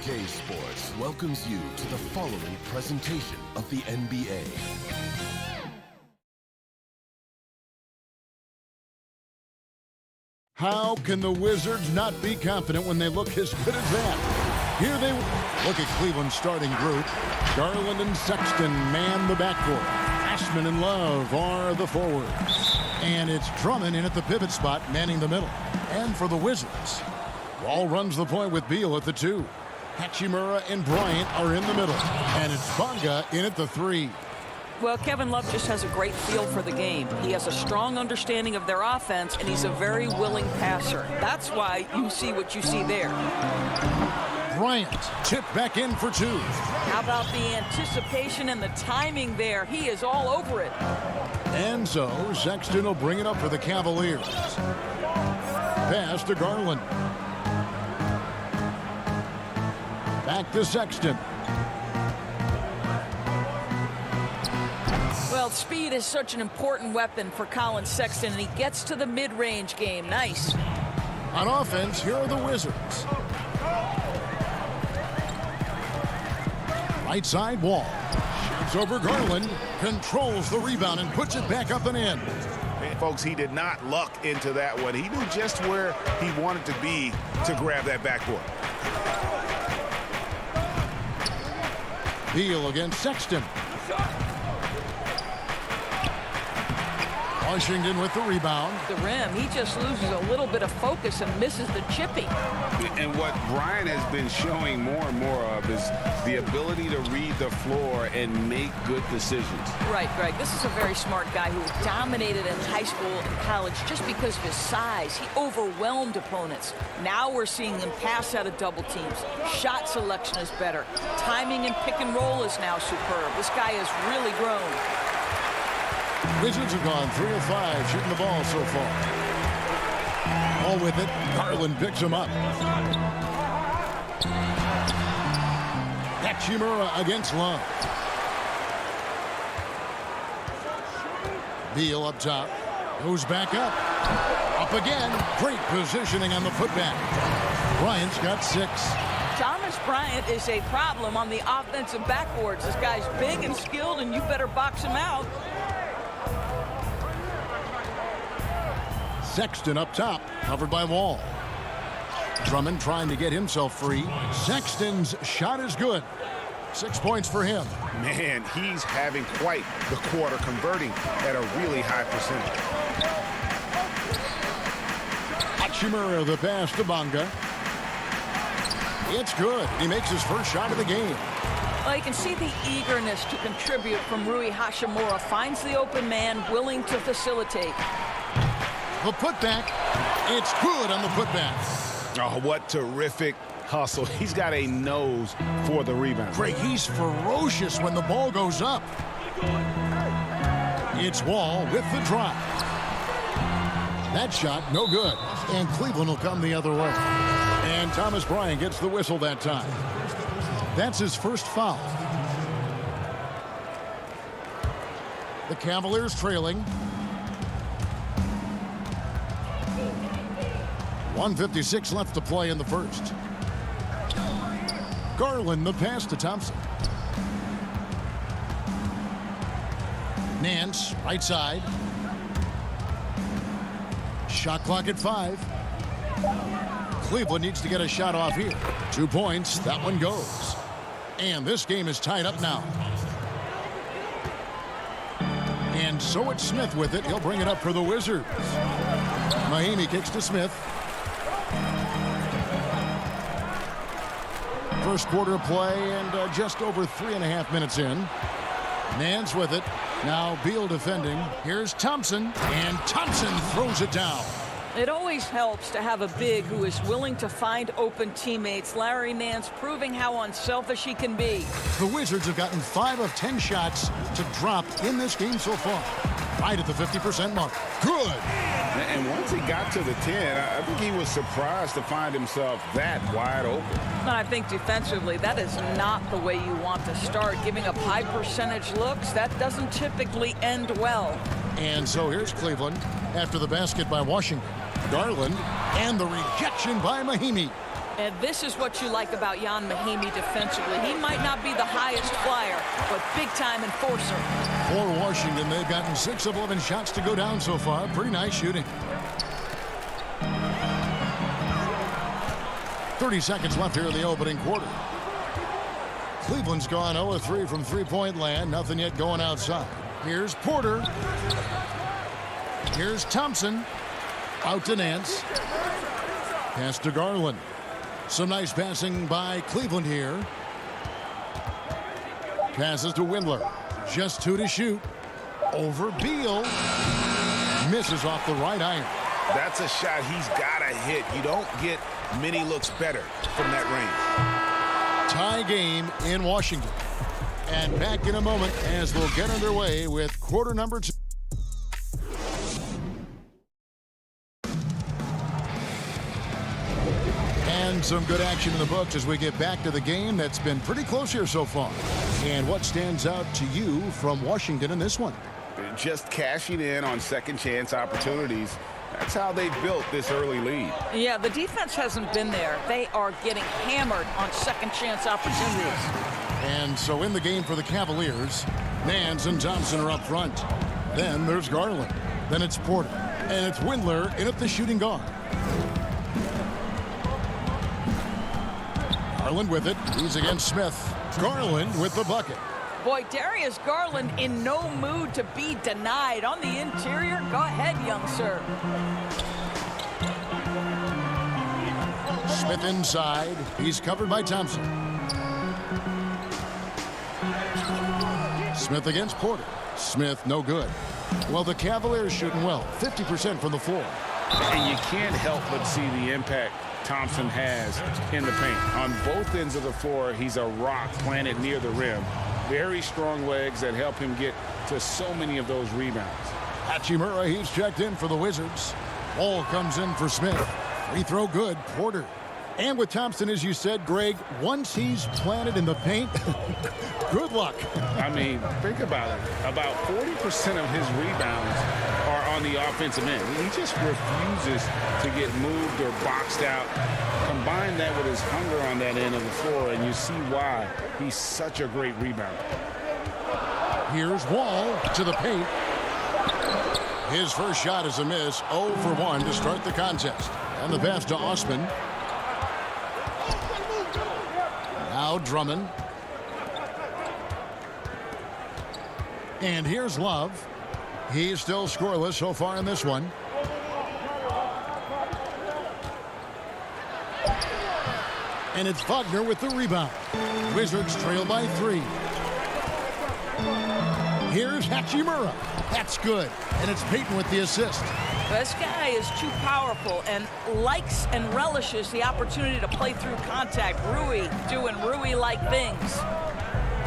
CLA Sports welcomes you to the following presentation of the NBA. How can the Wizards not be confident when they look as good as that? Here they look at Cleveland's starting group. Garland and Sexton man the backcourt. Ashman and Love are the forwards. And it's Drummond in at the pivot spot, manning the middle. And for the Wizards, Wall runs the point with Beal at the 2. Hachimura and Bryant are in the middle. And it's Bonga in at the 3. Well, Kevin Love just has a great feel for the game. He has a strong understanding of their offense, and he's a very willing passer. That's why you see what you see there. Bryant tipped back in for 2. How about the anticipation and the timing there? He is all over it. And so Sexton will bring it up for the Cavaliers. Pass to Garland. Back to Sexton. Well, speed is such an important weapon for Colin Sexton, and he gets to the mid-range game. Nice. On offense, here are the Wizards. Right side, Wall. Shoots over Garland. Controls the rebound and puts it back up and in. And folks, he did not luck into that one. He knew just where he wanted to be to grab that backboard. Beal against Sexton. Washington with the rebound. The rim, he just loses a little bit of focus and misses the chipping. And what Brian has been showing more and more of is the ability to read the floor and make good decisions. Right, Greg. This is a very smart guy who dominated in high school and college just because of his size. He overwhelmed opponents. Now we're seeing him pass out of double teams. Shot selection is better. Timing and pick and roll is now superb. This guy has really grown. Wizards have gone 3 of 5 shooting the ball so far. All with it. Garland picks him up. Hachimura against Love. Beal up top. Goes back up. Up again. Great positioning on the putback. Bryant's got 6. Thomas Bryant is a problem on the offensive backboards. This guy's big and skilled, and you better box him out. Sexton up top, covered by Wall. Drummond trying to get himself free. Sexton's shot is good. 6 points for him. Man, he's having quite the quarter, converting at a really high percentage. Hachimura the pass to Bonga. It's good. He makes his first shot of the game. Well, you can see the eagerness to contribute from Rui Hachimura. Finds the open man, willing to facilitate. The putback, it's good on the putback. Oh, what terrific hustle. He's got a nose for the rebound. Greg, he's ferocious when the ball goes up. It's Wall with the drive. That shot, no good. And Cleveland will come the other way. And Thomas Bryant gets the whistle that time. That's his first foul. The Cavaliers trailing. 1:56 left to play in the first. Garland the pass to Thompson. Nance, right side. Shot clock at 5. Cleveland needs to get a shot off here. 2 points, that one goes. And this game is tied up now. And so it's Smith with it. He'll bring it up for the Wizards. Mahimi kicks to Smith. First quarter of play and just over 3.5 minutes in. Nance with it. Now Beal defending. Here's Thompson, and Thompson throws it down. It always helps to have a big who is willing to find open teammates. Larry Nance proving how unselfish he can be. The Wizards have gotten 5 of 10 shots to drop in this game so far. Right at the 50% mark. Good. And once he got to the 10, I think he was surprised to find himself that wide open. I think defensively, that is not the way you want to start. Giving up high percentage looks, that doesn't typically end well. And so here's Cleveland after the basket by Washington. Garland and the rejection by Mahimi. And this is what you like about Jan Mahimi defensively. He might not be the highest flyer, but big-time enforcer. For Washington, they've gotten 6 of 11 shots to go down so far. Pretty nice shooting. 30 seconds left here in the opening quarter. Cleveland's gone 0 of 3 from three-point land. Nothing yet going outside. Here's Porter. Here's Thompson. Out to Nance. Pass to Garland. Some nice passing by Cleveland here. Passes to Windler. Just 2 to shoot. Over Beal. Misses off the right iron. That's a shot he's got to hit. You don't get many looks better from that range. Tie game in Washington. And back in a moment as we'll get underway with quarter number 2. And some good action in the books as we get back to the game that's been pretty close here so far. And what stands out to you from Washington in this one? Just cashing in on second chance opportunities. That's how they built this early lead. Yeah, the defense hasn't been there. They are getting hammered on second chance opportunities. And so in the game for the Cavaliers, Nance and Thompson are up front. Then there's Garland. Then it's Porter. And it's Windler in at the shooting guard. Garland with it. He's against Smith. Garland with the bucket. Boy, Darius Garland in no mood to be denied. On the interior, go ahead, young sir. Smith inside. He's covered by Thompson. Smith against Porter. Smith no good. Well, the Cavaliers shooting well. 50% from the floor. And you can't help but see the impact Thompson has in the paint. On both ends of the floor, he's a rock planted near the rim. Very strong legs that help him get to so many of those rebounds. Hachimura, he's checked in for the Wizards. Ball comes in for Smith. Free throw good. Porter. And with Thompson, as you said, Greg, once he's planted in the paint, good luck. I mean, think about it. About 40% of his rebounds are on the offensive end. He just refuses to get moved or boxed out. Combine that with his hunger on that end of the floor, and you see why he's such a great rebounder. Here's Wall to the paint. His first shot is a miss. 0 for 1 to start the contest. And the pass to Osman. Now Drummond. And here's Love. He's still scoreless so far in this one. And it's Wagner with the rebound. Wizards trail by 3. Here's Hachimura. That's good. And it's Payton with the assist. This guy is too powerful and likes and relishes the opportunity to play through contact. Rui doing Rui-like things.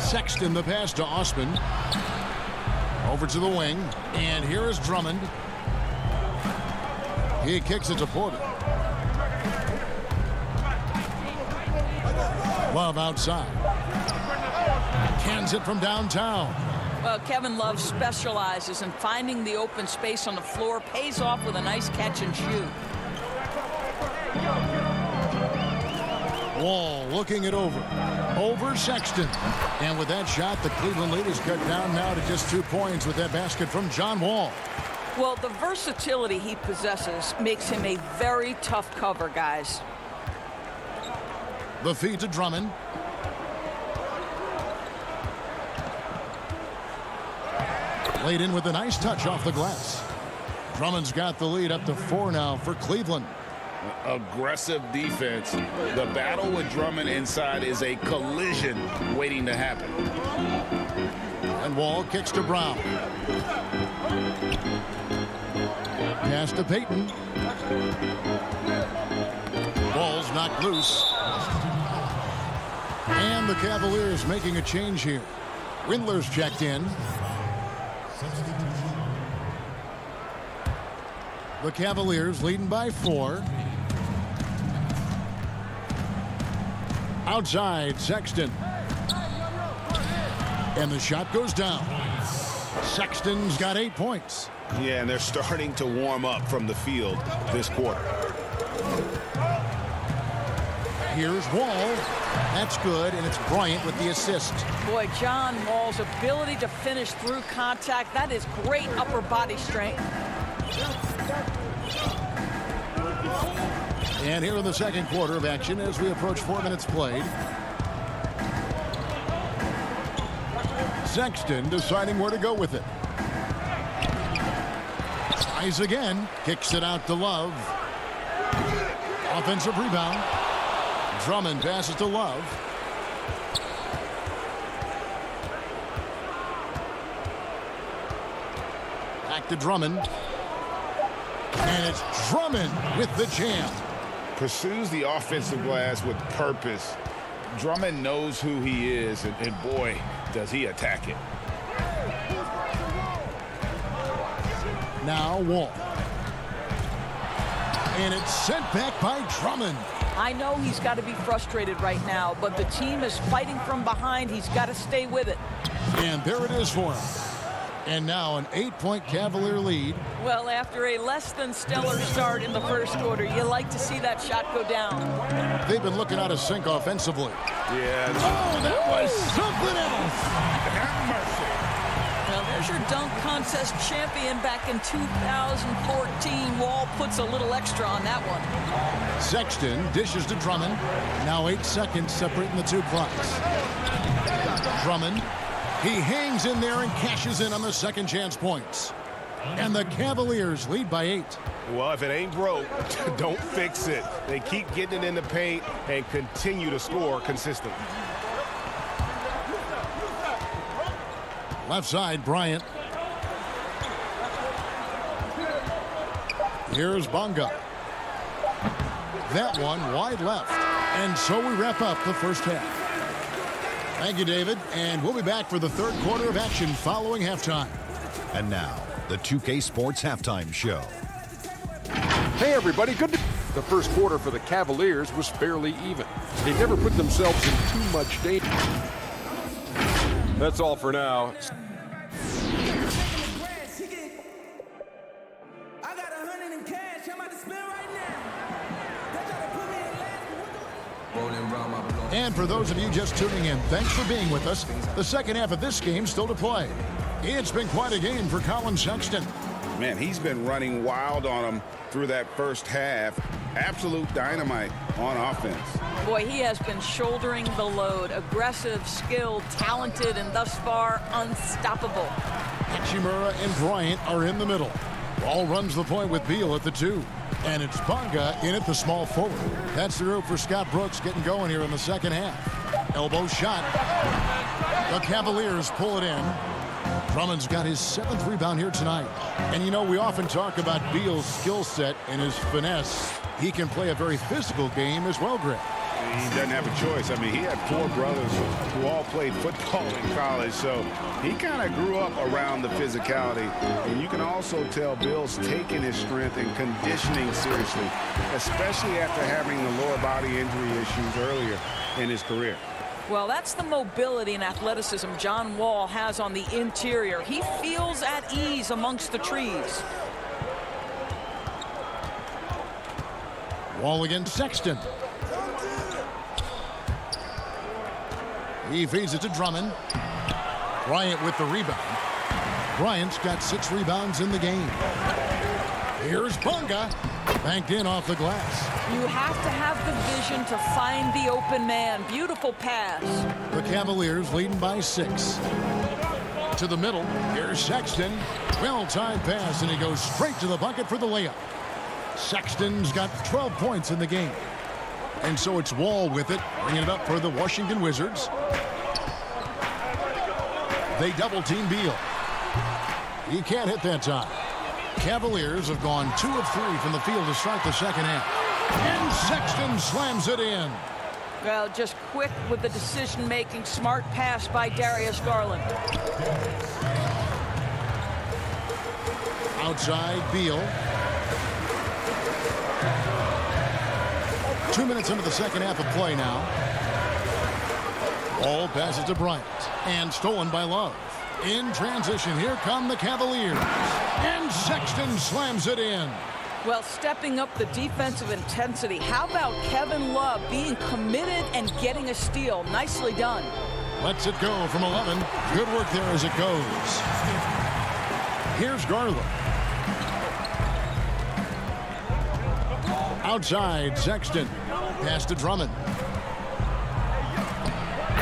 Sexton the pass to Osman. Over to the wing. And here is Drummond. He kicks it to Porter. Love outside. Cans it from downtown. Well, Kevin Love specializes in finding the open space on the floor. Pays off with a nice catch and shoot. Wall looking it over. Over Sexton. And with that shot, the Cleveland lead is cut down now to just 2 points with that basket from John Wall. Well, the versatility he possesses makes him a very tough cover, guys. The feed to Drummond. Laid in with a nice touch off the glass. Drummond's got the lead up to 4 now for Cleveland. Aggressive defense. The battle with Drummond inside is a collision waiting to happen. And Wall kicks to Brown. Pass to Payton. Ball's knocked loose. And the Cavaliers making a change here. Windler's checked in. The Cavaliers leading by 4. Outside, Sexton. And the shot goes down. Sexton's got 8 points. Yeah, and they're starting to warm up from the field this quarter. Here's Wall. That's good, and it's Bryant with the assist. Boy, John Wall's ability to finish through contact, that is great upper body strength. And here in the second quarter of action as we approach 4 minutes played. Sexton deciding where to go with it. Tries again. Kicks it out to Love. Offensive rebound. Drummond passes to Love. Back to Drummond. And it's Drummond with the jam. Pursues the offensive glass with purpose. Drummond knows who he is, and boy, does he attack it. Now Wall. And it's sent back by Drummond. I know he's got to be frustrated right now, but the team is fighting from behind. He's got to stay with it. And there it is for him. And now an 8-point Cavalier lead. Well, after a less than stellar start in the first quarter, you like to see that shot go down. They've been looking out of sync offensively. Yeah. Oh, that was something else. Have mercy. Now, there's your dunk contest champion back in 2014. Wall puts a little extra on that one. Sexton dishes to Drummond. Now 8 seconds separating the two clocks. Drummond. He hangs in there and cashes in on the second chance points. And the Cavaliers lead by 8. Well, if it ain't broke, don't fix it. They keep getting it in the paint and continue to score consistently. Left side, Bryant. Here's Bonga. That one wide left. And so we wrap up the first half. Thank you, David. And we'll be back for the third quarter of action following halftime. And now, the 2K Sports Halftime Show. Hey, everybody. Good to... The first quarter for the Cavaliers was fairly even. They never put themselves in too much danger. That's all for now. And for those of you just tuning in, thanks for being with us. The second half of this game still to play. It's been quite a game for Colin Sexton. Man, he's been running wild on him through that first half. Absolute dynamite on offense. Boy, he has been shouldering the load. Aggressive, skilled, talented, and thus far unstoppable. Hachimura and Bryant are in the middle. Ball runs the point with Beal at the 2. And it's Bonga in at the small forward. That's the route for Scott Brooks getting going here in the second half. Elbow shot. The Cavaliers pull it in. Drummond's got his 7th rebound here tonight. And you know, we often talk about Beal's skill set and his finesse. He can play a very physical game as well, Greg. He doesn't have a choice. I mean, he had 4 brothers who all played football in college, so he kind of grew up around the physicality. And you can also tell Bill's taking his strength and conditioning seriously, especially after having the lower body injury issues earlier in his career. Well, that's the mobility and athleticism John Wall has on the interior. He feels at ease amongst the trees. Wall against Sexton. He feeds it to Drummond. Bryant with the rebound. Bryant's got 6 rebounds in the game. Here's Bonga. Banked in off the glass. You have to have the vision to find the open man. Beautiful pass. The Cavaliers leading by 6. To the middle. Here's Sexton. Well-timed pass, and he goes straight to the bucket for the layup. Sexton's got 12 points in the game. And so it's Wall with it, bringing it up for the Washington Wizards. They double-team Beal. He can't hit that time. Cavaliers have gone 2 of 3 from the field to start the second half. And Sexton slams it in. Well, just quick with the decision-making. Smart pass by Darius Garland. Outside, Beal. 2 minutes into the second half of play now. Ball passes to Bryant. And stolen by Love. In transition, here come the Cavaliers. And Sexton slams it in. Well, stepping up the defensive intensity. How about Kevin Love being committed and getting a steal? Nicely done. Lets it go from 11. Good work there as it goes. Here's Garland. Outside, Sexton. Pass to Drummond.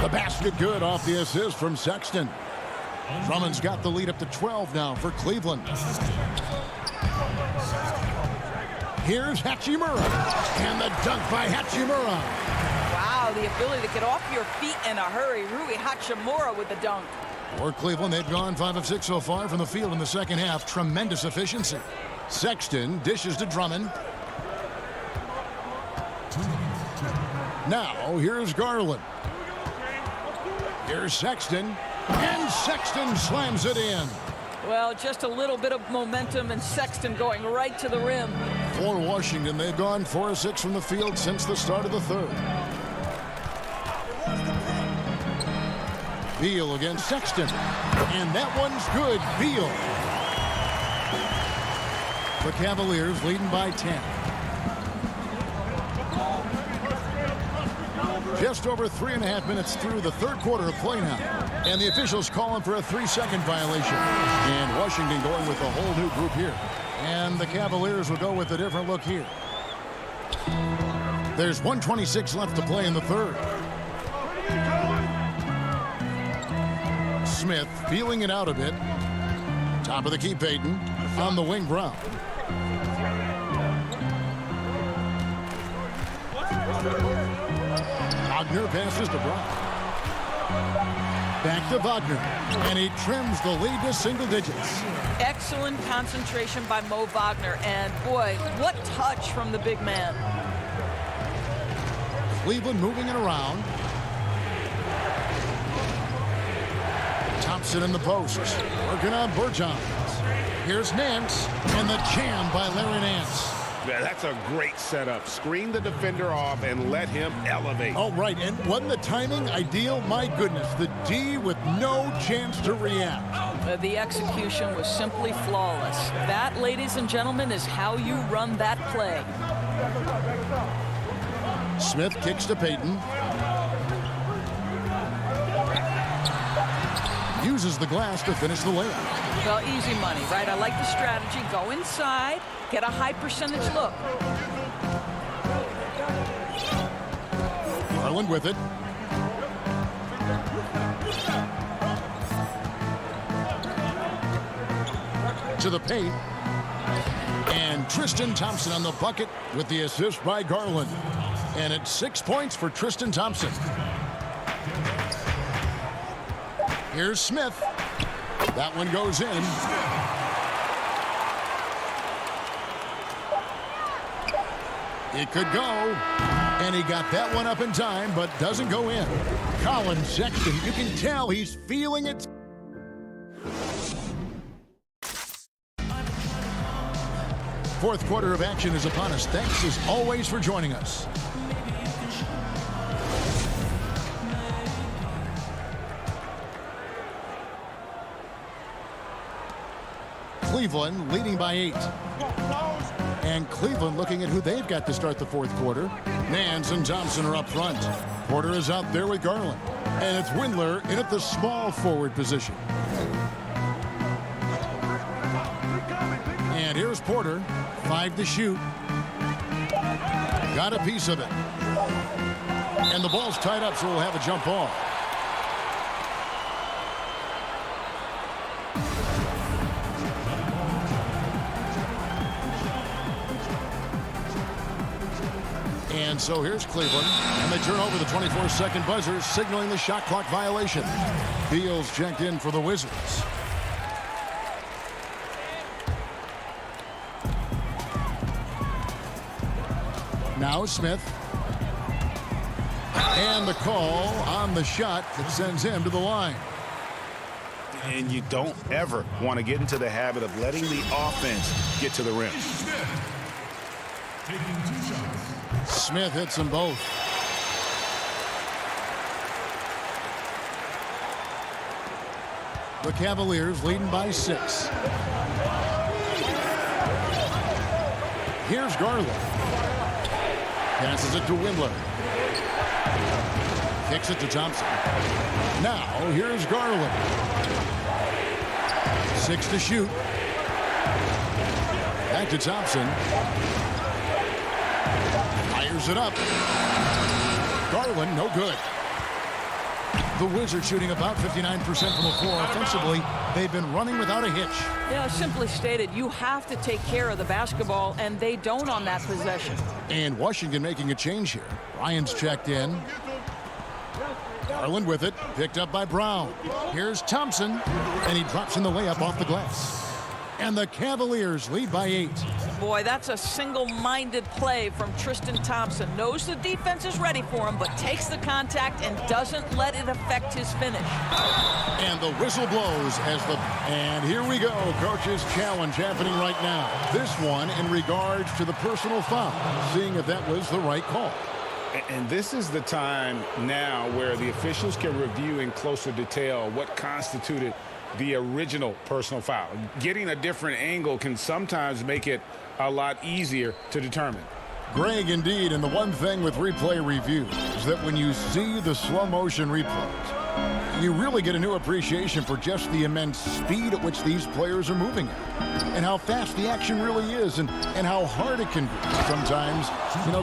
The basket good off the assist from Sexton. Drummond's got the lead up to 12 now for Cleveland. Here's Hachimura. And the dunk by Hachimura. Wow, the ability to get off your feet in a hurry. Rui Hachimura with the dunk. For Cleveland, they've gone 5 of 6 so far from the field in the second half. Tremendous efficiency. Sexton dishes to Drummond. Now, here's Garland. Here's Sexton. And Sexton slams it in. Well, just a little bit of momentum and Sexton going right to the rim. For Washington, they've gone 4 of 6 from the field since the start of the third. Beal against Sexton. And that one's good. Beal. The Cavaliers leading by 10. Just over 3.5 minutes through the third quarter of play now. And the officials calling for a 3-second violation. And Washington going with a whole new group here. And the Cavaliers will go with a different look here. There's 1:26 left to play in the third. Smith feeling it out a bit. Top of the key, Payton. On the wing, Brown. Wagner passes to Brown. Back to Wagner. And he trims the lead to single digits. Excellent concentration by Mo Wagner. And boy, what touch from the big man. Cleveland moving it around. Thompson in the post. Working on Bergeron. Here's Nance. And the jam by Larry Nance. Yeah, that's a great setup. Screen the defender off and let him elevate. Oh, right. And wasn't the timing ideal? My goodness. The D with no chance to react. The execution was simply flawless. That, ladies and gentlemen, is how you run that play. Smith kicks to Payton. Uses the glass to finish the layup. Well, easy money, right? I like the strategy. Go inside, get a high percentage look. Garland with it. To the paint. And Tristan Thompson on the bucket with the assist by Garland. And it's 6 points for Tristan Thompson. Here's Smith. That one goes in. It could go. And he got that one up in time, but doesn't go in. Colin Sexton, you can tell he's feeling it. Fourth quarter of action is upon us. Thanks as always for joining us. Cleveland leading by 8. And Cleveland looking at who they've got to start the fourth quarter. Nance and Thompson are up front. Porter is out there with Garland. And it's Windler in at the small forward position. And here's Porter. 5 to shoot. Got a piece of it. And the ball's tied up, so we'll have a jump ball. And so here's Cleveland, and they turn over the 24-second buzzer, signaling the shot clock violation. Beal's checked in for the Wizards. Now Smith. And the call on the shot that sends him to the line. And you don't ever want to get into the habit of letting the offense get to the rim. Smith hits them both. The Cavaliers leading by 6. Here's Garland. Passes it to Windler. Kicks it to Thompson. Now, here's Garland. 6 to shoot. Back to Thompson. Fires it up. Garland, no good. The Wizards shooting about 59% from the floor. Offensively, they've been running without a hitch. Yeah, simply stated, you have to take care of the basketball, and they don't on that possession. And Washington making a change here. Ryan's checked in. Garland with it, picked up by Brown. Here's Thompson, and he drops in the layup off the glass. And the Cavaliers lead by 8. Boy, that's a single-minded play from Tristan Thompson. Knows the defense is ready for him, but takes the contact and doesn't let it affect his finish. And the whistle blows and here we go. Coach's challenge happening right now. This one in regards to the personal foul, seeing if that was the right call. And this is the time now where the officials can review in closer detail what constituted the original personal foul. Getting a different angle can sometimes make it a lot easier to determine. Greg, indeed, and the one thing with replay review is that when you see the slow motion replays, you really get a new appreciation for just the immense speed at which these players are moving at, and how fast the action really is, and how hard it can be sometimes,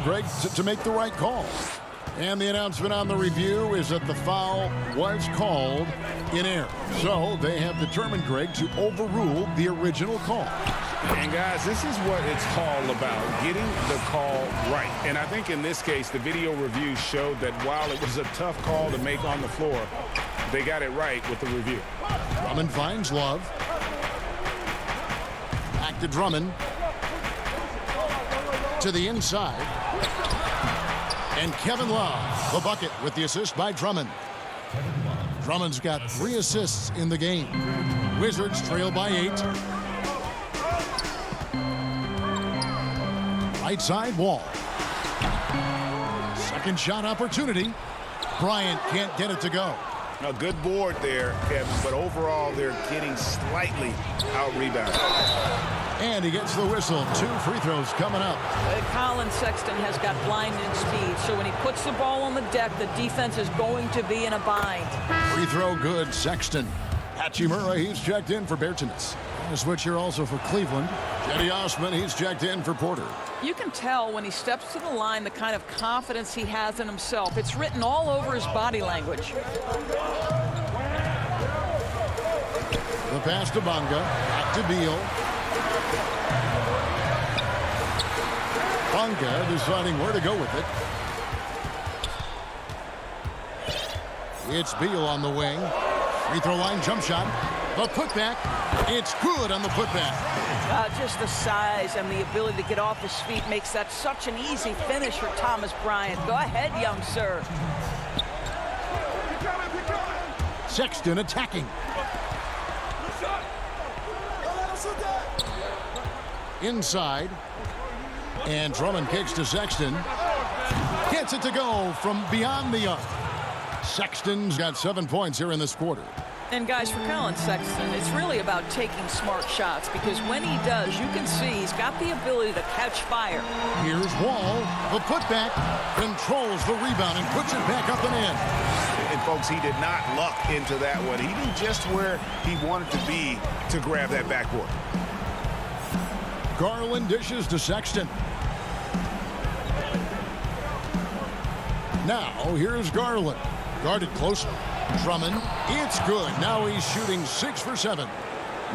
Greg, to make the right call. And the announcement on the review is that the foul was called in error. So they have determined, Greg, to overrule the original call. And guys, this is what it's all about, getting the call right. And I think in this case, the video review showed that while it was a tough call to make on the floor, they got it right with the review. Drummond finds Love. Back to Drummond. To the inside. And Kevin Love, the bucket with the assist by Drummond. Drummond's got 3 assists in the game. Wizards trail by 8. Right side, Wall. Second shot opportunity. Bryant can't get it to go. A good board there, Kevin, but overall they're getting slightly out-rebounded. And he gets the whistle. 2 free throws coming up. Colin Sexton has got blinding speed, so when he puts the ball on the deck, the defense is going to be in a bind. Free throw good, Sexton. Hachimura, he's checked in for Bertans. A switch here also for Cleveland. Jetty Osman, he's checked in for Porter. You can tell when he steps to the line the kind of confidence he has in himself. It's written all over his body language. The pass to Bonga. Back to Beal. Bonga deciding where to go with it. It's Beal on the wing. Free throw line jump shot. The putback. It's good on the putback. Just the size and the ability to get off his feet makes that such an easy finish for Thomas Bryant. Go ahead, young sir. Sexton attacking. Inside. And Drummond kicks to Sexton. Gets it to go from beyond the arc. Sexton's got 7 points here in this quarter. And guys, for Colin Sexton, it's really about taking smart shots, because when he does, you can see he's got the ability to catch fire. Here's Wall. The putback controls the rebound and puts it back up and in. And folks, he did not luck into that one. He knew just where he wanted to be to grab that backboard. Garland dishes to Sexton. Now, here's Garland. Guarded closely. Drummond, it's good. Now he's shooting 6 for 7.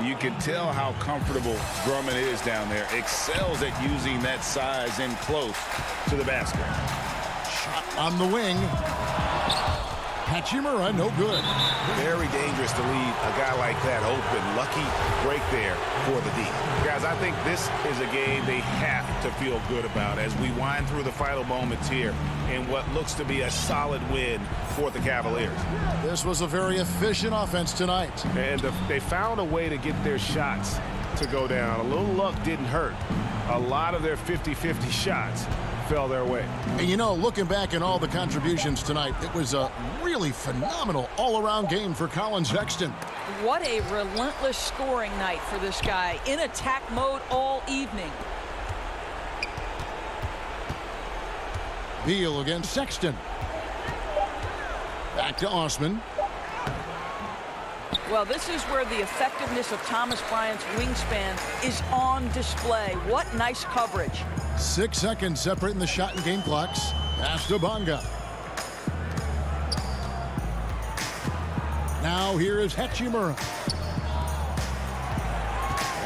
You can tell how comfortable Drummond is down there. Excels at using that size in close to the basket. Shot on the wing. Hachimura, no good. Very dangerous to leave a guy like that open. Lucky break there for the D. Guys, I think this is a game they have to feel good about as we wind through the final moments here in what looks to be a solid win for the Cavaliers. This was a very efficient offense tonight. And they found a way to get their shots to go down. A little luck didn't hurt. A lot of their 50-50 shots fell their way. And looking back at all the contributions tonight, it was a really phenomenal all-around game for Colin Sexton. What a relentless scoring night for this guy, in attack mode all evening. Beal against Sexton. Back to Osman. Well, this is where the effectiveness of Thomas Bryant's wingspan is on display. What nice coverage. 6 seconds separating the shot and game clocks. Pass to Bonga. Now here is Hachimura.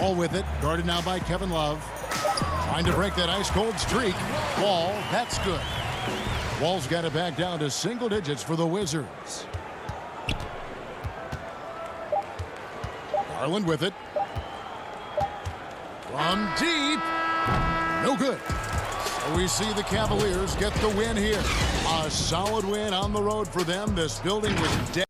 All with it. Guarded now by Kevin Love. Trying to break that ice-cold streak. Wall, that's good. Wall's got it back down to single digits for the Wizards. Garland with it. From deep. No good. So we see the Cavaliers get the win here. A solid win on the road for them. This building was dead.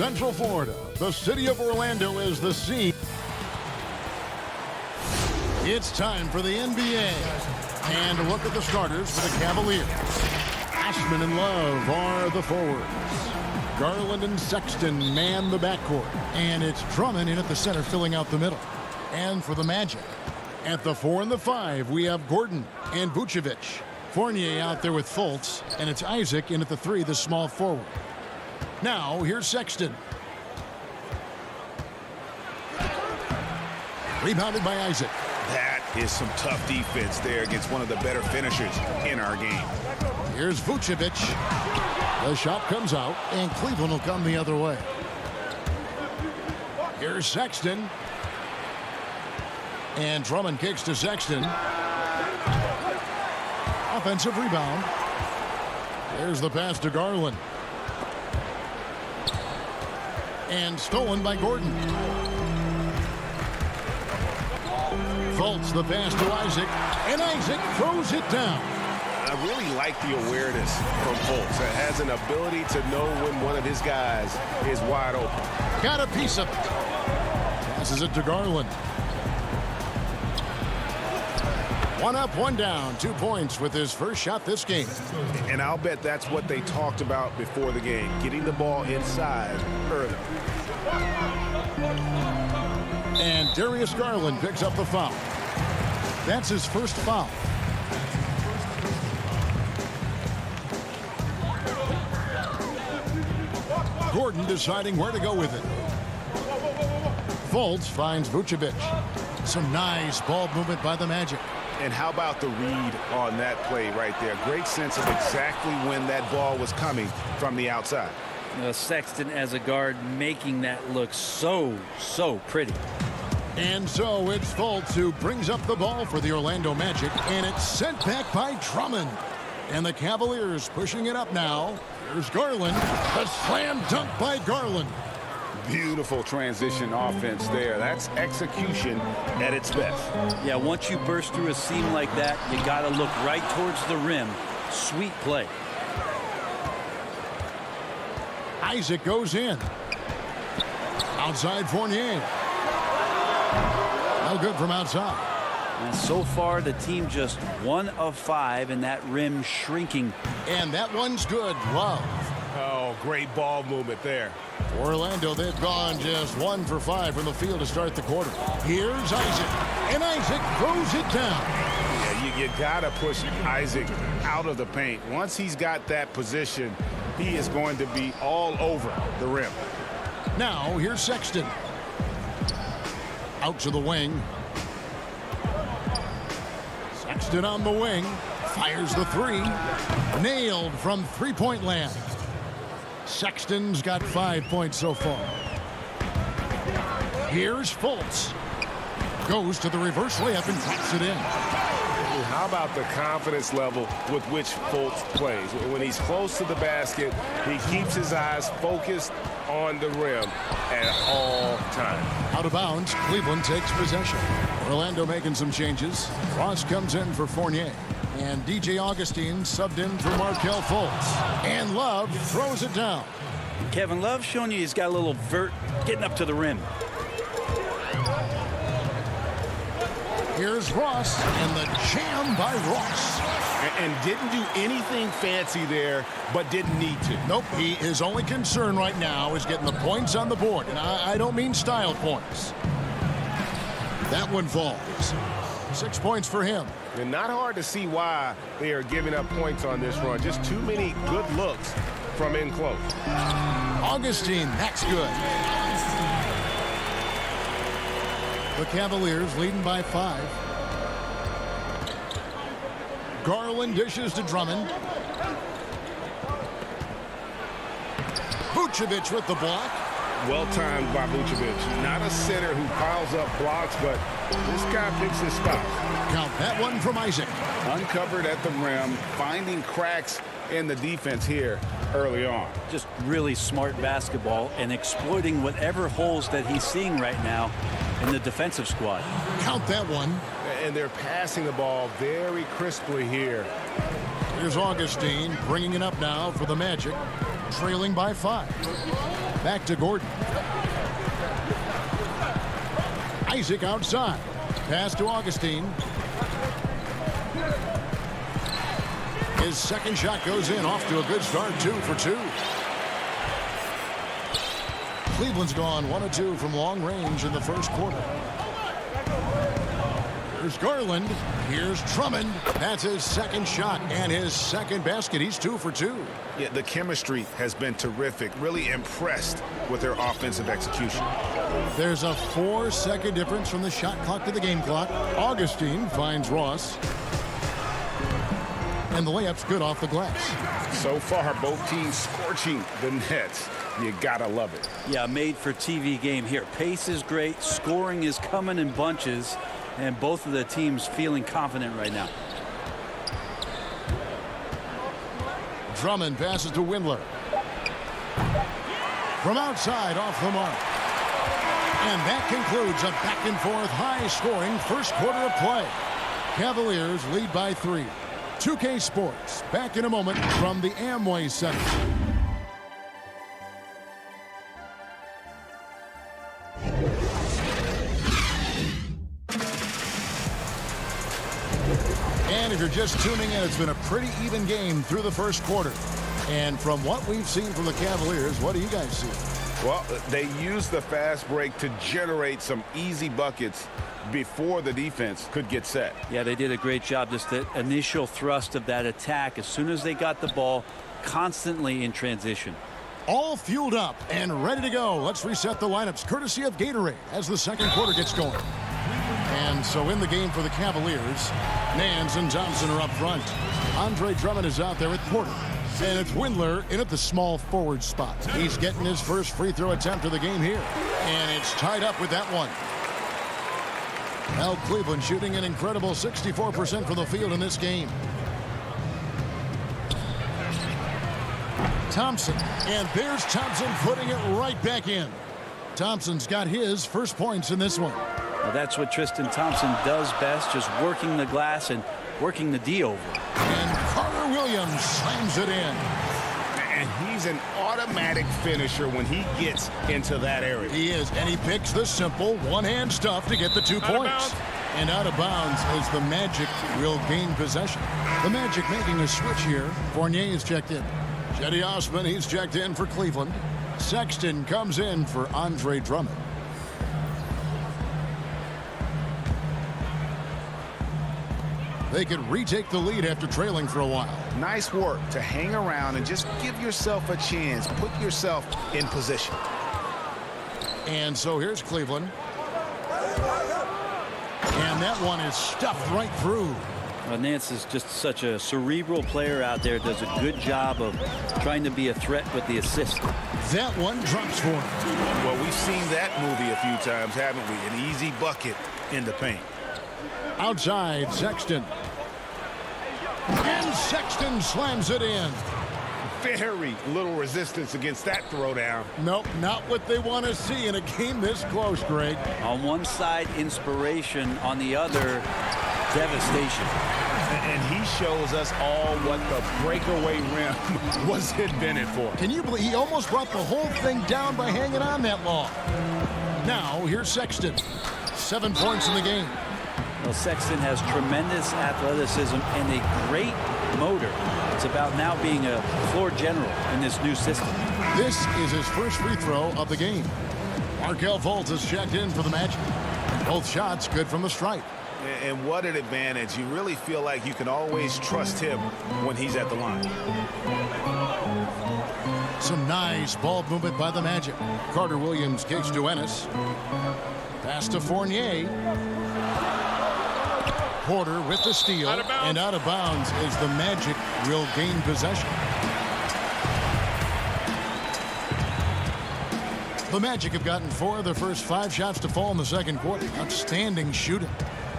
Central Florida, the city of Orlando is the scene. It's time for the NBA. And a look at the starters for the Cavaliers. Ashman and Love are the forwards. Garland and Sexton man the backcourt. And it's Drummond in at the center filling out the middle. And for the Magic, at the 4 and the 5, we have Gordon and Vucevic. Fournier out there with Fultz, and it's Isaac in at the 3, the small forward. Now, here's Sexton. Rebounded by Isaac. That is some tough defense there against one of the better finishers in our game. Here's Vucevic. The shot comes out, and Cleveland will come the other way. Here's Sexton. And Drummond kicks to Sexton. Offensive rebound. There's the pass to Garland. And stolen by Gordon. Fultz the pass to Isaac. And Isaac throws it down. I really like the awareness from Fultz. That has an ability to know when one of his guys is wide open. Got a piece of it. Passes it to Garland. 1 up, 1 down. 2 points with his first shot this game. And I'll bet that's what they talked about before the game, getting the ball inside early. And Darius Garland picks up the foul. That's his first foul. Gordon deciding where to go with it. Fultz finds Vucevic. Some nice ball movement by the Magic. And how about the read on that play right there? Great sense of exactly when that ball was coming from the outside. Sexton as a guard making that look so pretty. And so it's Fultz who brings up the ball for the Orlando Magic, and it's sent back by Drummond. And the Cavaliers pushing it up now. Here's Garland. A slam dunk by Garland. Beautiful transition offense there. That's execution at its best. Yeah, once you burst through a seam like that, you got to look right towards the rim. Sweet play. Isaac goes in. Outside Fournier. No good from outside. And so far, the team just 1 of 5, and that rim shrinking. And that one's good. Love. Oh, great ball movement there. For Orlando, they've gone just 1 for 5 from the field to start the quarter. Here's Isaac. And Isaac throws it down. Yeah, you got to push Isaac out of the paint. Once he's got that position, he is going to be all over the rim. Now, here's Sexton. Out to the wing. Sexton on the wing. Fires the 3. Nailed from three-point land. Sexton's got 5 points so far. Here's Fultz. Goes to the reverse layup and drops it in. How about the confidence level with which Fultz plays? When he's close to the basket, he keeps his eyes focused on the rim at all times. Out of bounds, Cleveland takes possession. Orlando making some changes. Ross comes in for Fournier. And DJ Augustine subbed in for Markelle Fultz. And Love throws it down. Kevin Love showing you he's got a little vert getting up to the rim. Here's Ross, and the jam by Ross. And didn't do anything fancy there, but didn't need to. Nope, his only concern right now is getting the points on the board. And I don't mean style points. That one falls. 6 points for him. And not hard to see why they are giving up points on this run. Just too many good looks from in close. Augustine, that's good. The Cavaliers leading by 5. Garland dishes to Drummond. Vucevic with the block. Well-timed by Vucevic. Not a center who piles up blocks, but this guy picks his spots. Count that one from Isaac. Uncovered at the rim, finding cracks in the defense here early on. Just really smart basketball and exploiting whatever holes that he's seeing right now in the defensive squad. Count that one. And they're passing the ball very crisply here. Here's Augustine bringing it up now for the Magic, trailing by 5. Back to Gordon. Isaac outside. Pass to Augustine. His second shot goes in, off to a good start, 2 for 2. Cleveland's gone 1 of 2 from long range in the first quarter. Here's Garland. Here's Drummond. That's his second shot and his second basket. He's 2 for 2. Yeah, the chemistry has been terrific. Really impressed with their offensive execution. There's a 4-second difference from the shot clock to the game clock. Augustine finds Ross. And the layup's good off the glass. So far, both teams scorching the nets. You gotta love it. Yeah, made for TV game here. Pace is great. Scoring is coming in bunches. And both of the teams feeling confident right now. Drummond passes to Windler. From outside, off the mark. And that concludes a back-and-forth, high-scoring first quarter of play. Cavaliers lead by 3. 2K Sports, back in a moment from the Amway Center. And if you're just tuning in, it's been a pretty even game through the first quarter. And from what we've seen from the Cavaliers, what do you guys see? Well, they used the fast break to generate some easy buckets before the defense could get set. Yeah, they did a great job. Just the initial thrust of that attack, as soon as they got the ball, constantly in transition. All fueled up and ready to go. Let's reset the lineups courtesy of Gatorade as the second quarter gets going. And so in the game for the Cavaliers, Nance and Thompson are up front. Andre Drummond is out there at Porter. And it's Windler in at the small forward spot. He's getting his first free throw attempt of the game here. And it's tied up with that one. Now Cleveland shooting an incredible 64% from the field in this game. Thompson. And there's Thompson putting it right back in. Thompson's got his first points in this one. Well, that's what Tristan Thompson does best, just working the glass and working the D over. And Carter Williams slams it in. And he's an automatic finisher when he gets into that area. He is, and he picks the simple one-hand stuff to get the 2 points. And out of bounds as the Magic will gain possession. The Magic making a switch here. Fournier is checked in. Cedi Osman, he's checked in for Cleveland. Sexton comes in for Andre Drummond. They could retake the lead after trailing for a while. Nice work to hang around and just give yourself a chance. Put yourself in position. And so here's Cleveland. And that one is stuffed right through. Nance is just such a cerebral player out there. Does a good job of trying to be a threat with the assist. That one drops for him. Well, we've seen that movie a few times, haven't we? An easy bucket in the paint. Outside, Sexton. And Sexton slams it in. Very little resistance against that throwdown. Nope, not what they want to see in a game this close, Greg. On one side, inspiration. On the other, devastation. And he shows us all what the breakaway rim was invented for. Can you believe he almost brought the whole thing down by hanging on that long? Now, here's Sexton. 7 points in the game. Well, Sexton has tremendous athleticism and a great motor. It's about now being a floor general in this new system. This is his first free throw of the game. Markelle Fultz is checked in for the Magic. Both shots good from the stripe. And what an advantage. You really feel like you can always trust him when he's at the line. Some nice ball movement by the Magic. Carter Williams kicks to Ennis. Pass to Fournier. Porter with the steal. And out of bounds as the Magic will gain possession. The Magic have gotten 4 of their first 5 shots to fall in the second quarter. Outstanding shooting.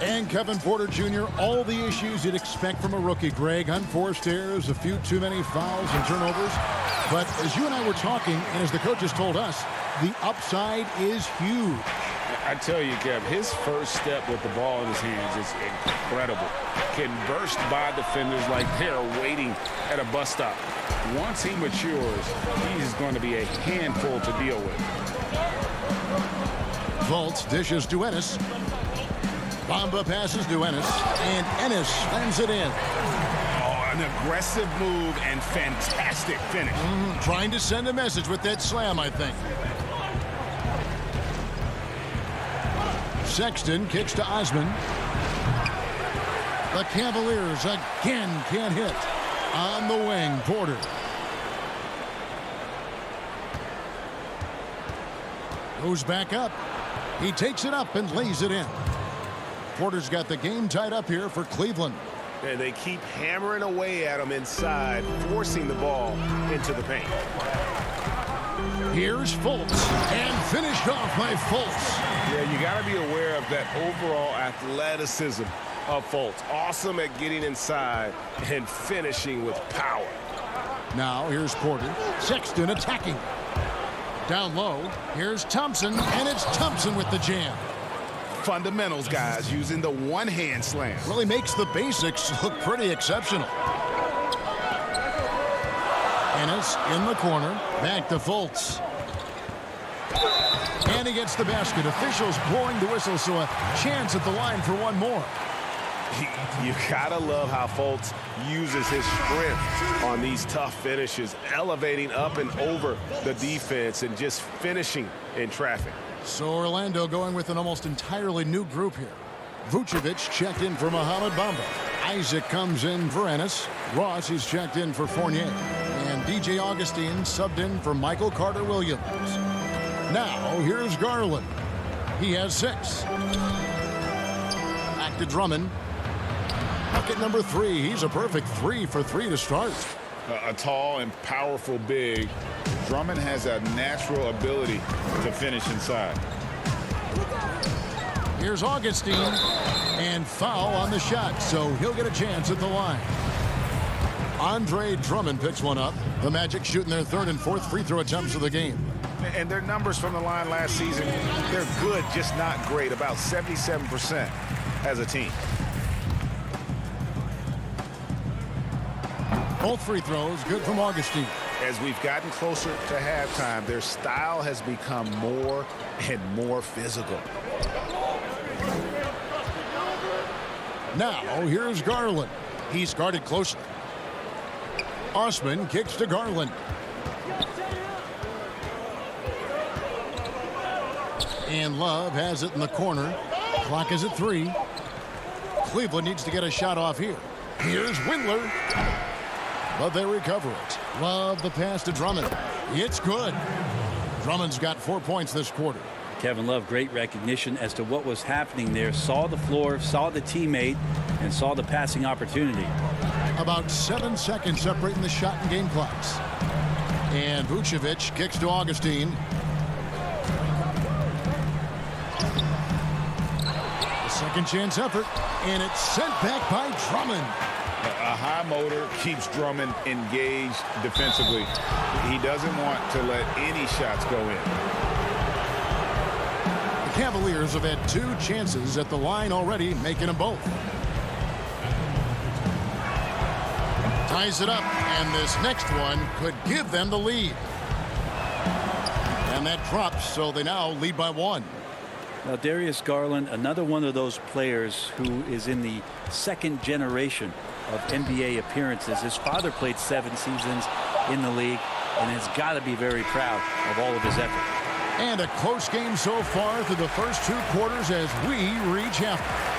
And Kevin Porter Jr., all the issues you'd expect from a rookie, Greg. Unforced errors, a few too many fouls and turnovers. But as you and I were talking, and as the coaches told us, the upside is huge. I tell you, Kev, his first step with the ball in his hands is incredible. Can burst by defenders like they're waiting at a bus stop. Once he matures, he's going to be a handful to deal with. Fultz dishes to Ennis. Bamba passes to Ennis, and Ennis slams it in. Oh, an aggressive move and fantastic finish. Trying to send a message with that slam, I think. Sexton kicks to Osman. The Cavaliers again can't hit. On the wing, Porter. Goes back up. He takes it up and lays it in. Porter's got the game tied up here for Cleveland. And they keep hammering away at him inside, forcing the ball into the paint. Here's Fultz, and finished off by Fultz. Yeah, you got to be aware of that overall athleticism of Fultz. Awesome at getting inside and finishing with power. Now here's Porter. Sexton attacking. Down low, here's Thompson, and it's Thompson with the jam. Fundamentals, guys, using the one-hand slam. Really makes the basics look pretty exceptional. Ennis in the corner, back to Fultz. And he gets the basket. Officials blowing the whistle, so a chance at the line for one more. You gotta love how Fultz uses his strength on these tough finishes, elevating up and over the defense and just finishing in traffic. So Orlando going with an almost entirely new group here. Vucevic checked in for Mohamed Bamba. Isaac comes in for Ennis. Ross is checked in for Fournier. And DJ Augustine subbed in for Michael Carter-Williams. Now here's Garland. He has 6. Back to Drummond. Bucket number 3. He's a perfect 3 for 3 to start. A tall and powerful big. Drummond has a natural ability to finish inside. Here's Augustine, and foul on the shot, so he'll get a chance at the line. Andre Drummond picks one up. The Magic shooting their 3rd and 4th free throw attempts of the game. And their numbers from the line last season, they're good, just not great, about 77% as a team. Both free throws good from Augustine. As we've gotten closer to halftime, their style has become more and more physical. Now here's Garland. He's guarded closely. Osman kicks to Garland. And Love has it in the corner. Clock is at 3. Cleveland needs to get a shot off here. Here's Windler. But they recover it. Love the pass to Drummond. It's good. Drummond's got 4 points this quarter. Kevin Love, great recognition as to what was happening there. Saw the floor, saw the teammate, and saw the passing opportunity. About 7 seconds separating the shot and game clocks. And Vucevic kicks to Augustine. The second chance effort, and it's sent back by Drummond. A high motor keeps Drummond engaged defensively. He doesn't want to let any shots go in. The Cavaliers have had 2 chances at the line already, making them both. Ties it up, and this next one could give them the lead. And that drops, so they now lead by 1. Now, Darius Garland, another one of those players who is in the 2nd generation of NBA appearances. His father played 7 seasons in the league and has got to be very proud of all of his effort. And a close game so far through the first 2 quarters as we reach halftime.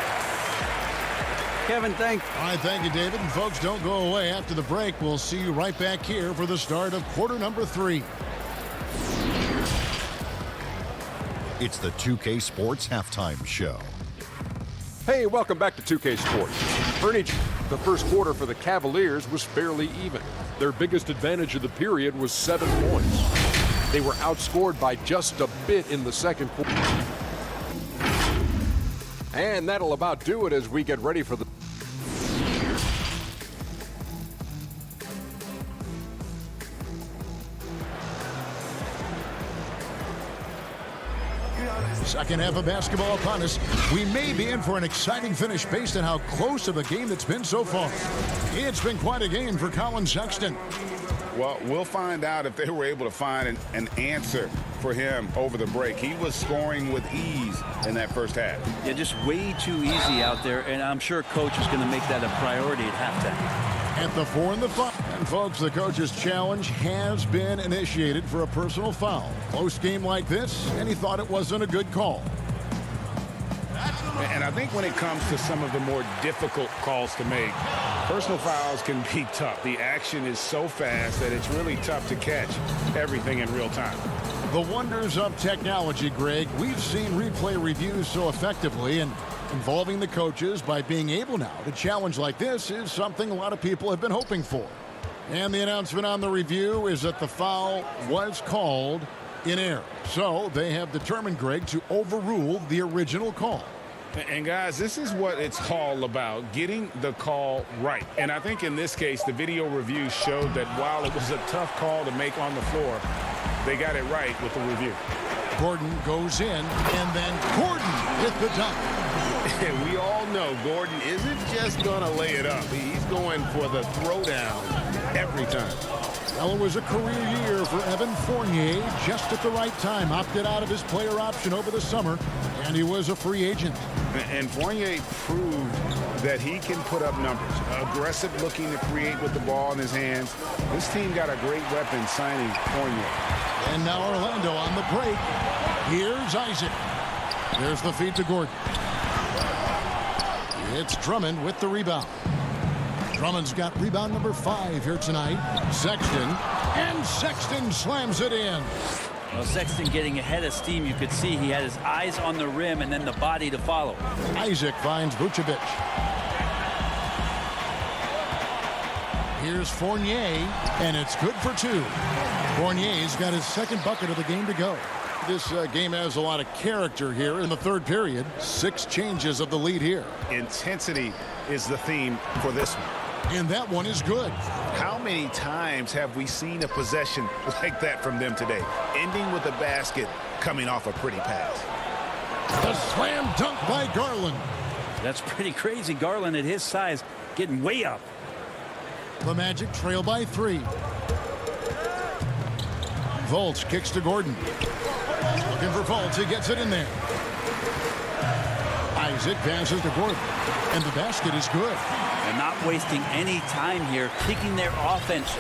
Kevin, thank you. All right, thank you, David. And folks, don't go away. After the break, we'll see you right back here for the start of quarter number 3. It's the 2K Sports Halftime Show. Hey, welcome back to 2K Sports. Furniture. The first quarter for the Cavaliers was fairly even. Their biggest advantage of the period was 7 points. They were outscored by just a bit in the second quarter. And that'll about do it as we get ready for the... Second half of basketball upon us. We may be in for an exciting finish based on how close of a game it's been so far. It's been quite a game for Colin Sexton. Well, we'll find out if they were able to find an answer for him over the break. He was scoring with ease in that first half. Yeah, just way too easy out there, and I'm sure coach is going to make that a priority at halftime. At the 4 and the 5. And folks, the coach's challenge has been initiated for a personal foul. Close game like this, and he thought it wasn't a good call. And I think when it comes to some of the more difficult calls to make, personal fouls can be tough. The action is so fast that it's really tough to catch everything in real time. The wonders of technology, Greg. We've seen replay reviews so effectively, and involving the coaches by being able now to challenge like this is something a lot of people have been hoping for. And the announcement on the review is that the foul was called in error. So they have determined, Greg, to overrule the original call. And guys, this is what it's all about, getting the call right. And I think in this case, the video review showed that while it was a tough call to make on the floor, they got it right with the review. Gordon goes in, and then Gordon hit the dunk. And we all know Gordon isn't just going to lay it up. He's going for the throwdown every time. Well, it was a career year for Evan Fournier, just at the right time. Opted out of his player option over the summer, and he was a free agent. And Fournier proved that he can put up numbers. Aggressive looking to create with the ball in his hands. This team got a great weapon signing Fournier. And now Orlando on the break. Here's Isaac. There's the feed to Gordon. It's Drummond with the rebound. Drummond's got rebound number 5 here tonight. Sexton, and Sexton slams it in. Well, Sexton getting ahead of steam. You could see he had his eyes on the rim and then the body to follow. Isaac finds Vucevic. Here's Fournier, and it's good for 2. Fournier's got his second bucket of the game to go. This game has a lot of character here in the third period. 6 changes of the lead here. Intensity is the theme for this one. And that one is good. How many times have we seen a possession like that from them today? Ending with a basket coming off a pretty pass. The slam dunk by Garland. That's pretty crazy. Garland at his size getting way up. The Magic trail by 3. Fultz kicks to Gordon. Looking for Fultz. He gets it in there. Isaac passes to Gordon. And the basket is good. They're not wasting any time here. Kicking their offense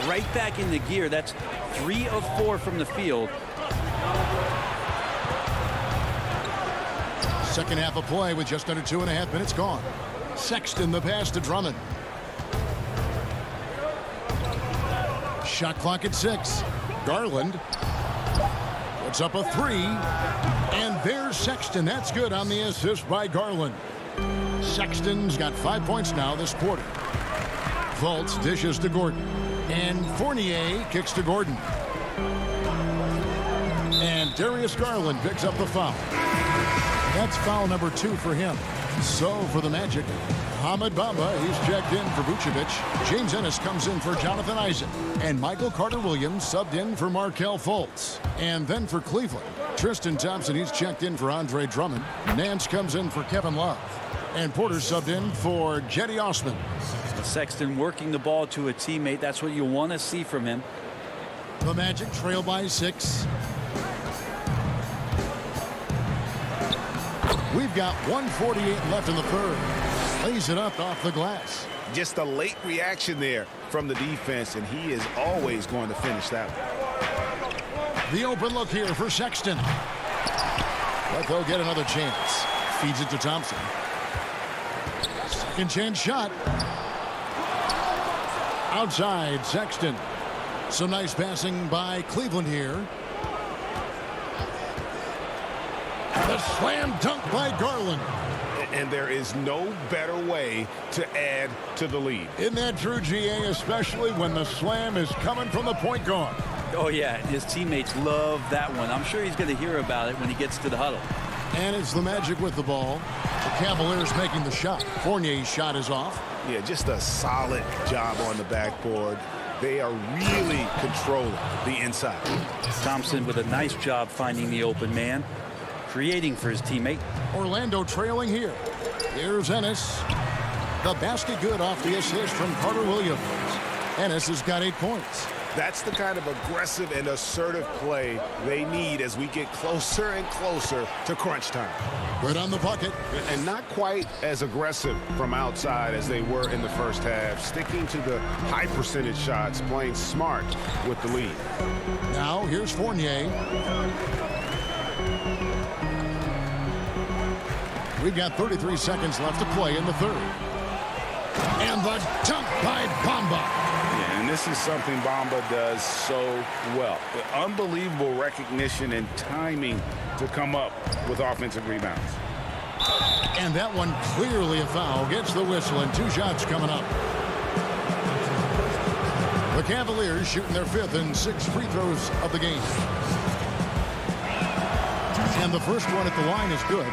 right back into gear. That's 3 of 4 from the field. Second half of play with just under 2.5 minutes gone. Sexton the pass to Drummond. Shot clock at 6. Garland puts up a 3. And there's Sexton. That's good on the assist by Garland. Sexton's got 5 points now this quarter. Fultz dishes to Gordon. And Fournier kicks to Gordon. And Darius Garland picks up the foul. That's foul number 2 for him. So for the Magic, Hamid Bamba, he's checked in for Vucevic. James Ennis comes in for Jonathan Isaac. And Michael Carter-Williams subbed in for Markelle Fultz. And then for Cleveland, Tristan Thompson, he's checked in for Andre Drummond. Nance comes in for Kevin Love. And Porter subbed in for Jetty Osman. Sexton working the ball to a teammate. That's what you want to see from him. The Magic trail by 6. We've got 1:48 left in the third. Lays it up off the glass. Just a late reaction there from the defense, and he is always going to finish that one. The open look here for Sexton. But they'll get another chance. Feeds it to Thompson. Second chance shot. Outside, Sexton. Some nice passing by Cleveland here. The slam dunk by Garland. And there is no better way to add to the lead. Isn't that true, GA, especially when the slam is coming from the point guard? Oh, yeah, his teammates love that one. I'm sure he's going to hear about it when he gets to the huddle. And it's the Magic with the ball. The Cavaliers making the shot. Fournier's shot is off. Yeah, just a solid job on the backboard. They are really controlling the inside. Thompson with a nice job finding the open man. creating for his teammate. Orlando trailing here. Here's Ennis. The basket good off the assist from Carter Williams. Ennis has got 8 points. That's the kind of aggressive and assertive play they need as we get closer and closer to crunch time. Good on the bucket. And not quite as aggressive from outside as they were in the first half. Sticking to the high percentage shots, playing smart with the lead. Now here's Fournier. We've got 33 seconds left to play in the third. And the dunk by Bamba. Yeah, and this is something Bamba does so well. The unbelievable recognition and timing to come up with offensive rebounds. And that one clearly a foul. Gets the whistle and 2 shots coming up. The Cavaliers shooting their 5th and 6th free throws of the game. And the first one at the line is good.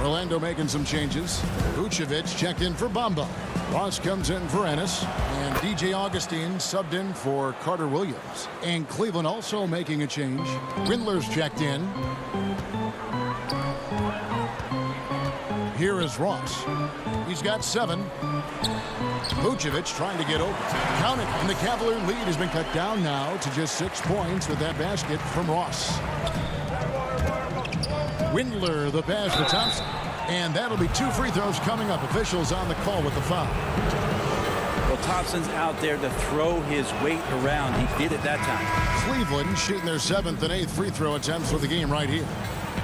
Orlando making some changes. Vucevic checked in for Bamba. Ross comes in for Ennis. And DJ Augustine subbed in for Carter Williams. And Cleveland also making a change. Windler's checked in. Here is Ross. He's got 7. Vucevic trying to get open. Count it. And the Cavalier lead has been cut down now to just 6 points with that basket from Ross. Windler, the pass to Thompson. And that'll be 2 free throws coming up. Officials on the call with the foul. Well, Thompson's out there to throw his weight around. He did it that time. Cleveland shooting their 7th and 8th free throw attempts for the game right here.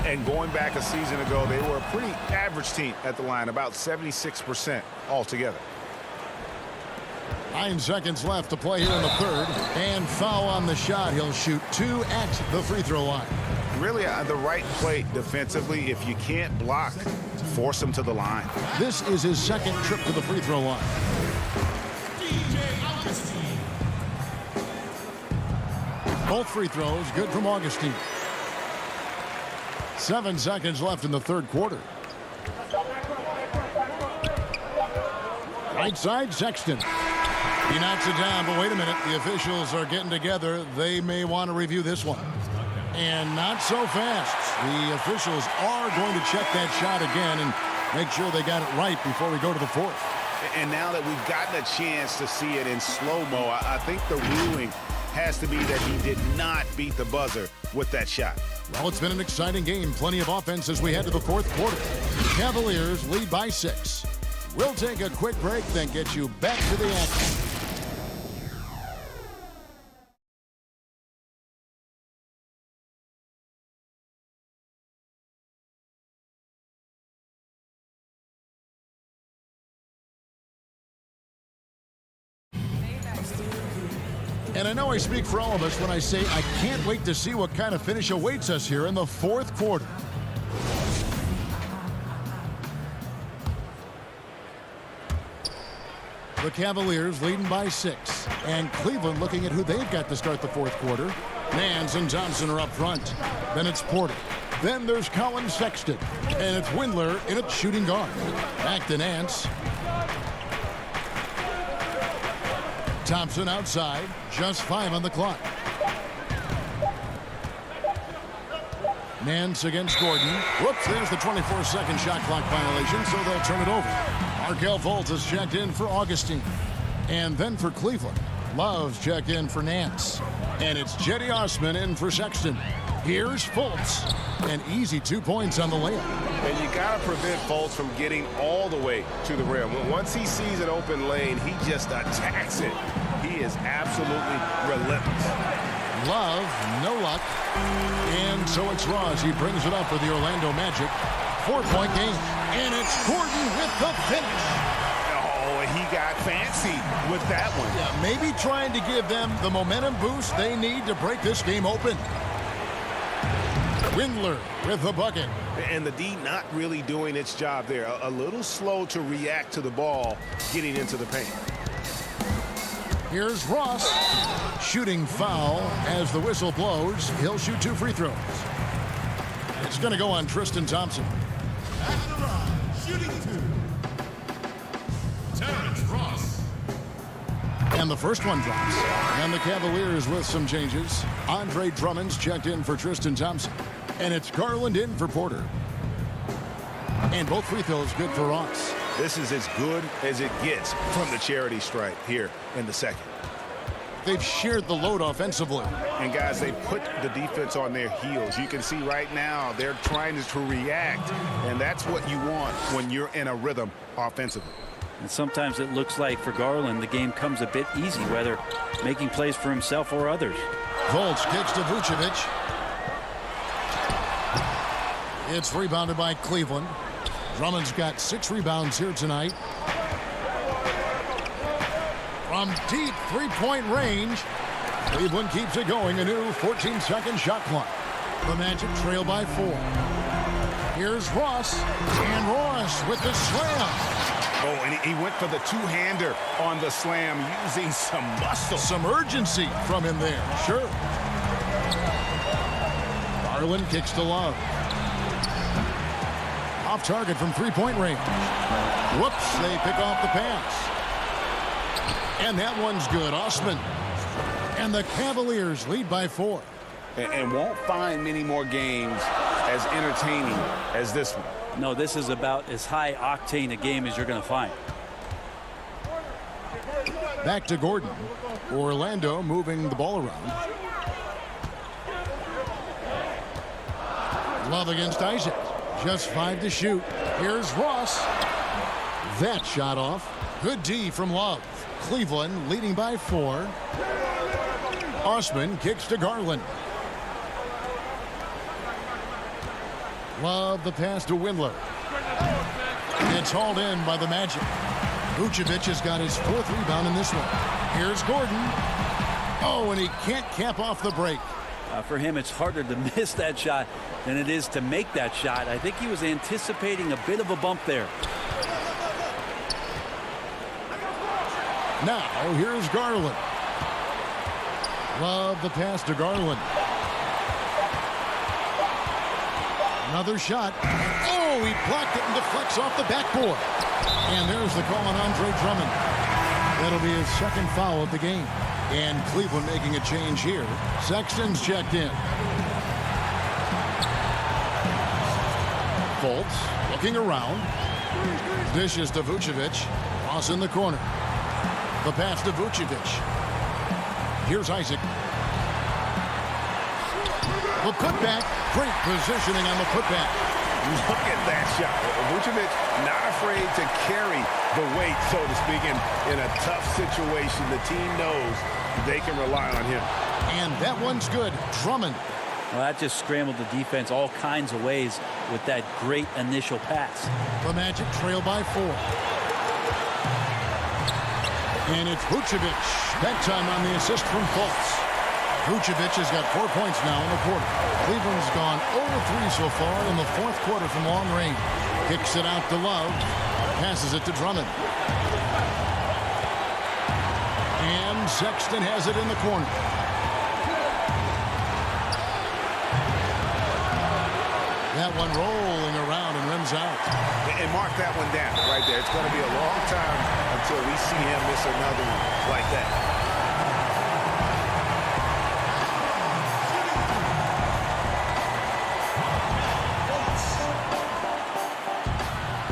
And going back a season ago, they were a pretty average team at the line, about 76% altogether. 9 seconds left to play here in the third. And foul on the shot. He'll shoot 2 at the free throw line. Really the right play defensively. If you can't block, force him to the line. This is his 2nd trip to the free throw line. Both free throws good from Augustine. 7 seconds left in the third quarter. Right side, Sexton. He knocks it down, but wait a minute. The officials are getting together. They may want to review this one. And not so fast. The officials are going to check that shot again and make sure they got it right before we go to the fourth. And now that we've gotten a chance to see it in slow-mo, I think the ruling has to be that he did not beat the buzzer with that shot. Well, it's been an exciting game. Plenty of offense as we head to the fourth quarter. Cavaliers lead by 6. We'll take a quick break, then get you back to the action. And I know I speak for all of us when I say I can't wait to see what kind of finish awaits us here in the fourth quarter. The Cavaliers leading by 6. And Cleveland looking at who they've got to start the fourth quarter. Nance and Thompson are up front. Then it's Porter. Then there's Colin Sexton. And it's Windler in at shooting guard. Back to Nance. Thompson outside. Just 5 on the clock. Nance against Gordon. Whoops, there's the 24-second shot clock violation, so they'll turn it over. Markelle Fultz has checked in for Augustine. And then for Cleveland, Love's checked in for Nance. And it's Jetty Osman in for Sexton. Here's Fultz. An easy 2 points on the layup. And you got to prevent Fultz from getting all the way to the rim. Once he sees an open lane, he just attacks it. He is absolutely relentless. Love, no luck. And so it's Ross. He brings it up for the Orlando Magic. 4-point game. And it's Gordon with the finish. Oh, he got fancy with that one. Yeah, maybe trying to give them the momentum boost they need to break this game open. Windler with the bucket. And the D not really doing its job there. A little slow to react to the ball getting into the paint. Here's Ross. Shooting foul as the whistle blows. He'll shoot 2 free throws. It's going to go on Tristan Thompson. At the line, shooting 2. Terrence Ross. And the first one drops. And the Cavaliers with some changes. Andre Drummond's checked in for Tristan Thompson. And it's Garland in for Porter. And both free throws good for Ross. This is as good as it gets from the charity stripe here in the second. They've shared the load offensively. And guys, they put the defense on their heels. You can see right now they're trying to react, and that's what you want when you're in a rhythm offensively. And sometimes it looks like for Garland the game comes a bit easy, whether making plays for himself or others. Fultz kicks to Vucevic. It's rebounded by Cleveland. Drummond's got 6 rebounds here tonight. From deep three-point range, Cleveland keeps it going. A new 14-second shot clock. The Magic trail by 4. Here's Ross, and Ross with the slam. Oh, and he went for the two-hander on the slam, using some muscle. Some urgency from him there, sure. Garland kicks to Love. Off target from three-point range. Whoops, they pick off the pass. And that one's good. Osman. And the Cavaliers lead by 4. And won't find many more games as entertaining as this one. No, this is about as high octane a game as you're going to find. Back to Gordon. Orlando moving the ball around. Love against Isaac. Just 5 to shoot. Here's Ross. That shot off. Good D from Love. Cleveland leading by 4. Osman kicks to Garland. Love the pass to Windler. It's hauled in by the Magic. Vucevic has got his 4th rebound in this one. Here's Gordon. Oh, and he can't cap off the break. For him, it's harder to miss that shot than it is to make that shot. I think he was anticipating a bit of a bump there. Now, here's Garland. Love the pass to Garland. Another shot. Oh, he blocked it and deflects off the backboard. And there's the call on Andre Drummond. That'll be his 2nd foul of the game. And Cleveland making a change here. Sexton's checked in. Fultz looking around. Dishes to Vucevic. Ross in the corner. The pass to Vucevic. Here's Isaac. The putback. Great positioning on the putback. Look at that shot. Vucevic not afraid to carry the weight, so to speak, in a tough situation. The team knows they can rely on him. And that one's good. Drummond. Well, that just scrambled the defense all kinds of ways with that great initial pass. The Magic trail by 4. And it's Vucevic. That time on the assist from Fultz. Vucevic has got 4 points now in the quarter. Cleveland's gone 0-3 so far in the 4th quarter from long range. Kicks it out to Love. Passes it to Drummond. And Sexton has it in the corner. That one rolling around and rims out. And mark that one down right there. It's going to be a long time until we see him miss another one like that.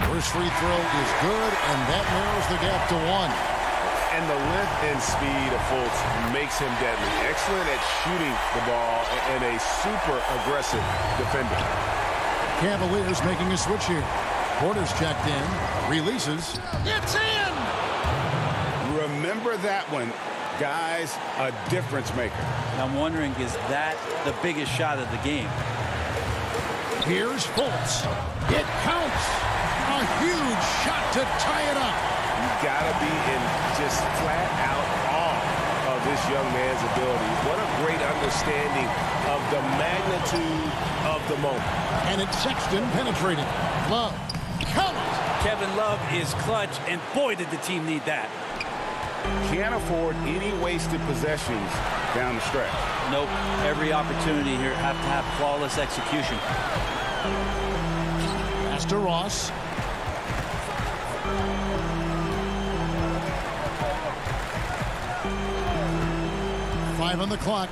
First free throw is good, and that narrows the gap to 1. And the length and speed of Fultz makes him deadly. Excellent at shooting the ball and a super aggressive defender. Cavaliers making a switch here. Porter's checked in. Releases. It's in! Remember that one. Guys, a difference maker. And I'm wondering, is that the biggest shot of the game? Here's Fultz. It counts! A huge shot to tie it up. You gotta be in just flat out awe of this young man's ability. What a great understanding of the magnitude of the moment. And it's Sexton penetrating. Love. Count! Kevin Love is clutch, and boy, did the team need that. Can't afford any wasted possessions down the stretch. Nope. Every opportunity here have to have flawless execution. Pass to Ross. Five on the clock.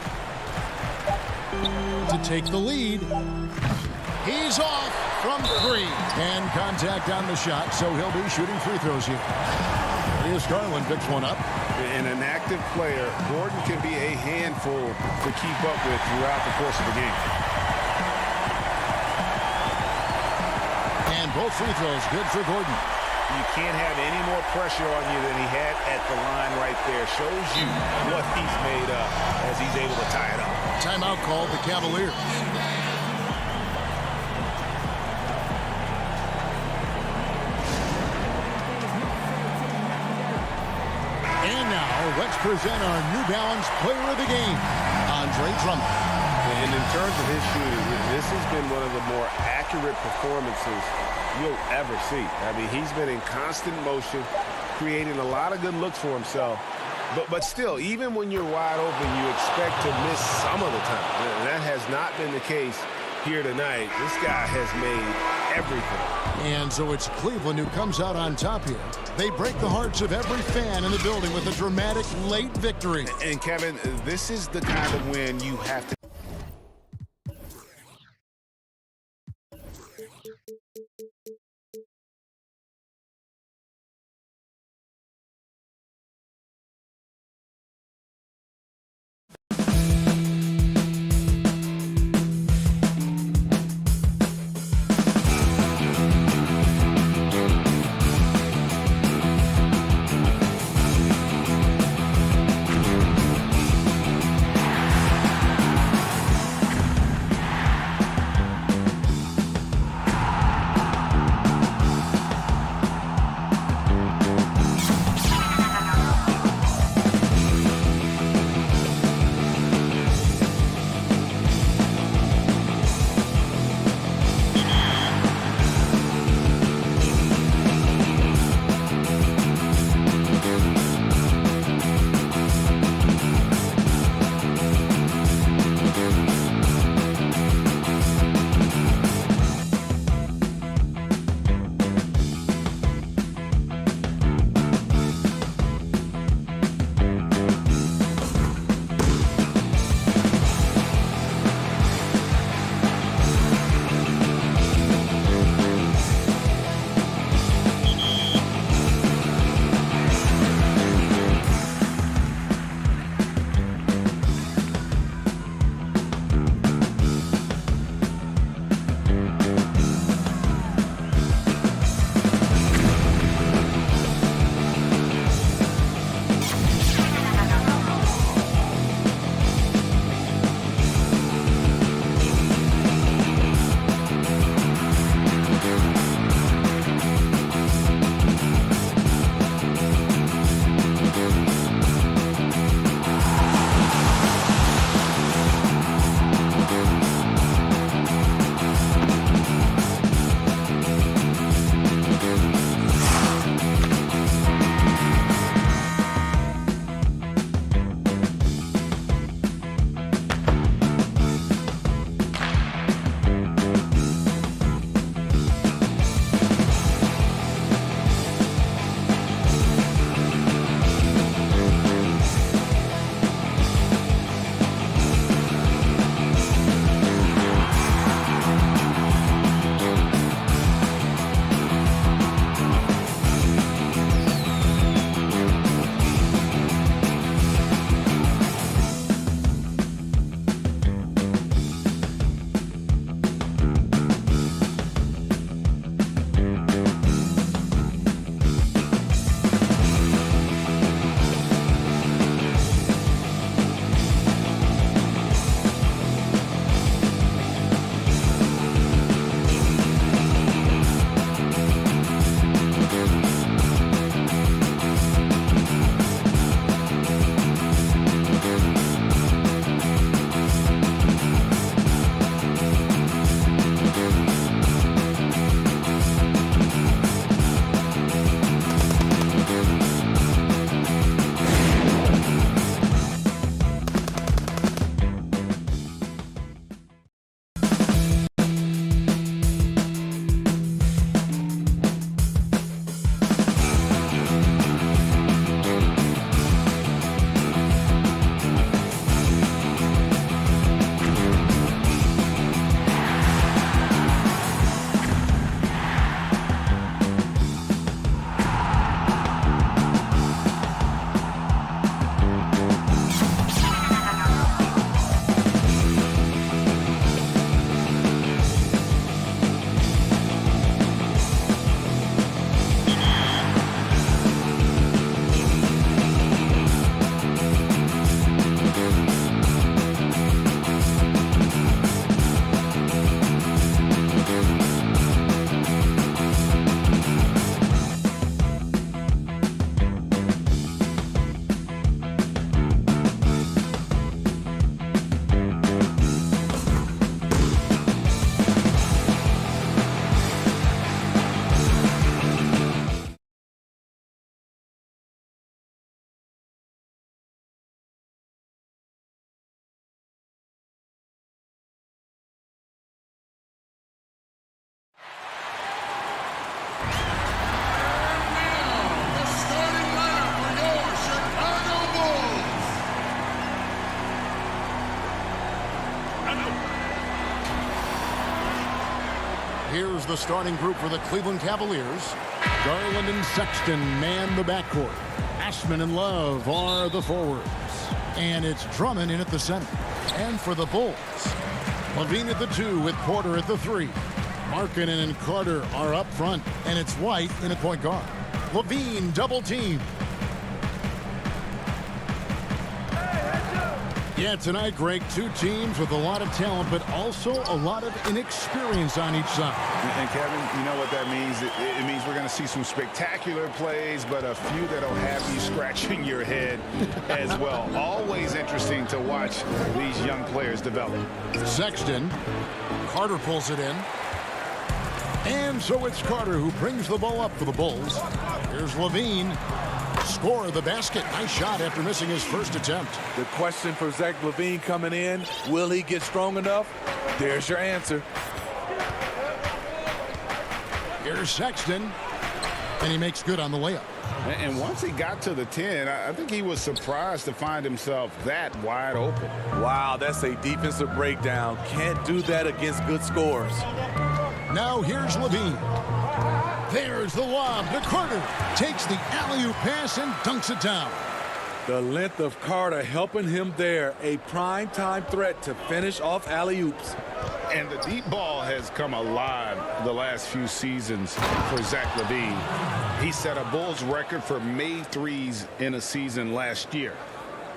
to take the lead. He's off from 3. And contact on the shot, so he'll be shooting free throws here. Here's Garland, picks one up. And an active player, Gordon can be a handful to keep up with throughout the course of the game. And both free throws good for Gordon. You can't have any more pressure on you than he had at the line right there. Shows you what he's made up as he's able to tie it up. Timeout called the Cavaliers. And now, let's present our New Balance Player of the Game, Andre Drummond. And in terms of his shooting, this has been one of the more accurate performances you'll ever see. I mean, he's been in constant motion, creating a lot of good looks for himself. But still, even when you're wide open, you expect to miss some of the time. And that has not been the case here tonight. This guy has made everything. And so it's Cleveland who comes out on top here. They break the hearts of every fan in the building with a dramatic late victory. And Kevin, this is the kind of win you have to Here's the starting group for the Cleveland Cavaliers. Garland and Sexton man the backcourt. Ashman and Love are the forwards. And it's Drummond in at the center. And for the Bulls, Levine at the 2 with Porter at the 3. Markkanen and Carter are up front. And it's White in at point guard. Levine double team. Yeah, tonight, Greg, two teams with a lot of talent, but also a lot of inexperience on each side. And Kevin, you know what that means? It means we're going to see some spectacular plays, but a few that'll have you scratching your head as well. Always interesting to watch these young players develop. Sexton. Carter pulls it in. And so it's Carter who brings the ball up for the Bulls. Here's Levine. Score the basket. Nice shot after missing his first attempt. The question for Zach LaVine coming in, will he get strong enough? There's your answer. Here's Sexton. And he makes good on the layup. And once he got to the 10, I think he was surprised to find himself that wide open. Wow, that's a defensive breakdown. Can't do that against good scores. Now here's Levine. There's the lob to Carter. Takes the alley-oop pass and dunks it down. The length of Carter helping him there. A prime-time threat to finish off alley-oops. And the deep ball has come alive the last few seasons for Zach LaVine. He set a Bulls record for made threes in a season last year.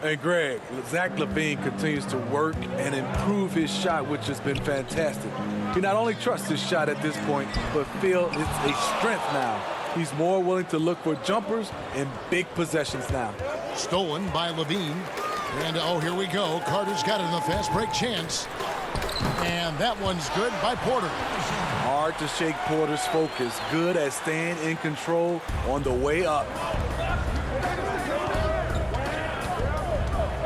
Hey, Greg, Zach LaVine continues to work and improve his shot, which has been fantastic. He not only trusts his shot at this point, but feels it's a strength now. He's more willing to look for jumpers and big possessions now. Stolen by Levine. And, oh, here we go. Carter's got it in a fast break chance. And that one's good by Porter. Hard to shake Porter's focus. Good at staying in control on the way up.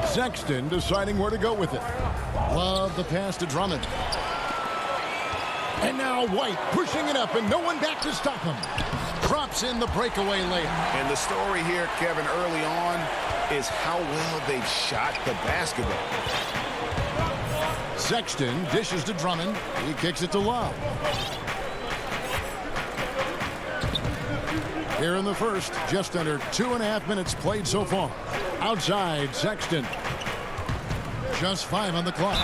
Sexton deciding where to go with it. Love the pass to Drummond. And now White pushing it up and no one back to stop him. Drops in the breakaway layup. And the story here, Kevin, early on is how well they've shot the basketball. Sexton dishes to Drummond. He kicks it to Love. Here in the first, just under 2.5 minutes played so far. Outside, Sexton. Just 5 on the clock.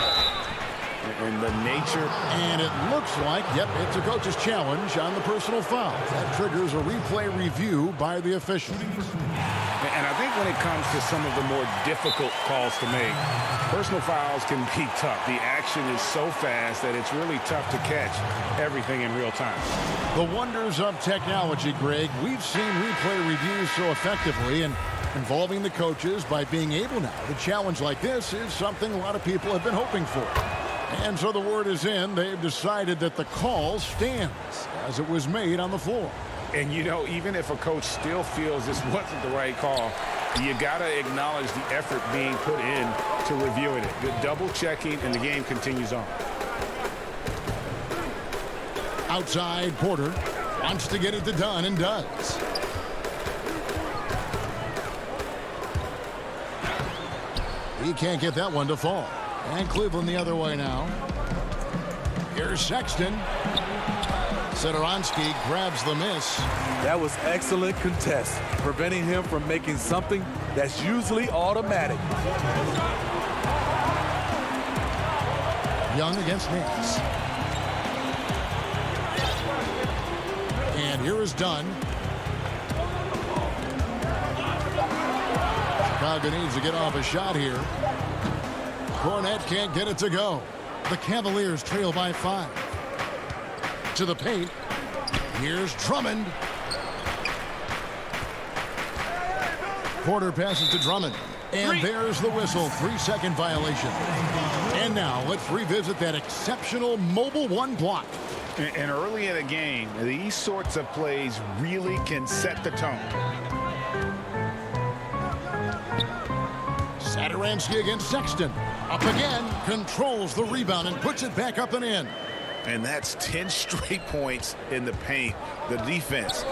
And the nature. And it looks like, yep, it's a coach's challenge on the personal foul. That triggers a replay review by the official. And I think when it comes to some of the more difficult calls to make, personal fouls can be tough. The action is so fast that it's really tough to catch everything in real time. The wonders of technology, Greg. We've seen replay reviews so effectively and involving the coaches by being able now to challenge like this is something a lot of people have been hoping for. And so the word is in. They've decided that the call stands as it was made on the floor. And, you know, even if a coach still feels this wasn't the right call, you got to acknowledge the effort being put in to reviewing it. The double checking, and the game continues on. Outside, Porter wants to get it to done and does. He can't get that one to fall. And Cleveland the other way now. Here's Sexton. Satoransky grabs the miss. That was excellent contest, preventing him from making something that's usually automatic. Young against Nance. And here is Dunn. Chicago needs to get off a shot here. Cornette can't get it to go. The Cavaliers trail by 5. To the paint. Here's Drummond. Porter passes to Drummond. And there's the whistle. 3-second violation. And now let's revisit that exceptional mobile one block. And early in a game, these sorts of plays really can set the tone. Satoransky against Sexton. Up again, controls the rebound and puts it back up and in. And that's 10 straight points in the paint. The defense,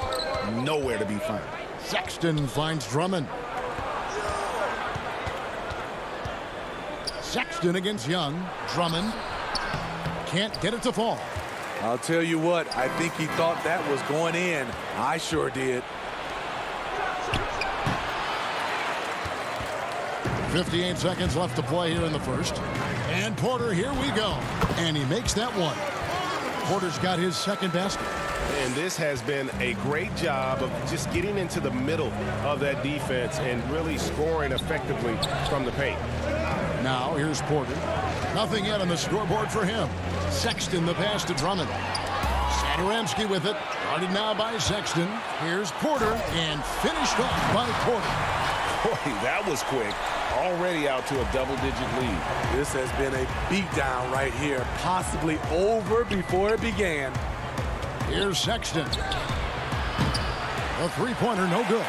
nowhere to be found. Sexton finds Drummond. Sexton against Young. Drummond can't get it to fall. I'll tell you what, I think he thought that was going in. I sure did. 58 seconds left to play here in the first. And Porter, here we go. And he makes that one. Porter's got his second basket. And this has been a great job of just getting into the middle of that defense and really scoring effectively from the paint. Now here's Porter. Nothing yet on the scoreboard for him. Sexton the pass to Drummond. Satoransky with it. Guarded now by Sexton. Here's Porter and finished off by Porter. Boy, that was quick. Already out to a double-digit lead. This has been a beatdown right here. Possibly over before it began. Here's Sexton. A three-pointer, no good.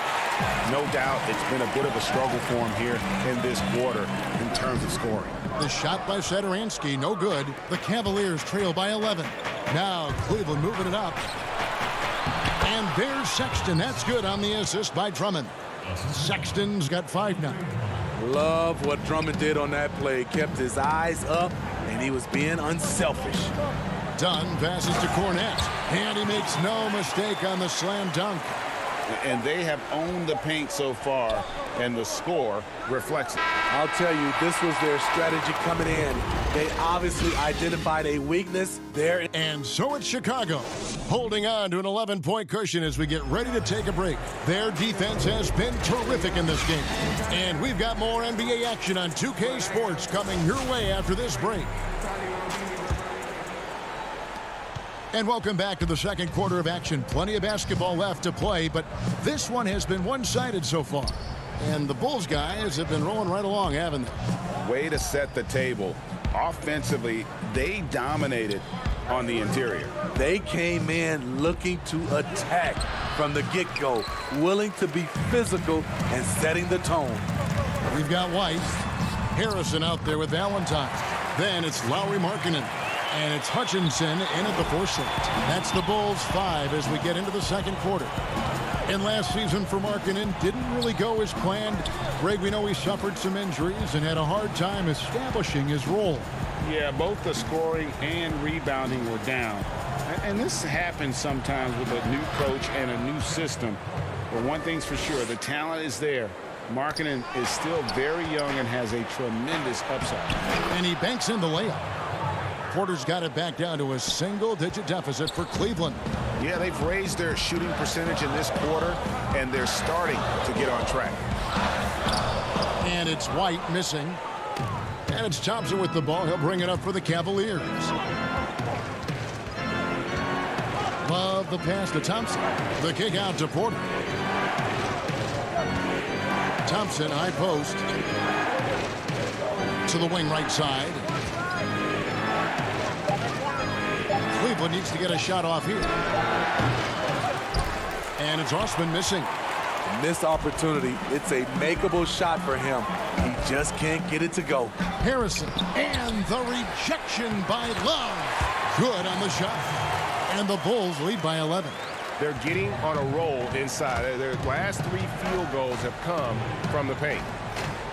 No doubt it's been a bit of a struggle for him here in this quarter in terms of scoring. The shot by Satoransky, no good. The Cavaliers trail by 11. Now Cleveland moving it up. And there's Sexton. That's good on the assist by Drummond. Sexton's got 5 now. Love what Drummond did on that play. Kept his eyes up, and he was being unselfish. Dunn passes to Cornette, and he makes no mistake on the slam dunk. And they have owned the paint so far, and the score reflects it. I'll tell you, this was their strategy coming in. They obviously identified a weakness there. And so it's Chicago, holding on to an 11-point cushion as we get ready to take a break. Their defense has been terrific in this game. And we've got more NBA action on 2K Sports coming your way after this break. And welcome back to the second quarter of action. Plenty of basketball left to play, but this one has been one-sided so far. And the Bulls guys have been rolling right along, haven't they? Way to set the table. Offensively, they dominated on the interior. They came in looking to attack from the get-go, willing to be physical and setting the tone. We've got White, Harrison out there with Valentine. Then it's Lowry Markkanen. And it's Hutchinson in at the 4 slot. That's the Bulls 5 as we get into the second quarter. And last season for Markkanen didn't really go as planned. Greg, we know he suffered some injuries and had a hard time establishing his role. Yeah, both the scoring and rebounding were down. And this happens sometimes with a new coach and a new system. But one thing's for sure, the talent is there. Markkanen is still very young and has a tremendous upside. And he banks in the layup. Porter's got it back down to a single-digit deficit for Cleveland. Yeah, they've raised their shooting percentage in this quarter, and they're starting to get on track. And it's White missing. And it's Thompson with the ball. He'll bring it up for the Cavaliers. Love the pass to Thompson. The kick out to Porter. Thompson, high post. To the wing right side. Cleveland needs to get a shot off here. And it's Osman missing. Missed opportunity. It's a makeable shot for him. He just can't get it to go. Harrison. And the rejection by Love. Good on the shot. And the Bulls lead by 11. They're getting on a roll inside. Their last 3 field goals have come from the paint.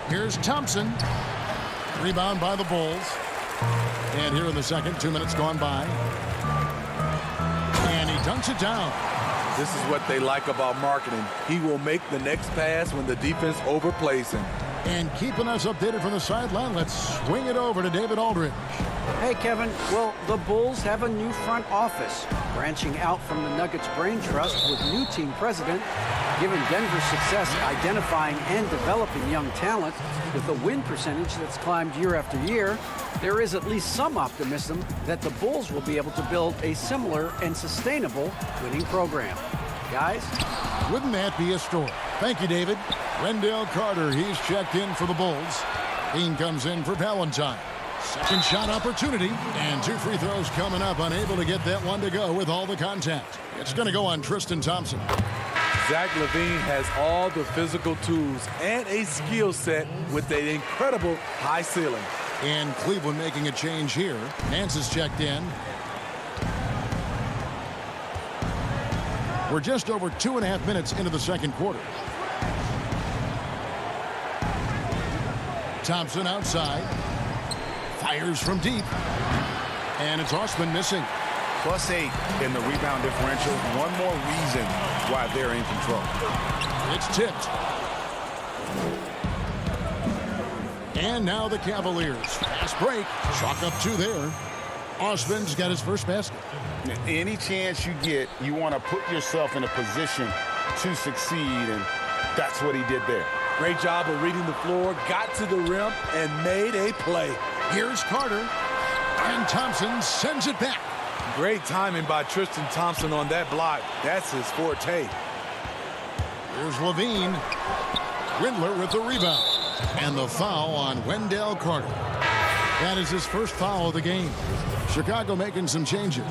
Here's Thompson. Rebound by the Bulls. And here in the second, 2 minutes gone by. And he dunks it down. This is what they like about Markkanen. He will make the next pass when the defense overplays him. And keeping us updated from the sideline, let's swing it over to David Aldridge. Hey, Kevin. Well, the Bulls have a new front office, branching out from the Nuggets Brain Trust with new team president, giving Denver success identifying and developing young talent with a win percentage that's climbed year after year. There is at least some optimism that the Bulls will be able to build a similar and sustainable winning program. Guys? Wouldn't that be a story? Thank you, David. Wendell Carter, he's checked in for the Bulls. Dean comes in for Valentine. Second shot opportunity, and 2 free throws coming up, unable to get that one to go with all the contact. It's going to go on Tristan Thompson. Zach LaVine has all the physical tools and a skill set with an incredible high ceiling. And Cleveland making a change here. Nance is checked in. We're just over 2.5 minutes into the second quarter. Thompson outside. Fires from deep. And it's Osman missing. +8 in the rebound differential. One more reason why they're in control. It's tipped. And now the Cavaliers. Fast break. Chalk up 2 there. Osman's got his first basket. Any chance you get, you want to put yourself in a position to succeed, and that's what he did there. Great job of reading the floor, got to the rim, and made a play. Here's Carter. And Thompson sends it back. Great timing by Tristan Thompson on that block. That's his forte. Here's Levine. Windler with the rebound. And the foul on Wendell Carter. That is his first foul of the game. Chicago making some changes.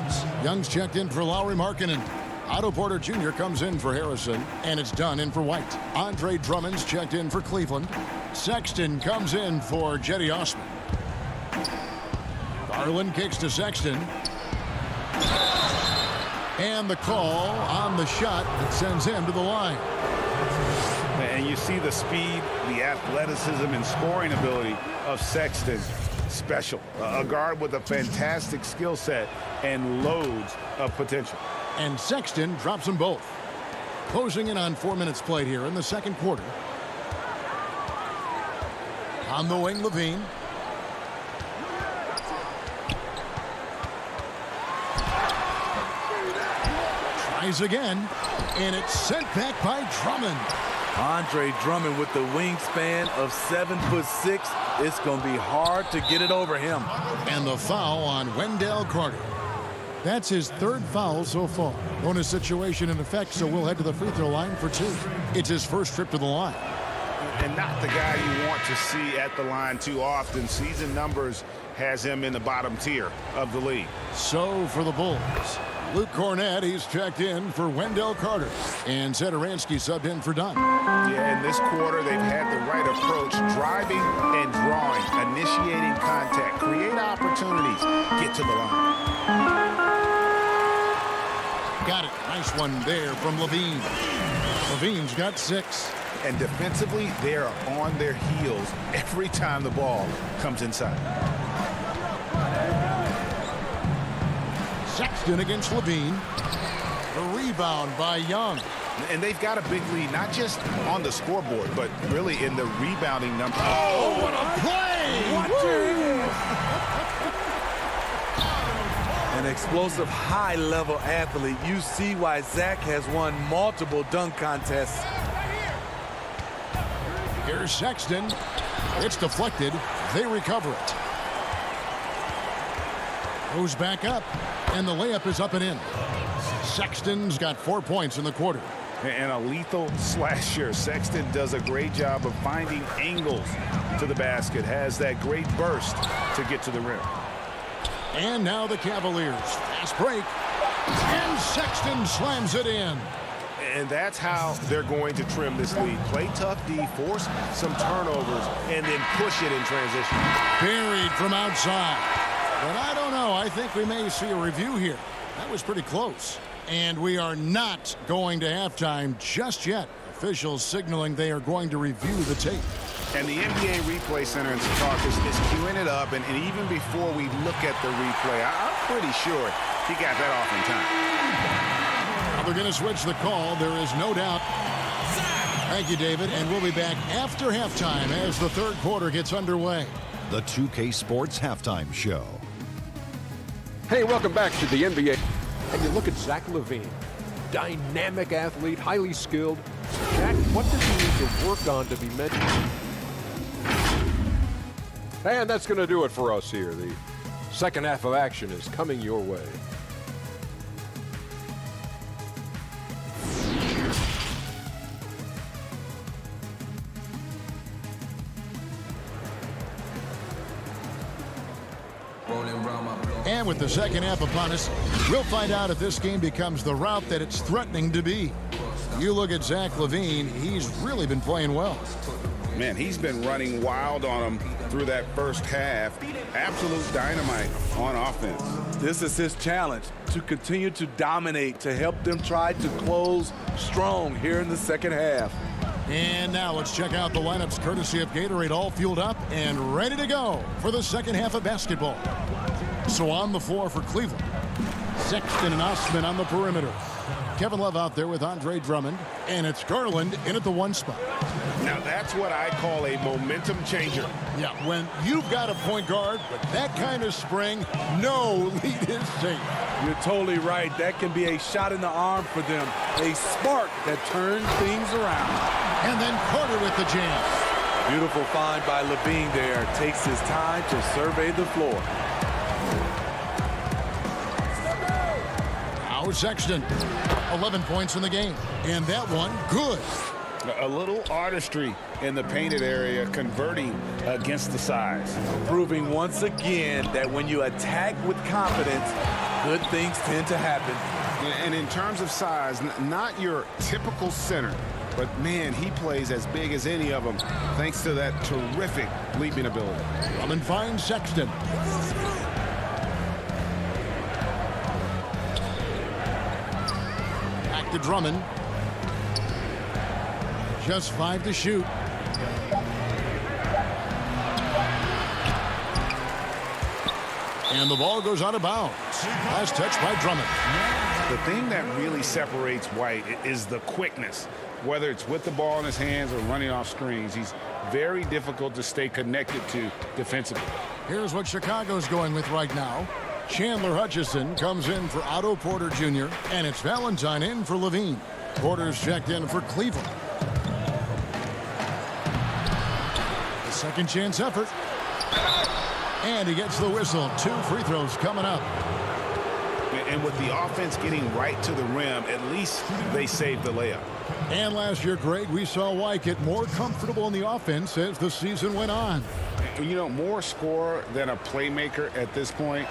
Young's checked in for Lowry Markkanen. Otto Porter Jr. comes in for Harrison, and it's Dunn in for White. Andre Drummond's checked in for Cleveland. Sexton comes in for Jetty Osman. Garland kicks to Sexton. And the call on the shot that sends him to the line. And you see the speed, the athleticism, and scoring ability of Sexton. Special. A guard with a fantastic skill set and loads of potential. And Sexton drops them both. Closing in on 4 minutes played here in the second quarter. On the wing, Levine. Tries again, and it's sent back by Drummond. Andre Drummond with the wingspan of 7'6". It's going to be hard to get it over him. And the foul on Wendell Carter. That's his third foul so far. Bonus situation in effect, so we'll head to the free throw line for 2. It's his first trip to the line. And not the guy you want to see at the line too often. Season numbers has him in the bottom tier of the league. So for the Bulls, Luke Cornett, he's checked in for Wendell Carter. And Satoransky subbed in for Dunn. Yeah, in this quarter, they've had the right approach. Driving and drawing, initiating contact, create opportunities, get to the line. Got it. Nice one there from Levine. Levine's got 6. And defensively, they're on their heels every time the ball comes inside. Sexton against Levine. The rebound by Young. And they've got a big lead, not just on the scoreboard, but really in the rebounding number. Oh, what a play! Watch it! An explosive, high-level athlete. You see why Zach has won multiple dunk contests. Here's Sexton. It's deflected. They recover it. Goes back up, and the layup is up and in. Sexton's got 4 points in the quarter. And a lethal slasher. Sexton does a great job of finding angles to the basket. Has that great burst to get to the rim. And now the Cavaliers. Fast break. And Sexton slams it in. And that's how they're going to trim this lead. Play tough D, force some turnovers, and then push it in transition. Buried from outside. But I don't know. I think we may see a review here. That was pretty close. And we are not going to halftime just yet. Officials signaling they are going to review the tape. And the NBA Replay Center in Secaucus is queuing it up. And even before we look at the replay, I'm pretty sure he got that off in time. Well, they're going to switch the call. There is no doubt. Thank you, David. And we'll be back after halftime as the third quarter gets underway. The 2K Sports Halftime Show. Hey, welcome back to the NBA. And you look at Zach LaVine, dynamic athlete, highly skilled. Zach, what does he need to work on to be mentioned? And that's going to do it for us here. The second half of action is coming your way. And with the second half upon us, we'll find out if this game becomes the route that it's threatening to be. You look at Zach LaVine, he's really been playing well. Man, he's been running wild on him through that first half. Absolute dynamite on offense. This is his challenge, to continue to dominate, to help them try to close strong here in the second half. And now let's check out the lineups courtesy of Gatorade, all fueled up and ready to go for the second half of basketball. So on the floor for Cleveland, Sexton and Osman on the perimeter. Kevin Love out there with Andre Drummond. And it's Garland in at the 1 spot. Now that's what I call a momentum changer. Yeah, when you've got a point guard with that kind of spring, no lead is safe. You're totally right. That can be a shot in the arm for them. A spark that turns things around. And then Carter with the jam. Beautiful find by Levine there. Takes his time to survey the floor. Now Sexton. 11 points in the game. And that one, good. A little artistry in the painted area, converting against the size. Proving once again that when you attack with confidence, good things tend to happen. And in terms of size, not your typical center, but man, he plays as big as any of them thanks to that terrific leaping ability. Drummond finds Sexton. Back to Drummond. Just 5 to shoot. And the ball goes out of bounds. Last touch by Drummond. The thing that really separates White is the quickness. Whether it's with the ball in his hands or running off screens, he's very difficult to stay connected to defensively. Here's what Chicago's going with right now. Chandler Hutchison comes in for Otto Porter Jr. And it's Valentine in for Levine. Porter's checked in for Cleveland. The second chance effort. And he gets the whistle. 2 free throws coming up. And with the offense getting right to the rim, at least they saved the layup. And last year, Greg, we saw White get more comfortable in the offense as the season went on. You know, more scorer than a playmaker at this point.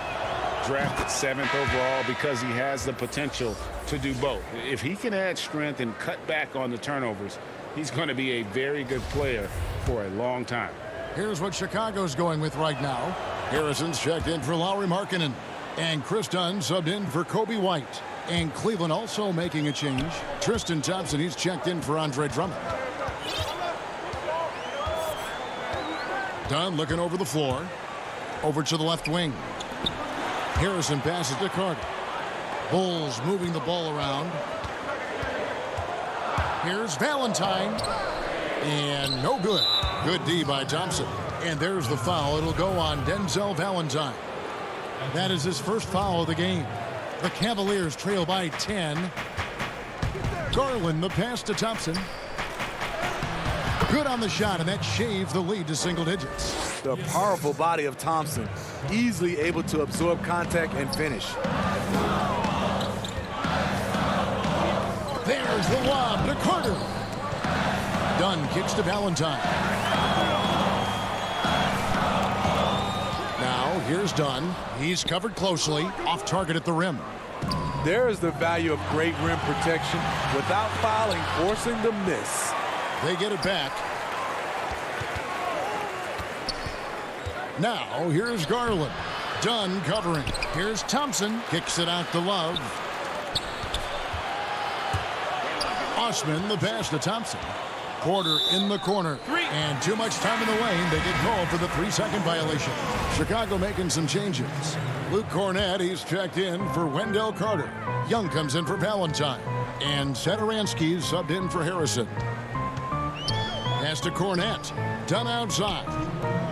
Drafted 7th overall because he has the potential to do both. If he can add strength and cut back on the turnovers, he's going to be a very good player for a long time. Here's what Chicago's going with right now. Harrison's checked in for Lauri Markkanen. And Chris Dunn subbed in for Kobe White. And Cleveland also making a change. Tristan Thompson, he's checked in for Andre Drummond. Dunn looking over the floor. Over to the left wing. Harrison passes to Carter. Bulls moving the ball around. Here's Valentine. And no good. Good D by Thompson. And there's the foul. It'll go on Denzel Valentine. That is his first foul of the game. The Cavaliers trail by 10. Garland, the pass to Thompson. Good on the shot, and that shaves the lead to single digits. The powerful body of Thompson, easily able to absorb contact and finish. There's the lob to Carter. Dunn kicks to Valentine. Now, here's Dunn. He's covered closely, off target at the rim. There is the value of great rim protection without fouling, forcing the miss. They get it back. Now, here's Garland. Dunn covering. Here's Thompson. Kicks it out to Love. Osman, the pass to Thompson. Porter in the corner. And too much time in the lane. They get called for the 3-second violation. Chicago making some changes. Luke Cornett, he's checked in for Wendell Carter. Young comes in for Valentine. And Satoransky's subbed in for Harrison. Pass to Cornett. Dunn outside.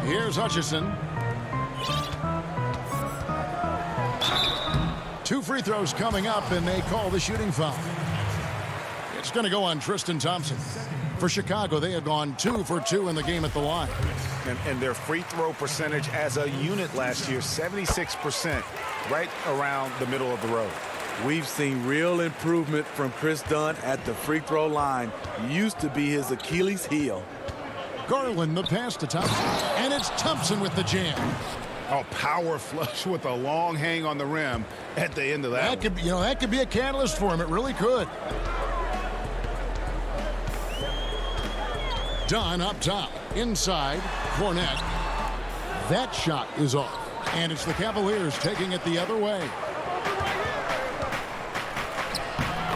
Here's Hutchison. 2 free throws coming up, and they call the shooting foul. It's going to go on Tristan Thompson. For Chicago, they have gone 2 for 2 in the game at the line. And their free throw percentage as a unit last year, 76%, right around the middle of the road. We've seen real improvement from Chris Dunn at the free throw line. Used to be his Achilles heel. Garland, the pass to Thompson. And it's Thompson with the jam. A power flush with a long hang on the rim at the end of that. That could be a catalyst for him. It really could. Dunn up top. Inside. Cornett. That shot is off. And it's the Cavaliers taking it the other way.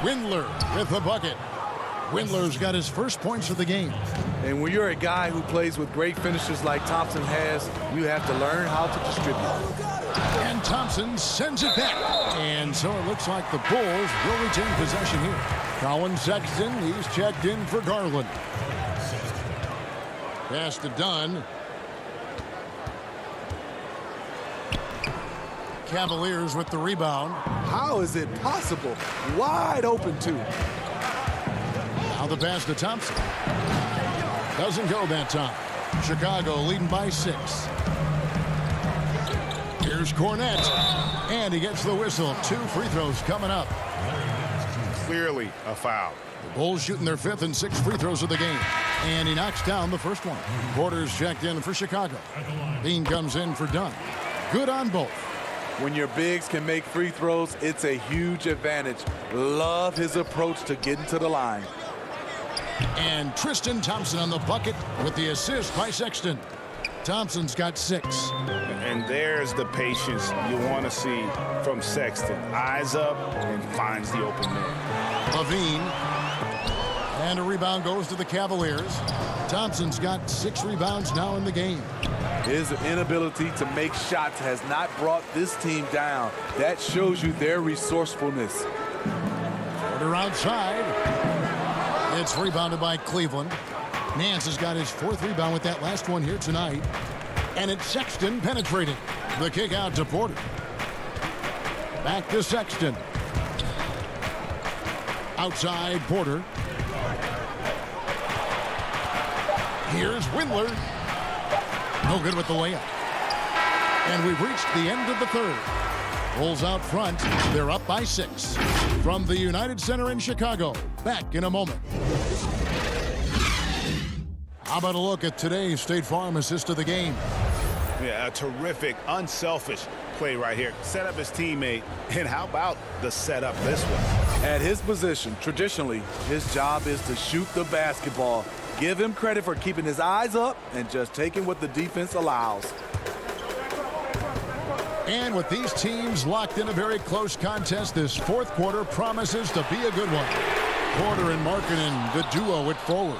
Windler with the bucket. Windler's got his first points of the game. And when you're a guy who plays with great finishers like Thompson has, you have to learn how to distribute. And Thompson sends it back. And so it looks like the Bulls will retain possession here. Colin Sexton, he's checked in for Garland. Pass to Dunn. Cavaliers with the rebound. How is it possible? Wide open, too. Now the pass to Thompson. Doesn't go that time. Chicago leading by 6. Here's Cornette. And he gets the whistle. 2 free throws coming up. Clearly a foul. The Bulls shooting their 5th and 6th free throws of the game. And he knocks down the first one. Porter's checked in for Chicago. Bean comes in for Dunn. Good on both. When your bigs can make free throws, it's a huge advantage. Love his approach to getting to the line. And Tristan Thompson on the bucket with the assist by Sexton. Thompson's got 6. And there's the patience you want to see from Sexton. Eyes up and finds the open man. Levine. And a rebound goes to the Cavaliers. Thompson's got 6 rebounds now in the game. His inability to make shots has not brought this team down. That shows you their resourcefulness. Porter outside. It's rebounded by Cleveland. Nance has got his 4th rebound with that last one here tonight. And it's Sexton penetrating. The kick out to Porter. Back to Sexton. Outside Porter. Here's Windler. No good with the layup. And we've reached the end of the 3rd. Bulls out front. They're up by 6. From the United Center in Chicago. Back in a moment. How about a look at today's State Farm assist of the game? Yeah, a terrific, unselfish play right here. Set up his teammate. And how about the setup this one? At his position, traditionally, his job is to shoot the basketball. Give him credit for keeping his eyes up and just taking what the defense allows. And with these teams locked in a very close contest, this 4th quarter promises to be a good one. Porter and Markkanen, the duo at forward.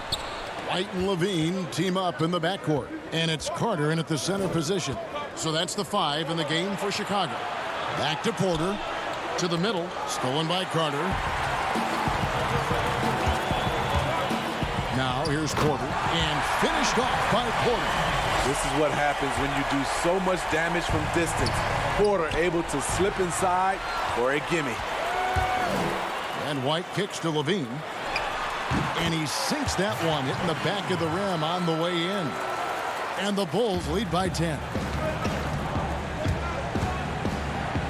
White and Levine team up in the backcourt. And it's Carter in at the center position. So that's the 5 in the game for Chicago. Back to Porter. To the middle. Stolen by Carter. Now here's Porter. And finished off by Porter. This is what happens when you do so much damage from distance. Porter able to slip inside for a gimme. And White kicks to Levine. And he sinks that one, hitting the back of the rim on the way in. And the Bulls lead by 10.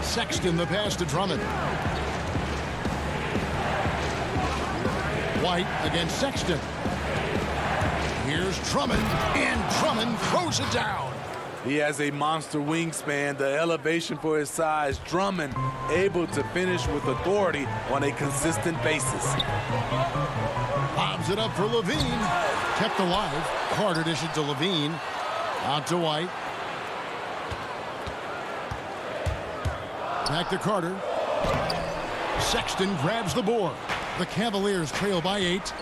Sexton the pass to Drummond. White against Sexton. Here's Drummond, and Drummond throws it down. He has a monster wingspan, the elevation for his size. Drummond able to finish with authority on a consistent basis. Bobs it up for Levine. Kept alive. Carter dishes to Levine. Out to White. Back to Carter. Sexton grabs the board. The Cavaliers trail by 8.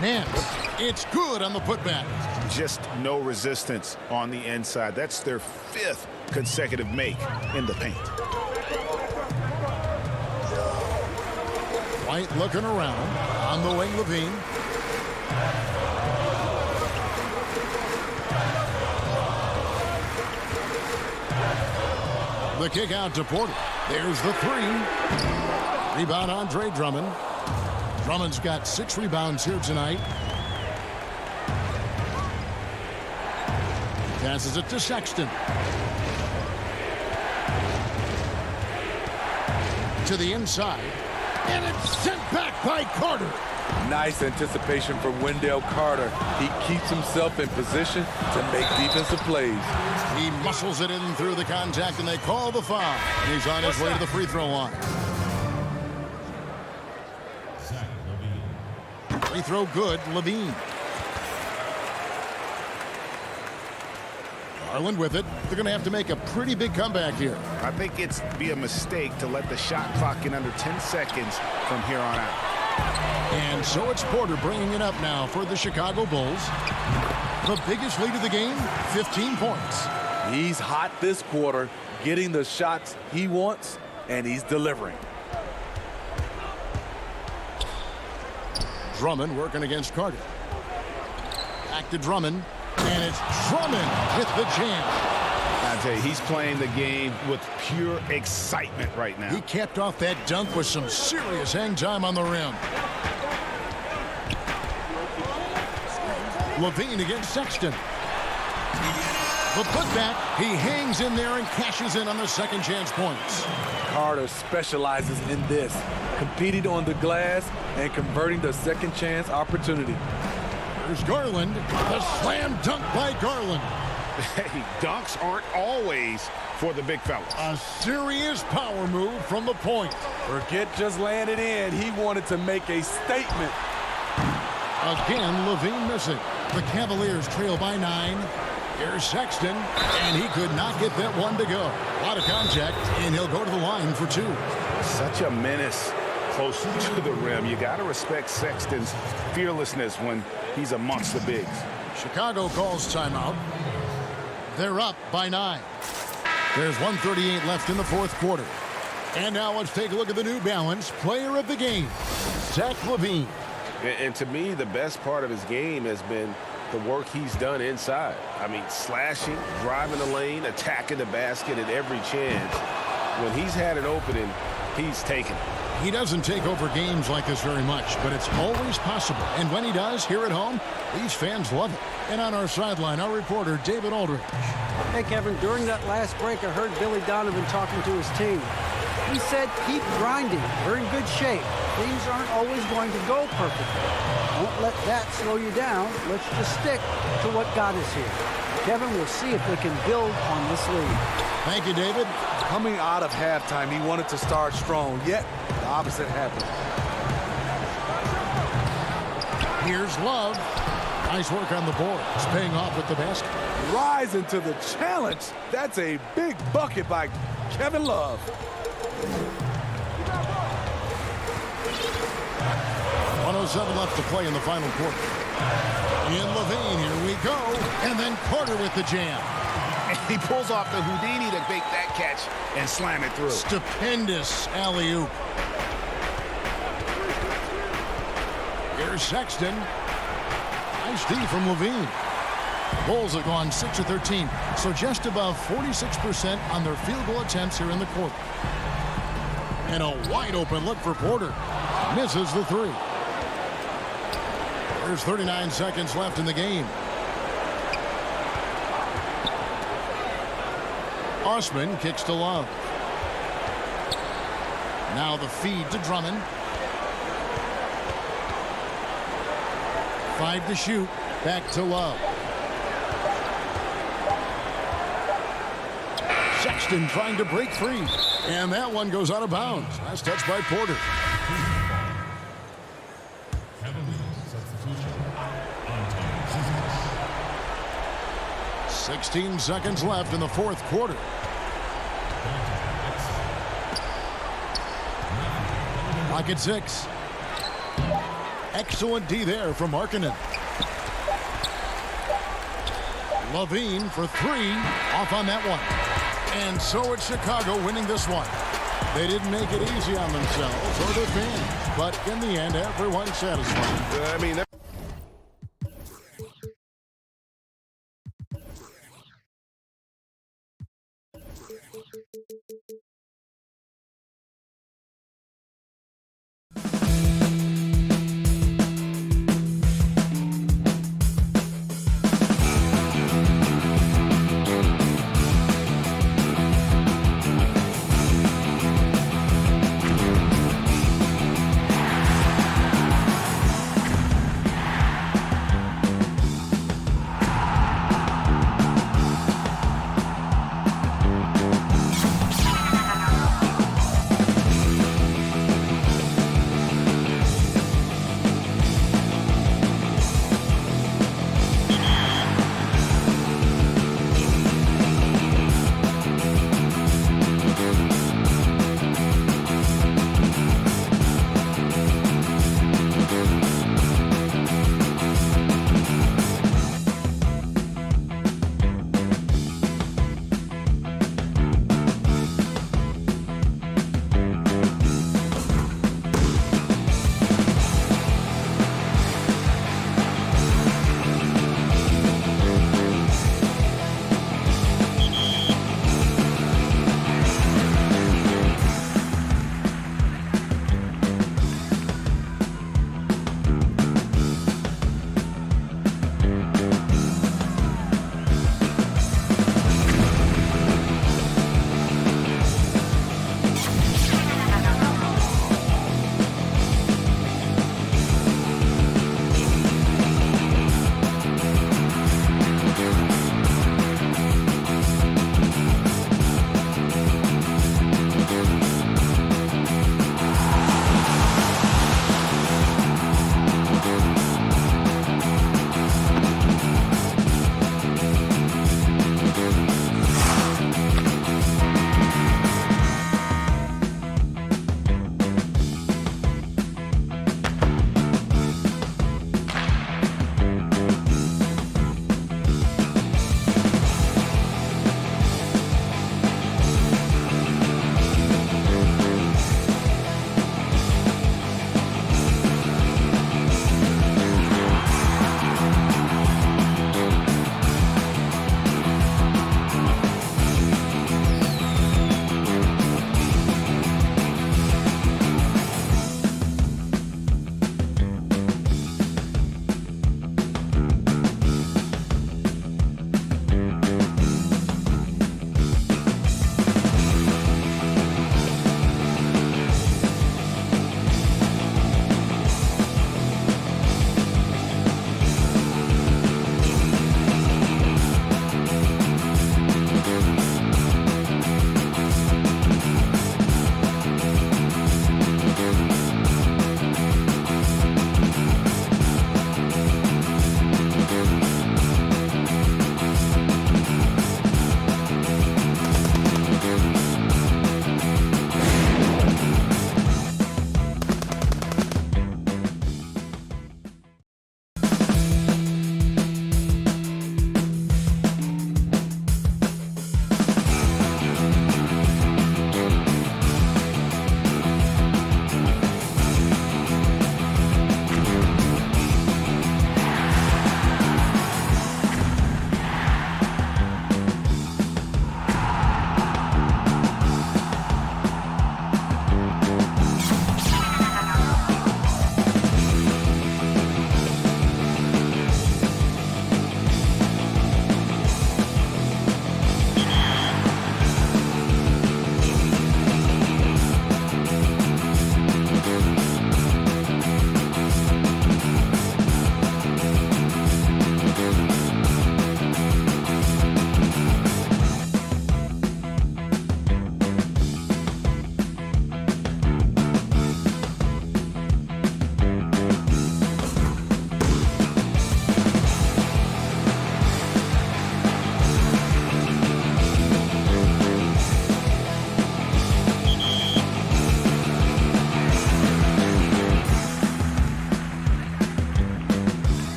Nance. It's good on the putback. Just no resistance on the inside. That's their 5th consecutive make in the paint. White looking around. On the wing, Levine. The kick out to Porter. There's the 3. Rebound Andre Drummond. Drummond's got 6 rebounds here tonight. Passes it to Sexton. To the inside. And it's sent back by Carter. Nice anticipation from Wendell Carter. He keeps himself in position to make defensive plays. He muscles it in through the contact, and they call the foul. He's on his way to the free throw line. Free throw good, Levine. Garland with it. They're going to have to make a pretty big comeback here. I think it's be a mistake to let the shot clock in under 10 seconds from here on out. And so it's Porter bringing it up now for the Chicago Bulls. The biggest lead of the game, 15 points. He's hot this quarter, getting the shots he wants, and he's delivering. Drummond working against Carter. Back to Drummond, and it's Drummond with the jam. I tell you, he's playing the game with pure excitement right now. He capped off that dunk with some serious hang time on the rim. Levine against Sexton. The putback, he hangs in there and cashes in on the second chance points. Carter specializes in this, competing on the glass and converting the second chance opportunity. There's Garland, the slam dunk by Garland. Hey, dunks aren't always for the big fellas. A serious power move from the point. Forget just laying it in. He wanted to make a statement. Again, Levine missing. The Cavaliers trail by 9. Here's Sexton, and he could not get that one to go. A lot of contact, and he'll go to the line for 2. Such a menace close to the rim. You got to respect Sexton's fearlessness when he's amongst the bigs. Chicago calls timeout. They're up by 9. There's 1:38 left in the fourth quarter. And now let's take a look at the New Balance player of the game, Zach LaVine. And to me, the best part of his game has been the work he's done inside. I mean, slashing, driving the lane, attacking the basket at every chance. When he's had an opening, he's taken it. He doesn't take over games like this very much, but it's always possible. And when he does, here at home, these fans love it. And on our sideline, our reporter, David Aldridge. Hey, Kevin, during that last break, I heard Billy Donovan talking to his team. He said, keep grinding. We're in good shape. Things aren't always going to go perfectly. Don't let that slow you down. Let's just stick to what got us here. Kevin, we'll see if they can build on this lead. Thank you, David. Coming out of halftime, he wanted to start strong, yet the opposite happened. Here's Love. Nice work on the board. It's paying off with the basket. Rising to the challenge. That's a big bucket by Kevin Love. 1:07 left to play in the final quarter. In Levine, here we go. And then Carter with the jam. And he pulls off the Houdini to make that catch and slam it through. Stupendous alley-oop. Here's Sexton. Nice D from Levine. Bulls have gone 6 of 13, so just above 46% on their field goal attempts here in the quarter. And a wide open look for Porter. Misses the 3. There's 39 seconds left in the game. Osman kicks to Love. Now the feed to Drummond. 5 to shoot. Back to Love. Sexton trying to break free. And that one goes out of bounds. Last touch by Porter. 16 seconds left in the fourth quarter. Clock at 6. Excellent D there from Markkanen. Levine for 3. Off on that one. And so it's Chicago winning this one. They didn't make it easy on themselves or their fans, but in the end, everyone's satisfied. I mean,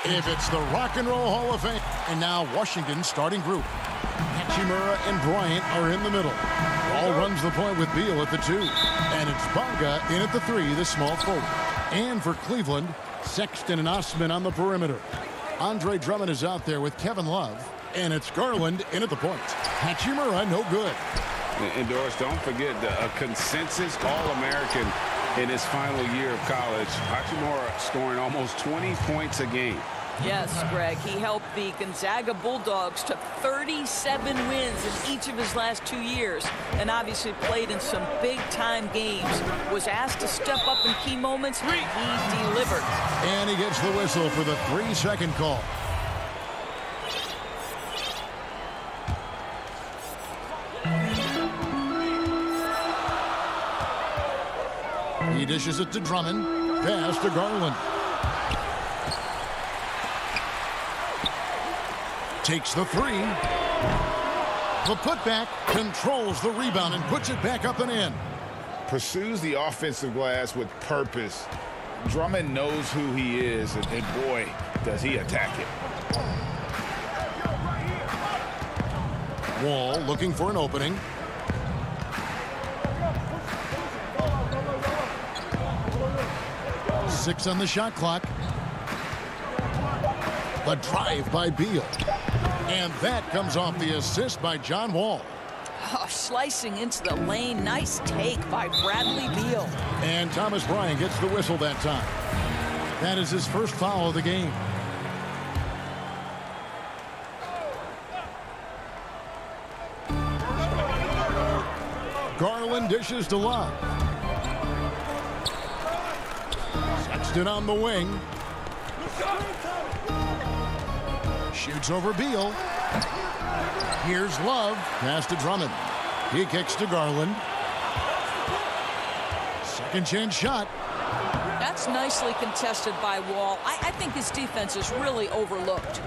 if it's the Rock and Roll Hall of Fame. And now Washington's starting group. Hachimura and Bryant are in the middle. Wall runs the point with Beal at the 2. And it's Bonga in at the 3, the small forward. And for Cleveland, Sexton and Osman on the perimeter. Andre Drummond is out there with Kevin Love. And it's Garland in at the point. Hachimura, no good. And Doris, don't forget a consensus All-American in his final year of college. Hachimura scoring almost 20 points a game. Yes, Greg. He helped the Gonzaga Bulldogs to 37 wins in each of his last 2 years, and obviously played in some big-time games. Was asked to step up in key moments, and he delivered. And he gets the whistle for the 3-second call. He dishes it to Drummond. Pass to Garland. Takes the 3. The putback, controls the rebound and puts it back up and in. Pursues the offensive glass with purpose. Drummond knows who he is, and boy, does he attack it. Wall looking for an opening. Six on the shot clock. A drive by Beal. And that comes off the assist by John Wall. Oh, slicing into the lane. Nice take by Bradley Beal. And Thomas Bryant gets the whistle that time. That is his first foul of the game. Garland dishes to Love. Sexton on the wing. Shoots over Beal. Here's Love. Pass to Drummond. He kicks to Garland. Second chance shot. That's nicely contested by Wall. I think his defense is really overlooked.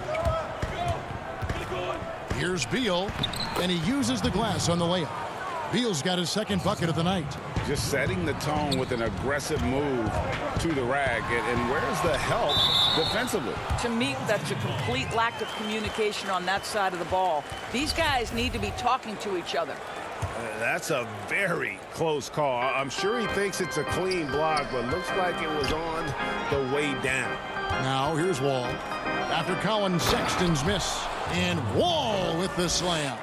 Here's Beal. And he uses the glass on the layup. Beal's got his second bucket of the night. Just setting the tone with an aggressive move to the rack. And where's the help defensively? To me, that's a complete lack of communication on that side of the ball. These guys need to be talking to each other. That's a very close call. I'm sure he thinks it's a clean block, but looks like it was on the way down. Now here's Wall. After Colin Sexton's miss. And Wall with the slam.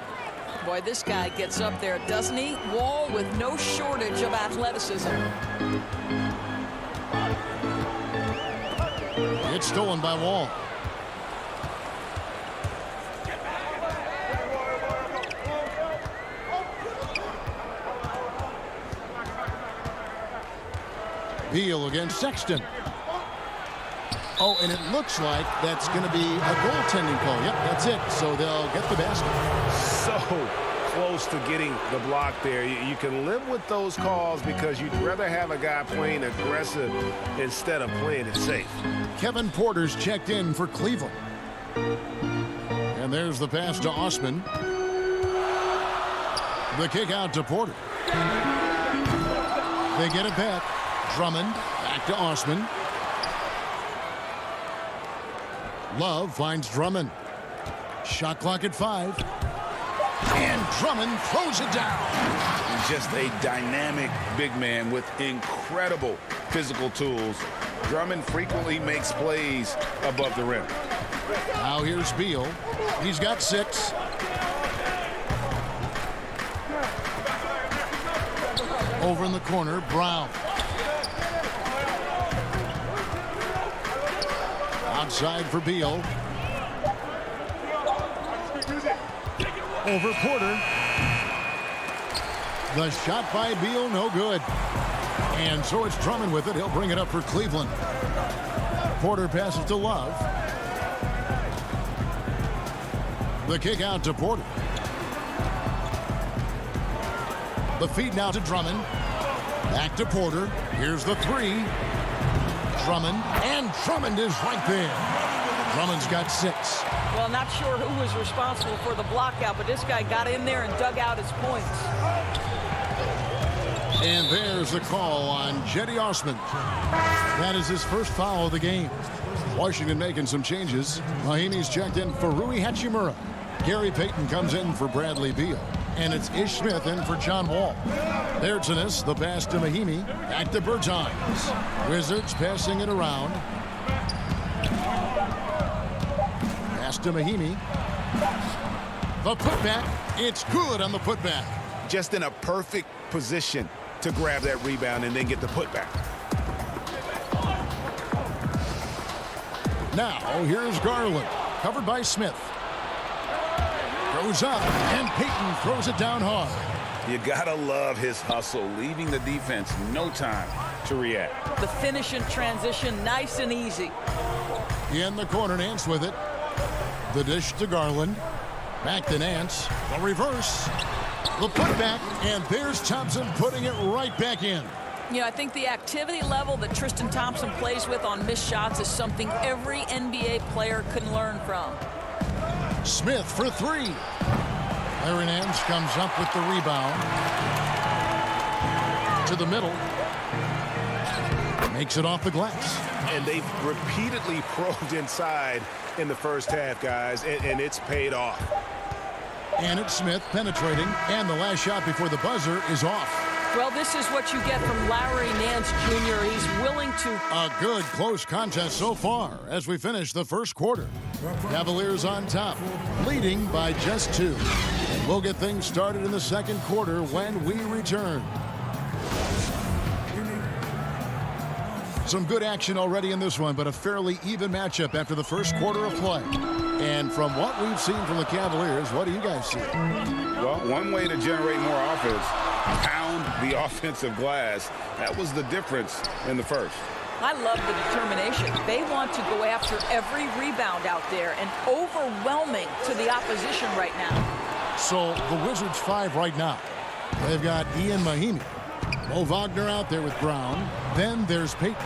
Boy, this guy gets up there, doesn't he? Wall with no shortage of athleticism. It's stolen by Wall. Beal against Sexton. Oh, and it looks like that's going to be a goaltending call. Yep, that's it. So they'll get the basket. So close to getting the block there. You can live with those calls because you'd rather have a guy playing aggressive instead of playing it safe. Kevin Porter's checked in for Cleveland. And there's the pass to Osman. The kick out to Porter. They get it back. Drummond back to Osman. Love finds Drummond. Shot clock at 5. And Drummond throws it down. Just a dynamic big man with incredible physical tools. Drummond frequently makes plays above the rim. Now here's Beal. He's got 6. Over in the corner, Brown. Outside for Beal. Over Porter. The shot by Beal, no good. And so it's Drummond with it. He'll bring it up for Cleveland. Porter passes to Love. The kick out to Porter. The feed now to Drummond. Back to Porter. Here's the 3. Drummond, and Drummond is right there. Drummond's got 6. Well, not sure who was responsible for the block out, but this guy got in there and dug out his points. And there's the call on Jetty Osman. That is his first foul of the game. Washington making some changes. Mahimi's checked in for Rui Hachimura. Gary Payton comes in for Bradley Beal. And it's Ish Smith in for John Wall. There's the pass to Mahimi. Back to Bertans. Wizards passing it around. Pass to Mahimi. The putback. It's good on the putback. Just in a perfect position to grab that rebound and then get the putback. Now, here's Garland. Covered by Smith. Throws up, and Payton throws it down hard. You gotta love his hustle, leaving the defense no time to react. The finish in transition, nice and easy. In the corner, Nance with it. The dish to Garland. Back to Nance. The reverse. The putback, and there's Thompson putting it right back in. You know, I think the activity level that Tristan Thompson plays with on missed shots is something every NBA player can learn from. Smith for three. Larry Nance comes up with the rebound. To the middle. Makes it off the glass. And they've repeatedly probed inside in the first half, guys, and it's paid off. And it's Smith penetrating, and the last shot before the buzzer is off. Well, this is what you get from Larry Nance Jr. He's willing to... A good close contest so far as we finish the first quarter. Cavaliers on top, leading by just 2. We'll get things started in the second quarter when we return. Some good action already in this one, but a fairly even matchup after the first quarter of play. And from what we've seen from the Cavaliers, what do you guys see? Well, one way to generate more offense, pound the offensive glass. That was the difference in the first. I love the determination. They want to go after every rebound out there and overwhelming to the opposition right now. So the Wizards 5 right now. They've got Ian Mahimi. Mo Wagner out there with Brown. Then there's Payton.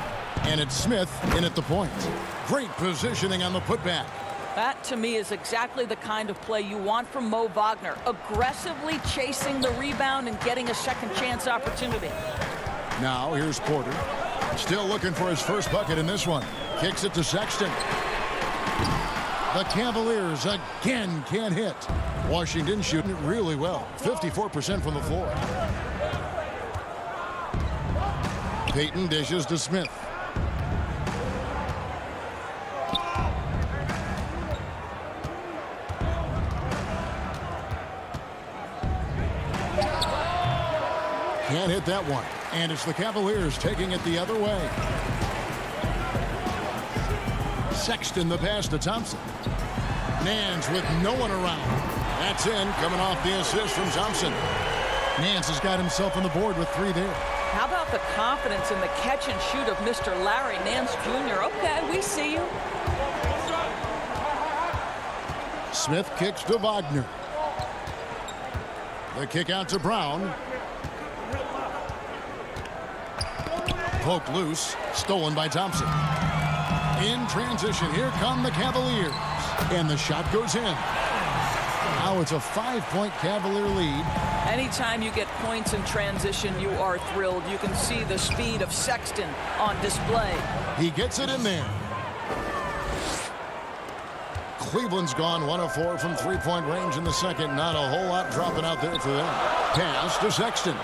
And it's Smith in at the point. Great positioning on the putback. That, to me, is exactly the kind of play you want from Mo Wagner. Aggressively chasing the rebound and getting a second chance opportunity. Now, here's Porter. Still looking for his first bucket in this one. Kicks it to Sexton. The Cavaliers again can't hit. Washington shooting it really well. 54% from the floor. Payton dishes to Smith. Can't hit that one. And it's the Cavaliers taking it the other way. Sexton the pass to Thompson. Nance with no one around. That's in, coming off the assist from Thompson. Nance has got himself on the board with 3 there. How about the confidence in the catch and shoot of Mr. Larry Nance Jr.? Okay, we see you. Smith kicks to Wagner. The kick out to Brown. Poked loose, stolen by Thompson. In transition, here come the Cavaliers. And the shot goes in. Now it's a 5-point Cavalier lead. Anytime you get points in transition, you are thrilled. You can see the speed of Sexton on display. He gets it in there. Cleveland's gone 1 of 4 from 3-point range in the second. Not a whole lot dropping out there for them. Pass to Sexton.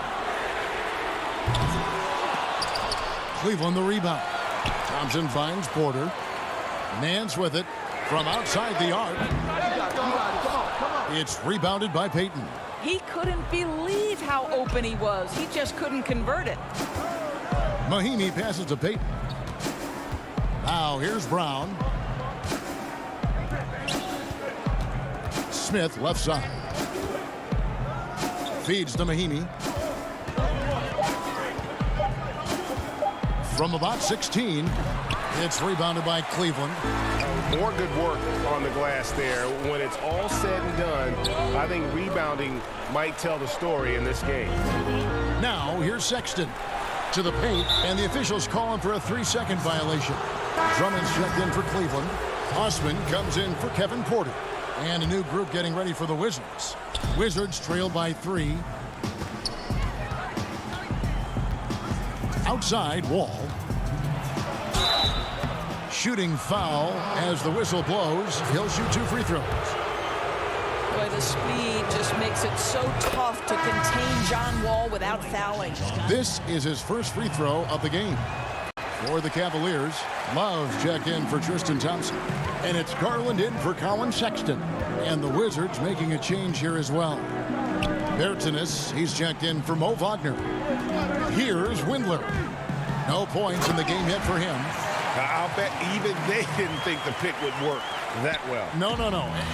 Cleveland the rebound. Thompson finds Porter. Nance with it from outside the arc. It's rebounded by Payton. He couldn't believe how open he was. He just couldn't convert it. Mahimi passes to Payton. Now here's Brown. Smith left side. Feeds to Mahimi. From about 16, it's rebounded by Cleveland. More good work on the glass there. When it's all said and done, I think rebounding might tell the story in this game. Now, here's Sexton to the paint, and the officials call him for a 3-second violation. Drummond's checked in for Cleveland. Osman comes in for Kevin Porter. And a new group getting ready for the Wizards. Wizards trail by 3. Outside, Wall. Shooting foul as the whistle blows. He'll shoot 2 free throws. Boy, the speed just makes it so tough to contain John Wall without fouling. This is his first free throw of the game. For the Cavaliers, Love check in for Tristan Thompson. And it's Garland in for Colin Sexton. And the Wizards making a change here as well. Bertanis, he's checked in for Mo Wagner. Here's Windler. No points in the game yet for him. I'll bet even they didn't think the pick would work that well. No.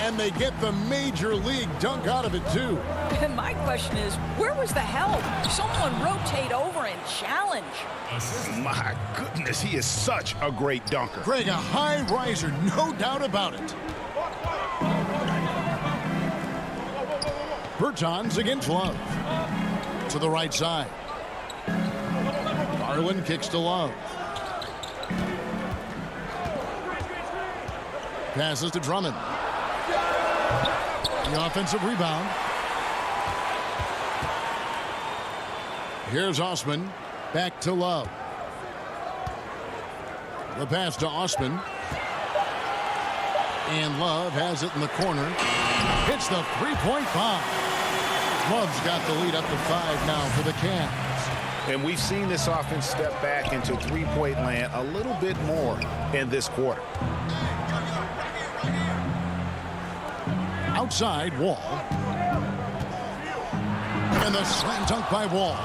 And they get the major league dunk out of it, too. And my question is, where was the help? Someone rotate over and challenge. My goodness, he is such a great dunker. Greg, a high riser, no doubt about it. Bertans against Love. To the right side. Garland kicks to Love. Passes to Drummond. The offensive rebound. Here's Osman. Back to Love. The pass to Osman. And Love has it in the corner. Hits the three-point bomb. Love's got the lead up to 5 now for the Cavs. And we've seen this offense step back into three-point land a little bit more in this quarter. Outside, Wall. And the slam dunk by Wall.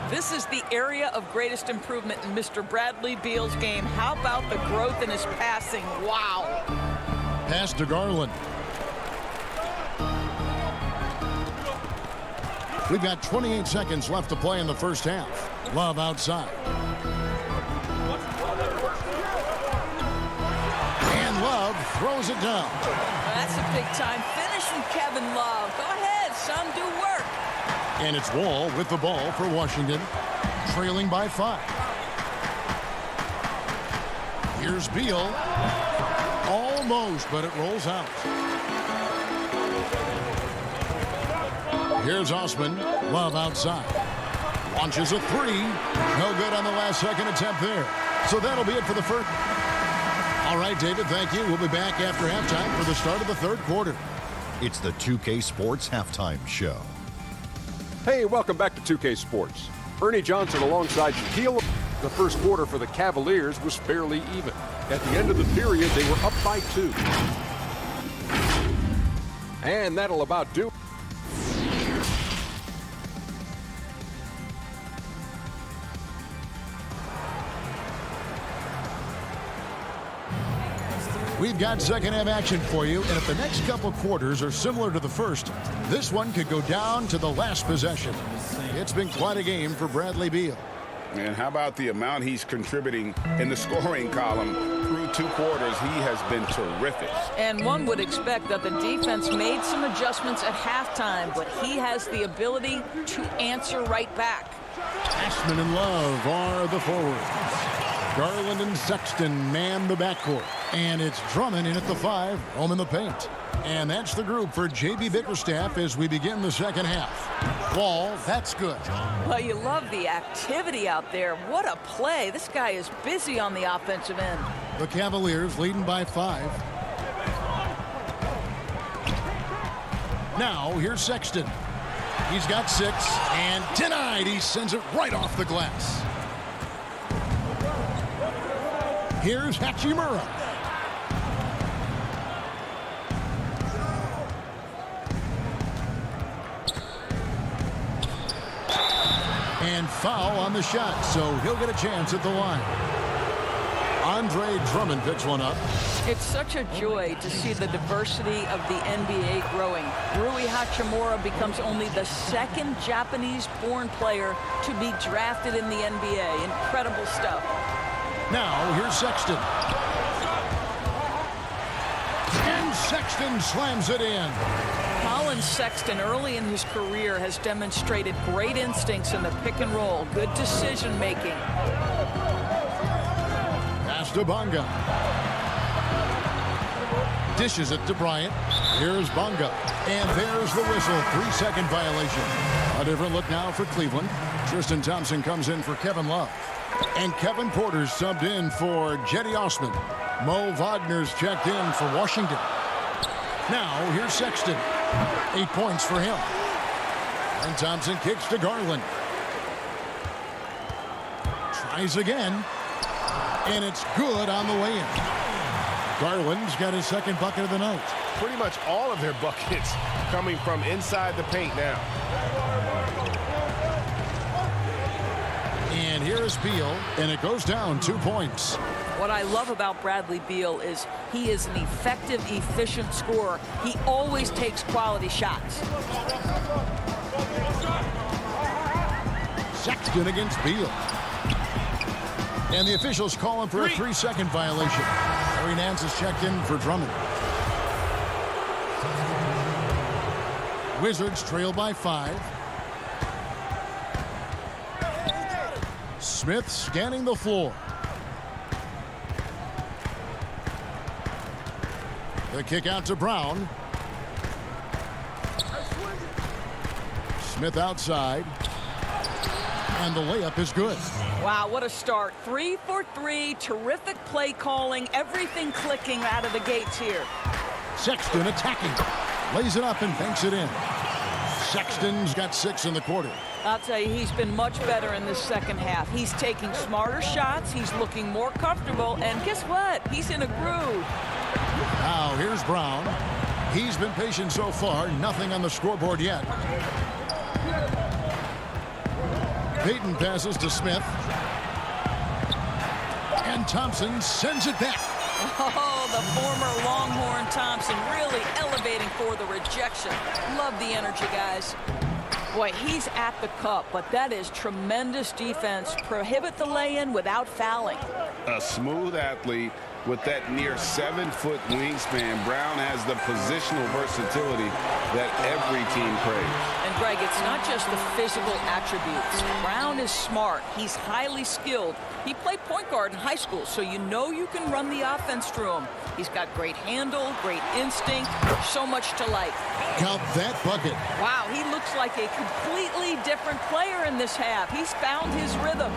This is the area of greatest improvement in Mr. Bradley Beal's game. How about the growth in his passing? Wow. Pass to Garland. We've got 28 seconds left to play in the first half. Love outside. And Love throws it down. That's a big-time finish from Kevin Love. Go ahead, son, do work. And it's Wall with the ball for Washington, trailing by 5. Here's Beal. Almost, but it rolls out. Here's Osman. Love outside. Launches a 3. No good on the last second attempt there. So that'll be it for the first. All right, David, thank you. We'll be back after halftime for the start of the third quarter. It's the 2K Sports Halftime Show. Hey, welcome back to 2K Sports. Ernie Johnson alongside Shaquille. The first quarter for the Cavaliers was fairly even. At the end of the period, they were up by 2. And that'll about do it. We've got second half action for you, and if the next couple quarters are similar to the first, this one could go down to the last possession. It's been quite a game for Bradley Beal. And how about the amount he's contributing in the scoring column through 2 quarters? He has been terrific. And one would expect that the defense made some adjustments at halftime, but he has the ability to answer right back. Ashman and Love are the forwards. Garland and Sexton man the backcourt. And it's Drummond in at the 5, home in the paint. And that's the group for J.B. Bickerstaff as we begin the second half. Wall, that's good. Well, you love the activity out there. What a play. This guy is busy on the offensive end. The Cavaliers leading by 5. Now, here's Sexton. He's got 6, and denied. He sends it right off the glass. Here's Hachimura. And foul on the shot, so he'll get a chance at the line. Andre Drummond picks one up. It's such a joy to see the diversity of the NBA growing. Rui Hachimura becomes only the 2nd Japanese-born player to be drafted in the NBA. Incredible stuff. Now, here's Sexton. And Sexton slams it in. Colin Sexton, early in his career, has demonstrated great instincts in the pick and roll. Good decision-making. Pass to Bonga. Dishes it to Bryant. Here's Bonga. And there's the whistle. 3-second violation. A different look now for Cleveland. Tristan Thompson comes in for Kevin Love. And Kevin Porter's subbed in for Jetty Osman. Mo Wagner's checked in for Washington. Now, here's Sexton. 8 points for him. And Thompson kicks to Garland. Tries again. And it's good on the way in. Garland's got his second bucket of the night. Pretty much all of their buckets coming from inside the paint now. And here is Beal, and it goes down 2 points. What I love about Bradley Beal is he is an effective, efficient scorer. He always takes quality shots. Sexton against Beal. And the officials call him for a 3-second violation. Larry Nance is checked in for Drummond. Wizards trail by 5. Smith scanning the floor. The kick out to Brown. Smith outside. And the layup is good. Wow, what a start. 3 for 3. Terrific play calling. Everything clicking out of the gates here. Sexton attacking. Lays it up and banks it in. Sexton's got 6 in the quarter. I'll tell you, he's been much better in this second half. He's taking smarter shots. He's looking more comfortable. And guess what? He's in a groove. Now, here's Brown. He's been patient so far. Nothing on the scoreboard yet. Payton passes to Smith. And Thompson sends it back. Oh, the former Longhorn Thompson really elevating for the rejection. Love the energy, guys. Boy, he's at the cup, but that is tremendous defense. Prohibit the lay-in without fouling. A smooth athlete with that near 7-foot wingspan. Brown has the positional versatility that every team craves. And Greg, it's not just the physical attributes. Brown is smart. He's highly skilled. He played point guard in high school, so you know you can run the offense through him. He's got great handle, great instinct, so much to like. Count that bucket. Wow, he looks like a completely different player in this half. He's found his rhythm.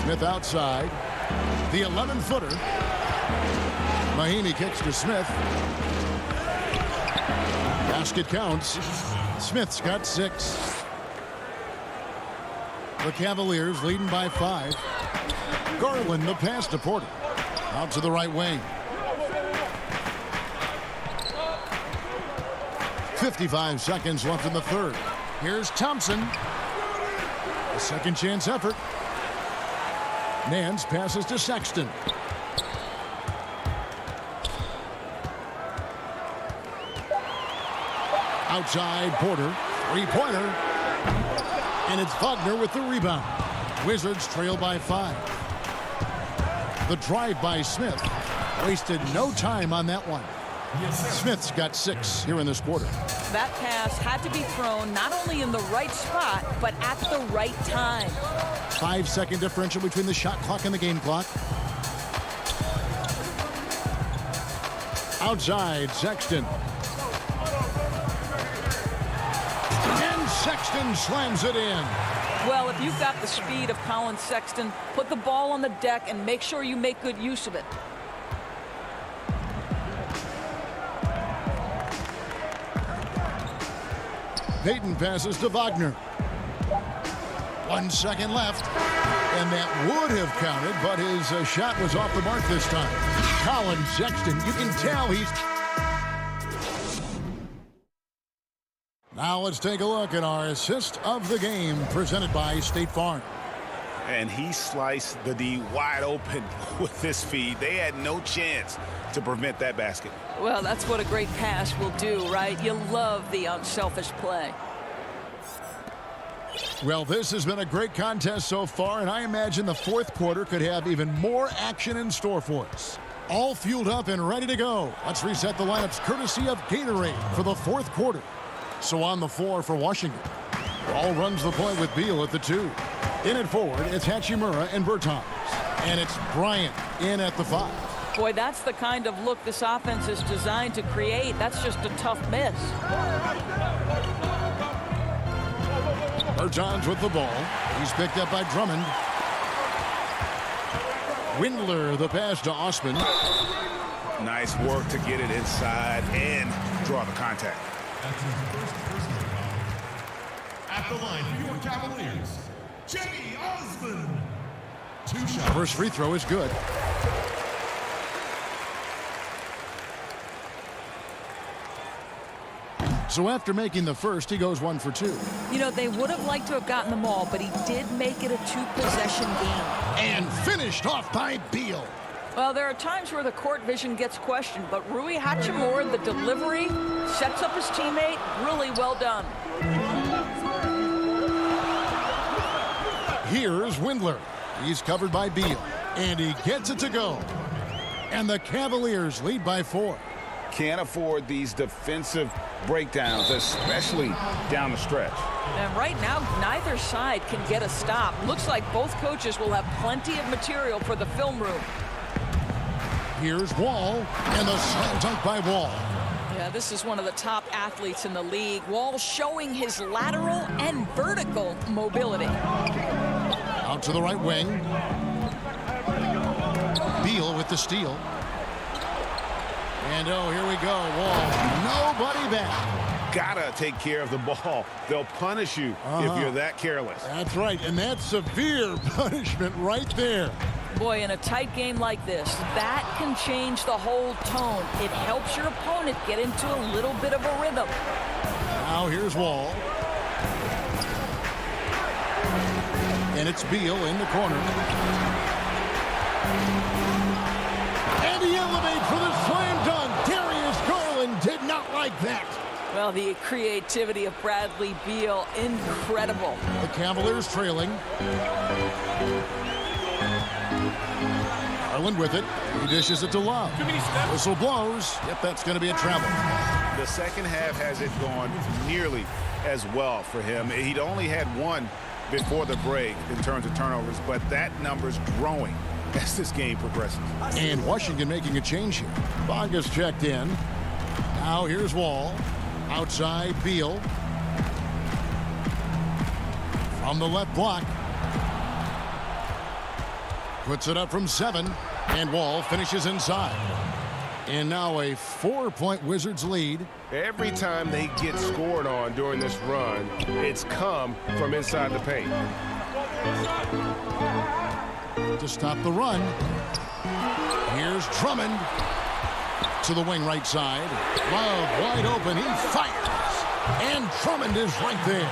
Smith outside. The 11-footer. Mahinmi kicks to Smith. Basket counts. Smith's got 6. The Cavaliers leading by 5. Garland the pass to Porter. Out to the right wing. 55 seconds left in the third. Here's Thompson. A second chance effort. Nance passes to Sexton. Outside Porter. 3-pointer. And it's Wagner with the rebound. Wizards trail by 5. The drive by Smith. Wasted no time on that one. Smith's got 6 here in this quarter. That pass had to be thrown not only in the right spot, but at the right time. 5-second differential between the shot clock and the game clock. Outside, Sexton. And Sexton slams it in. Well, if you've got the speed of Colin Sexton, put the ball on the deck and make sure you make good use of it. Payton passes to Wagner. 1 second left. And that would have counted, but his shot was off the mark this time. Colin Sexton, you can tell he's... Now let's take a look at our assist of the game presented by State Farm. And he sliced the D wide open with his feed. They had no chance to prevent that basket. Well, that's what a great pass will do, right? You love the unselfish play. Well, this has been a great contest so far, and I imagine the fourth quarter could have even more action in store for us. All fueled up and ready to go. Let's reset the lineups courtesy of Gatorade for the fourth quarter. So on the floor for Washington. Ball runs the point with Beal at the 2. In at forward, it's Hachimura and Bertans. And it's Bryant in at the 5. Boy, that's the kind of look this offense is designed to create. That's just a tough miss. Bertans with the ball. He's picked up by Drummond. Windler, the pass to Osman. Nice work to get it inside and draw the contact. That's his first personal foul. At the line for your Cavaliers, Jimmy Osman. 2 shots. First free throw is good. So after making the first, he goes 1 for 2. You know, they would have liked to have gotten them all, but he did make it a 2-possession game. And finished off by Beal. Well, there are times where the court vision gets questioned, but Rui Hachimura, the delivery, sets up his teammate. Really well done. Here's Windler. He's covered by Beal. And he gets it to go. And the Cavaliers lead by 4. Can't afford these defensive breakdowns, especially down the stretch. And right now, neither side can get a stop. Looks like both coaches will have plenty of material for the film room. Here's Wall, and the slam dunk by Wall. Yeah, this is one of the top athletes in the league. Wall showing his lateral and vertical mobility. Out to the right wing. Beal with the steal. And oh, here we go. Wall, nobody back. Gotta take care of the ball. They'll punish you if you're that careless. That's right, and that's severe punishment right there. Boy, in a tight game like this, that can change the whole tone. It helps your opponent get into a little bit of a rhythm. Now here's Wall. And it's Beal in the corner. And he elevates for the slam dunk. Darius Garland did not like that. Well, the creativity of Bradley Beal, incredible. The Cavaliers trailing. Garland with it. He dishes it to Love. Whistle blows. Yep, that's going to be a travel. The second half hasn't gone nearly as well for him. He'd only had 1 before the break in terms of turnovers, but that number's growing as this game progresses. And Washington making a change here. Bonga's checked in. Now here's Wall. Outside Beal. From the left block. Puts it up from 7. And Wall finishes inside. And now a 4-point Wizards lead. Every time they get scored on during this run, it's come from inside the paint. To stop the run. Here's Drummond. To the wing right side. Love wide open. He fires. And Drummond is right there.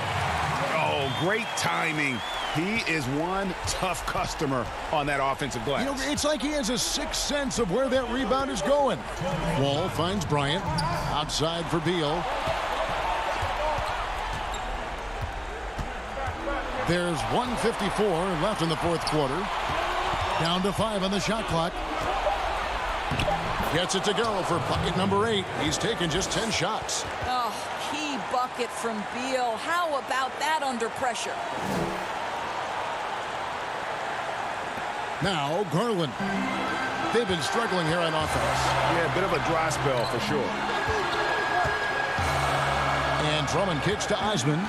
Oh, great timing. He is one tough customer on that offensive glass. You know, it's like he has a sixth sense of where that rebound is going. Wall finds Bryant. Outside for Beal. There's 1:54 left in the fourth quarter. Down to 5 on the shot clock. Gets it to go for bucket number 8. He's taken just 10 shots. Oh, key bucket from Beal. How about that under pressure? Now Garland. They've been struggling here on offense. Yeah, a bit of a dry spell for sure. And Drummond kicks to Osman.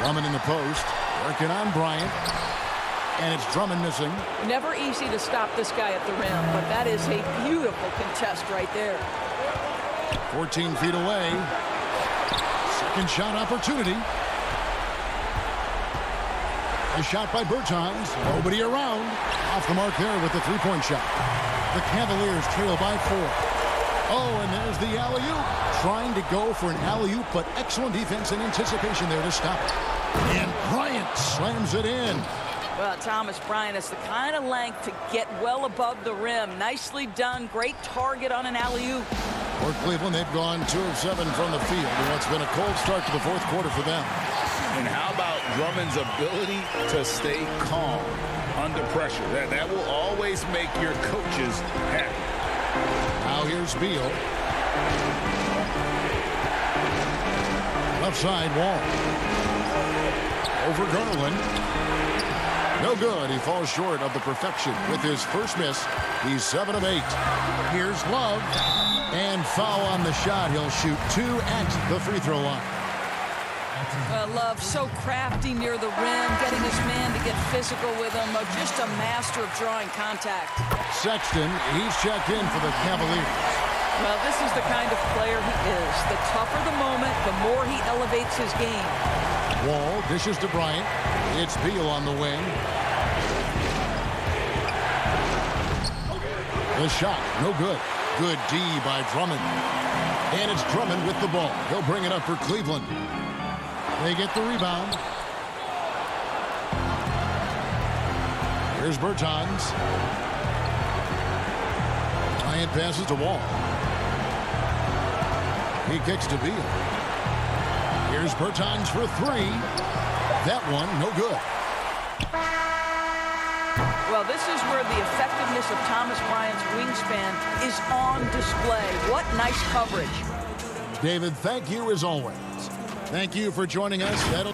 Drummond in the post. Working on Bryant. And it's Drummond missing. Never easy to stop this guy at the rim, but that is a beautiful contest right there. 14 feet away. Second shot opportunity. A shot by Bertans. Nobody around. Off the mark there with the three-point shot. The Cavaliers trail by 4. Oh, and there's the alley-oop. Trying to go for an alley-oop, but excellent defense and anticipation there to stop it. And Bryant slams it in. Well, Thomas Bryant has the kind of length to get well above the rim. Nicely done. Great target on an alley-oop. For Cleveland, they've gone 2 of 7 from the field. And it's been a cold start to the fourth quarter for them. And how about Drummond's ability to stay calm under pressure? That will always make your coaches happy. Now here's Beal. Left side Wall. Over Garland. No good. He falls short of the perfection with his first miss. He's 7 of 8. Here's Love. And foul on the shot. He'll shoot 2 at the free throw line. Love so crafty near the rim, getting his man to get physical with him. Just a master of drawing contact. Sexton, he's checked in for the Cavaliers. Well, this is the kind of player he is. The tougher the moment, the more he elevates his game. Wall dishes to Bryant. It's Beal on the wing. The shot, no good. Good D by Drummond. And it's Drummond with the ball. He'll bring it up for Cleveland. They get the rebound. Here's Bertans. Bryant passes to Wall. He kicks to Beal. Here's Bertans for 3. That one, no good. Well, this is where the effectiveness of Thomas Bryant's wingspan is on display. What nice coverage. David, thank you as always. Thank you for joining us. That'll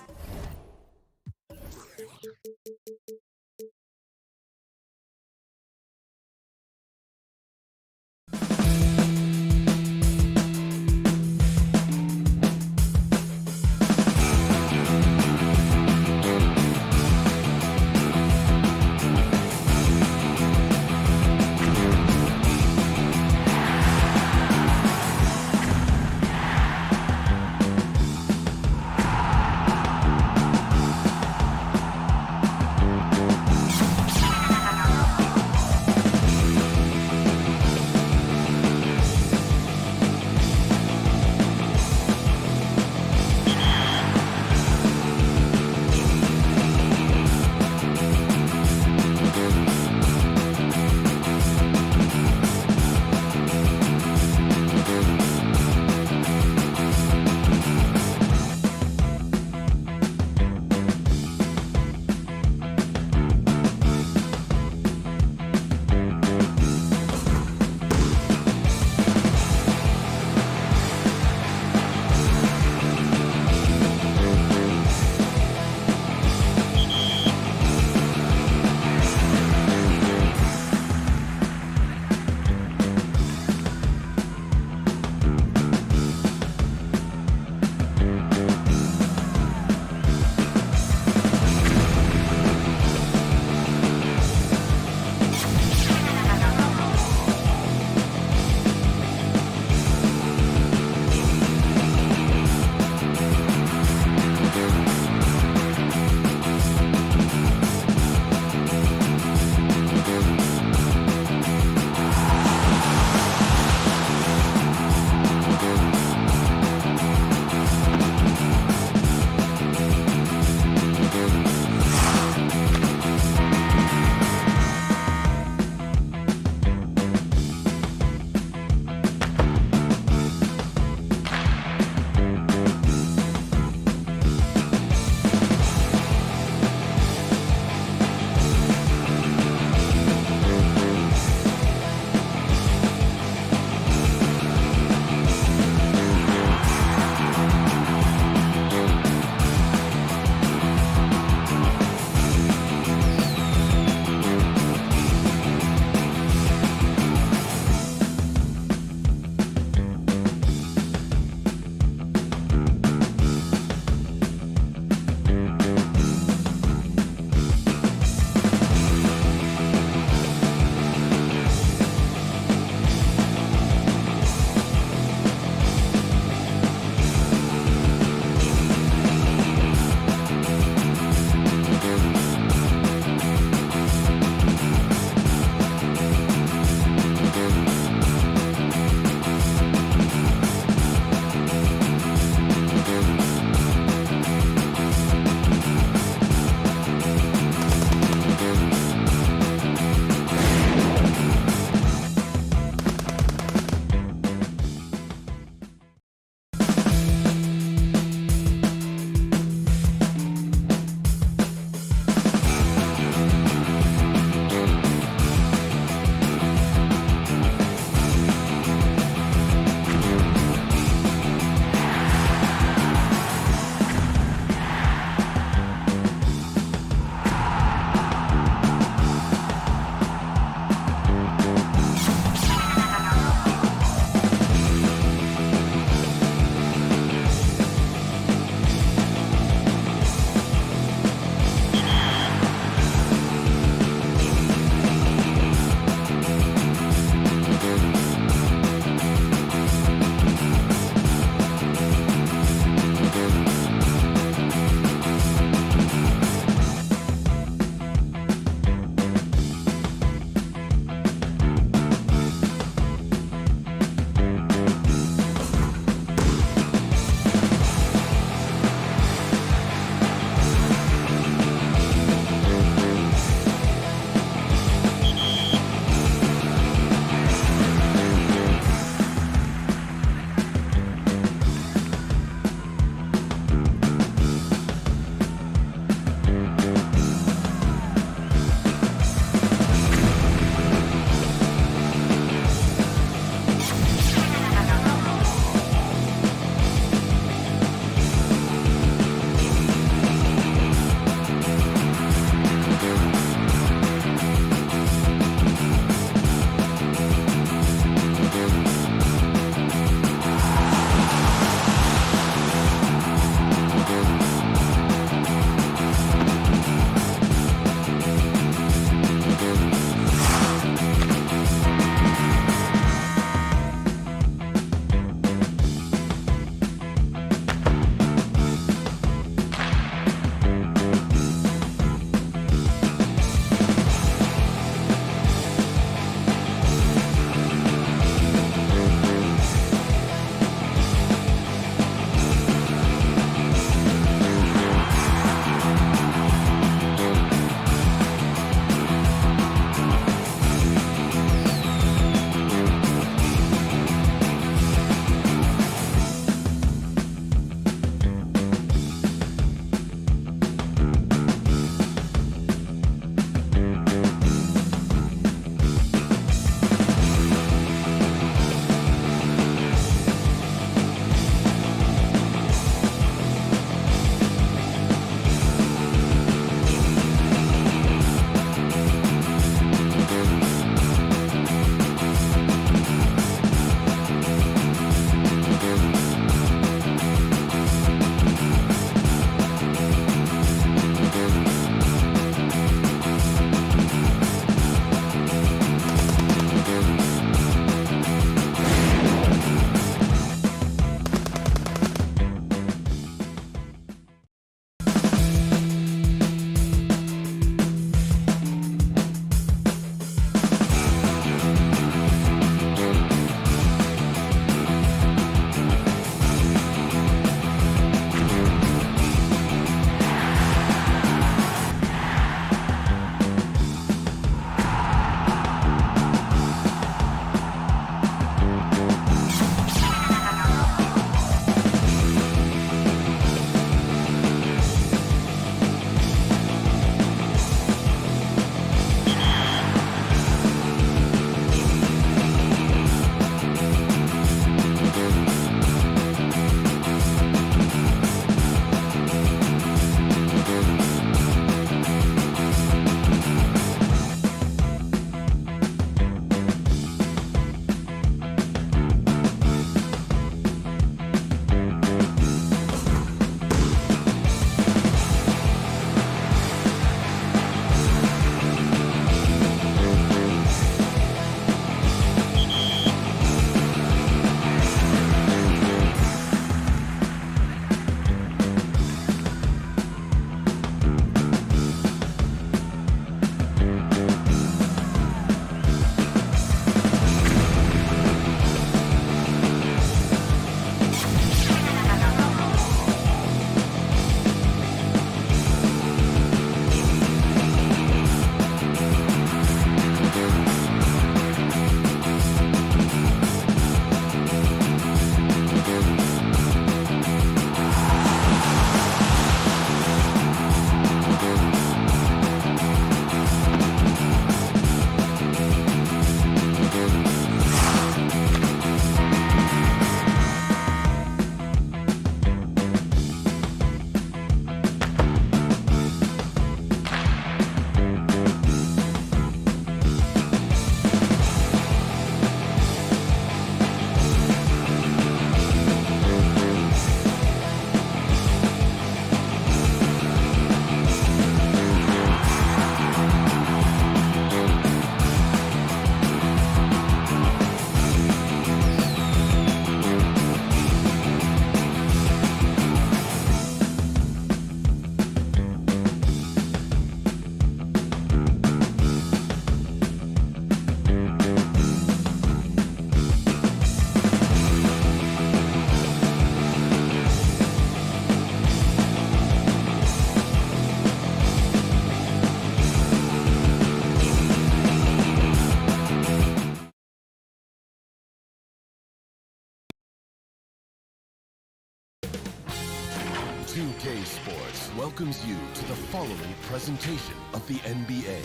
welcomes you to the following presentation of the NBA.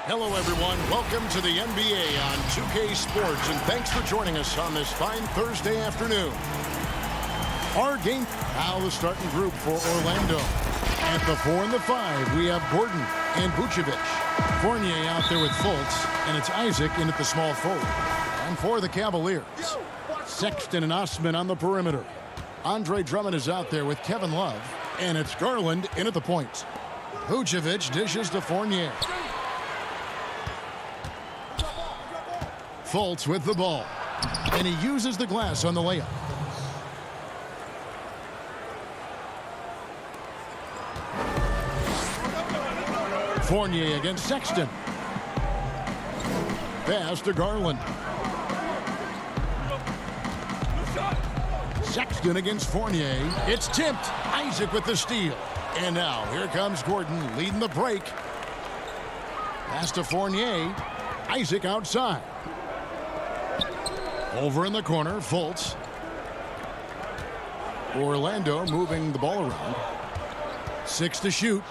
Hello, everyone. Welcome to the NBA on 2K Sports, and thanks for joining us on this fine Thursday afternoon. Our game, now the starting group for Orlando. At the 4 and the 5, we have Gordon and Vucevic. Fournier out there with Fultz, and it's Isaac in at the small forward. And for the Cavaliers, Sexton and Osman on the perimeter. Andre Drummond is out there with Kevin Love, and it's Garland in at the point. Vucevic dishes to Fournier. Fultz with the ball, and he uses the glass on the layup. Fournier against Sexton. Pass to Garland. Sexton against Fournier. It's tipped. Isaac with the steal. And now here comes Gordon leading the break. Pass to Fournier. Isaac outside. Over in the corner, Fultz. Orlando moving the ball around. 6 to shoot.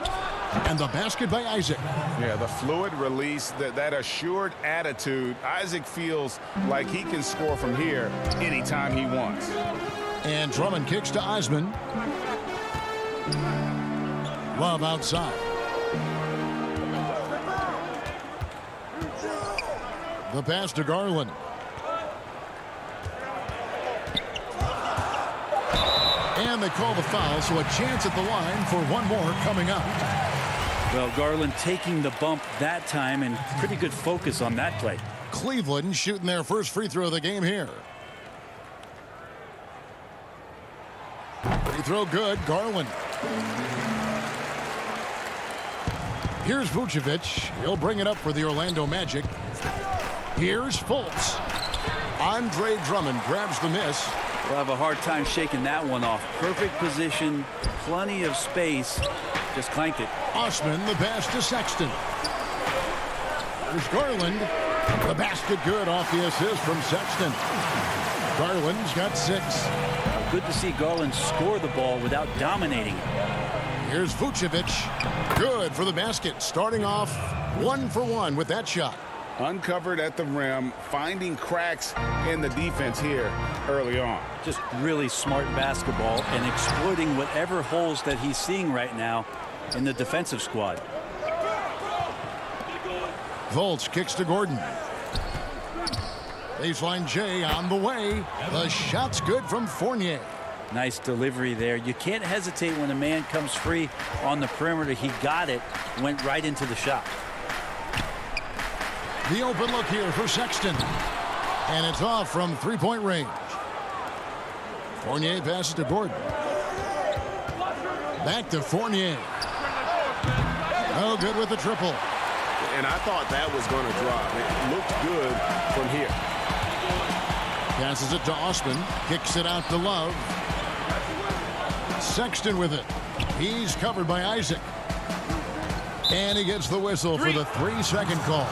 And the basket by Isaac. Yeah, the fluid release, that assured attitude. Isaac feels like he can score from here anytime he wants. And Drummond kicks to Osman. Love outside. The pass to Garland. And they call the foul, so a chance at the line for one more coming up. Well, Garland taking the bump that time, and pretty good focus on that play. Cleveland shooting their first free throw of the game here. Free throw good, Garland. Here's Vucevic. He'll bring it up for the Orlando Magic. Here's Fultz. Andre Drummond grabs the miss. We'll have a hard time shaking that one off. Perfect position, plenty of space. Just clanked it. Osman, the pass to Sexton. There's Garland. The basket good off the assist from Sexton. Garland's got 6. Good to see Garland score the ball without dominating. Here's Vucevic. Good for the basket. Starting off 1 for 1 with that shot. Uncovered at the rim, finding cracks in the defense here early on. Just really smart basketball and exploiting whatever holes that he's seeing right now in the defensive squad. Fultz kicks to Gordon. Baseline J on the way. The shot's good from Fournier. Nice delivery there. You can't hesitate when a man comes free on the perimeter. He got it, went right into the shot. The open look here for Sexton. And it's off from three-point range. Fournier passes to Gordon. Back to Fournier. No good with the triple. And I thought that was going to drop. It looked good from here. Passes it to Osman. Kicks it out to Love. Sexton with it. He's covered by Isaac. And he gets the whistle for the 3-second call.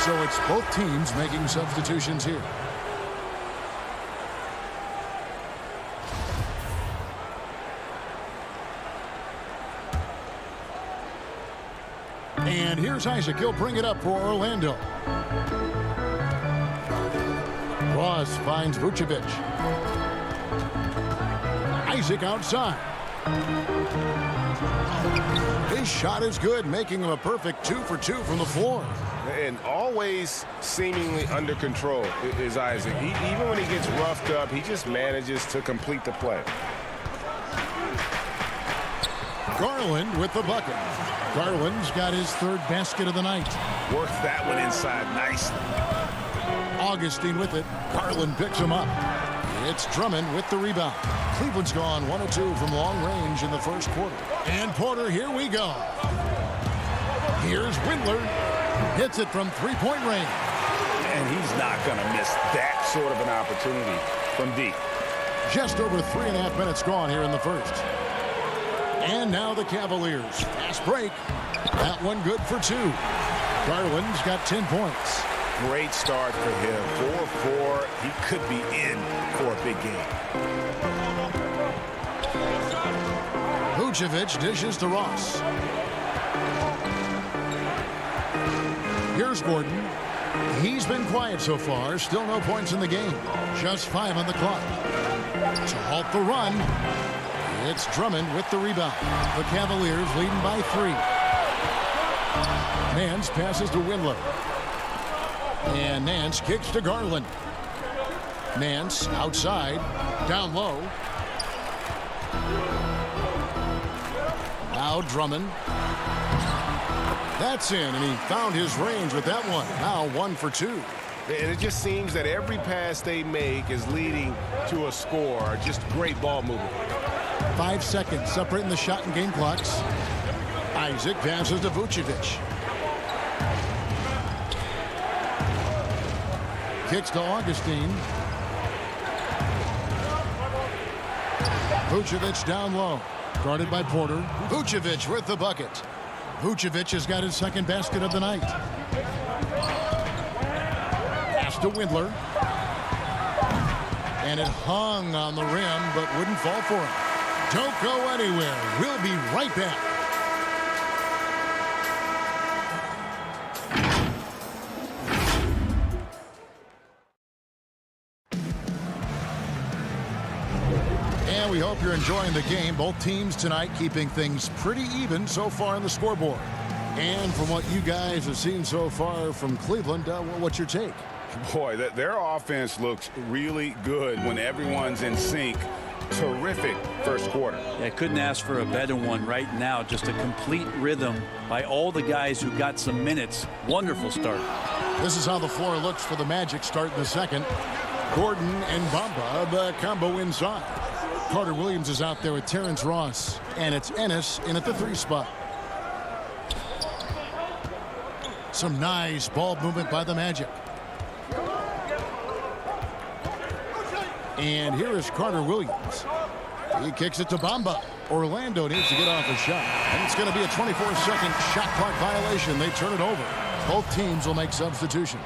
So it's both teams making substitutions here. And here's Isaac. He'll bring it up for Orlando. Ross finds Vucevic. Isaac outside. His shot is good, making him a perfect 2 for 2 from the floor. And always seemingly under control is Isaac. Even when he gets roughed up, he just manages to complete the play. Garland with the bucket. Garland's got his 3rd basket of the night. Worked that one inside nicely. Augustine with it. Garland picks him up. It's Drummond with the rebound. Cleveland's gone 1 of 2 from long range in the first quarter. And Porter, here we go. Here's Windler. Hits it from 3-point range. And he's not going to miss that sort of an opportunity from deep. Just over 3.5 minutes gone here in the first. And now the Cavaliers. Fast break. That one good for 2. Garland's got 10 points. Great start for him. 4-4. He could be in for a big game. Vucevic dishes to Ross. Here's Gordon. He's been quiet so far. Still no points in the game. Just 5 on the clock. To halt the run, it's Drummond with the rebound. The Cavaliers leading by 3. Nance passes to Windler. And Nance kicks to Garland. Nance outside, down low. Now Drummond. That's in, and he found his range with that one. Now 1 for 2. And it just seems that every pass they make is leading to a score. Just great ball movement. 5 seconds separating the shot and game clocks. Isaac passes to Vucevic. Kicks to Augustine. Vucevic down low. Guarded by Porter. Vucevic with the bucket. Vucevic has got his second basket of the night. Pass to Windler. And it hung on the rim, but wouldn't fall for him. Don't go anywhere. We'll be right back. And we hope you're enjoying the game. Both teams tonight keeping things pretty even so far on the scoreboard. And from what you guys have seen so far from Cleveland, what's your take? Boy, their offense looks really good when everyone's in sync. Terrific first quarter. Yeah, couldn't ask for a better one right now. Just a complete rhythm by all the guys who got some minutes. Wonderful start. This is how the floor looks for the Magic start in the second. Gordon and Bamba, the combo inside. Carter Williams is out there with Terrence Ross. And it's Ennis in at the 3 spot. Some nice ball movement by the Magic. And here is Carter Williams. He kicks it to Bamba. Orlando needs to get off a shot. And it's going to be a 24-second shot clock violation. They turn it over. Both teams will make substitutions.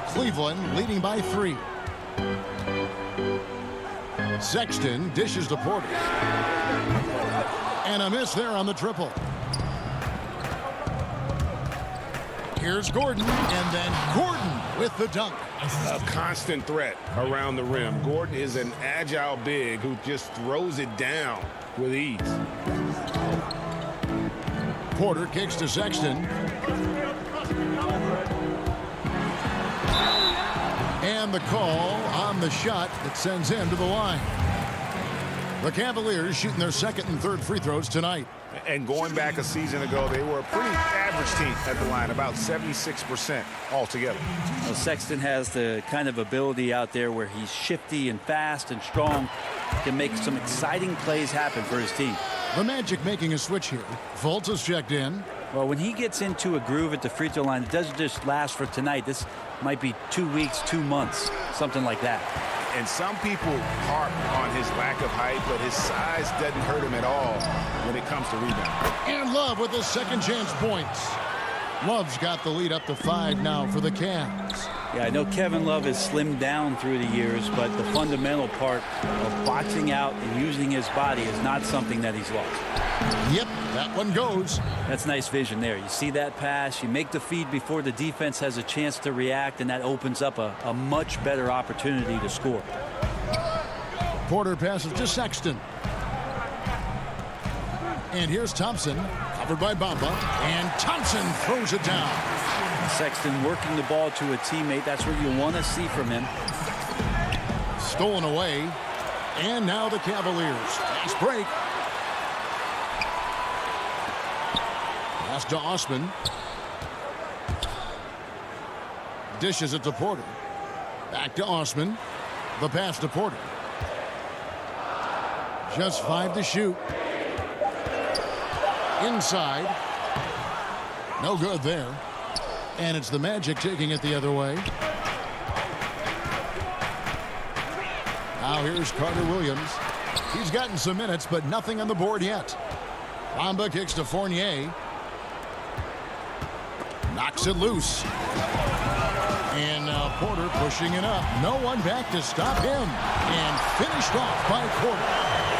Cleveland leading by 3. Sexton dishes to Porter. And a miss there on the triple. Here's Gordon, and then Gordon with the dunk. A constant threat around the rim. Gordon is an agile big who just throws it down with ease. Porter kicks to Sexton. And the call on the shot that sends him to the line. The Cavaliers shooting their second and third free throws tonight. And going back a season ago, they were a pretty average team at the line, about 76% altogether. Well, Sexton has the kind of ability out there where he's shifty and fast and strong, can make some exciting plays happen for his team. The Magic making a switch here. Fultz is checked in. Well, when he gets into a groove at the free throw line, it doesn't just last for tonight. This might be 2 weeks, 2 months, something like that. And some people harp on his lack of height, but his size doesn't hurt him at all when it comes to rebounding. And Love with his second chance points. Love's got the lead up to 5 now for the Cavs. Yeah, I know Kevin Love has slimmed down through the years, but the fundamental part of boxing out and using his body is not something that he's lost. Yep, that one goes. That's nice vision there. You see that pass, you make the feed before the defense has a chance to react, and that opens up a much better opportunity to score. Porter passes to Sexton. And here's Thompson, covered by Bamba, and Thompson throws it down. Sexton working the ball to a teammate. That's what you want to see from him. Stolen away. And now the Cavaliers. Fast break. Pass to Osman. Dishes it to Porter. Back to Osman. The pass to Porter. Just 5 to shoot. Inside. No good there. And it's the Magic taking it the other way. Now here's Carter Williams. He's gotten some minutes, but nothing on the board yet. Lamba kicks to Fournier. Knocks it loose. And now Porter pushing it up. No one back to stop him. And finished off by Porter.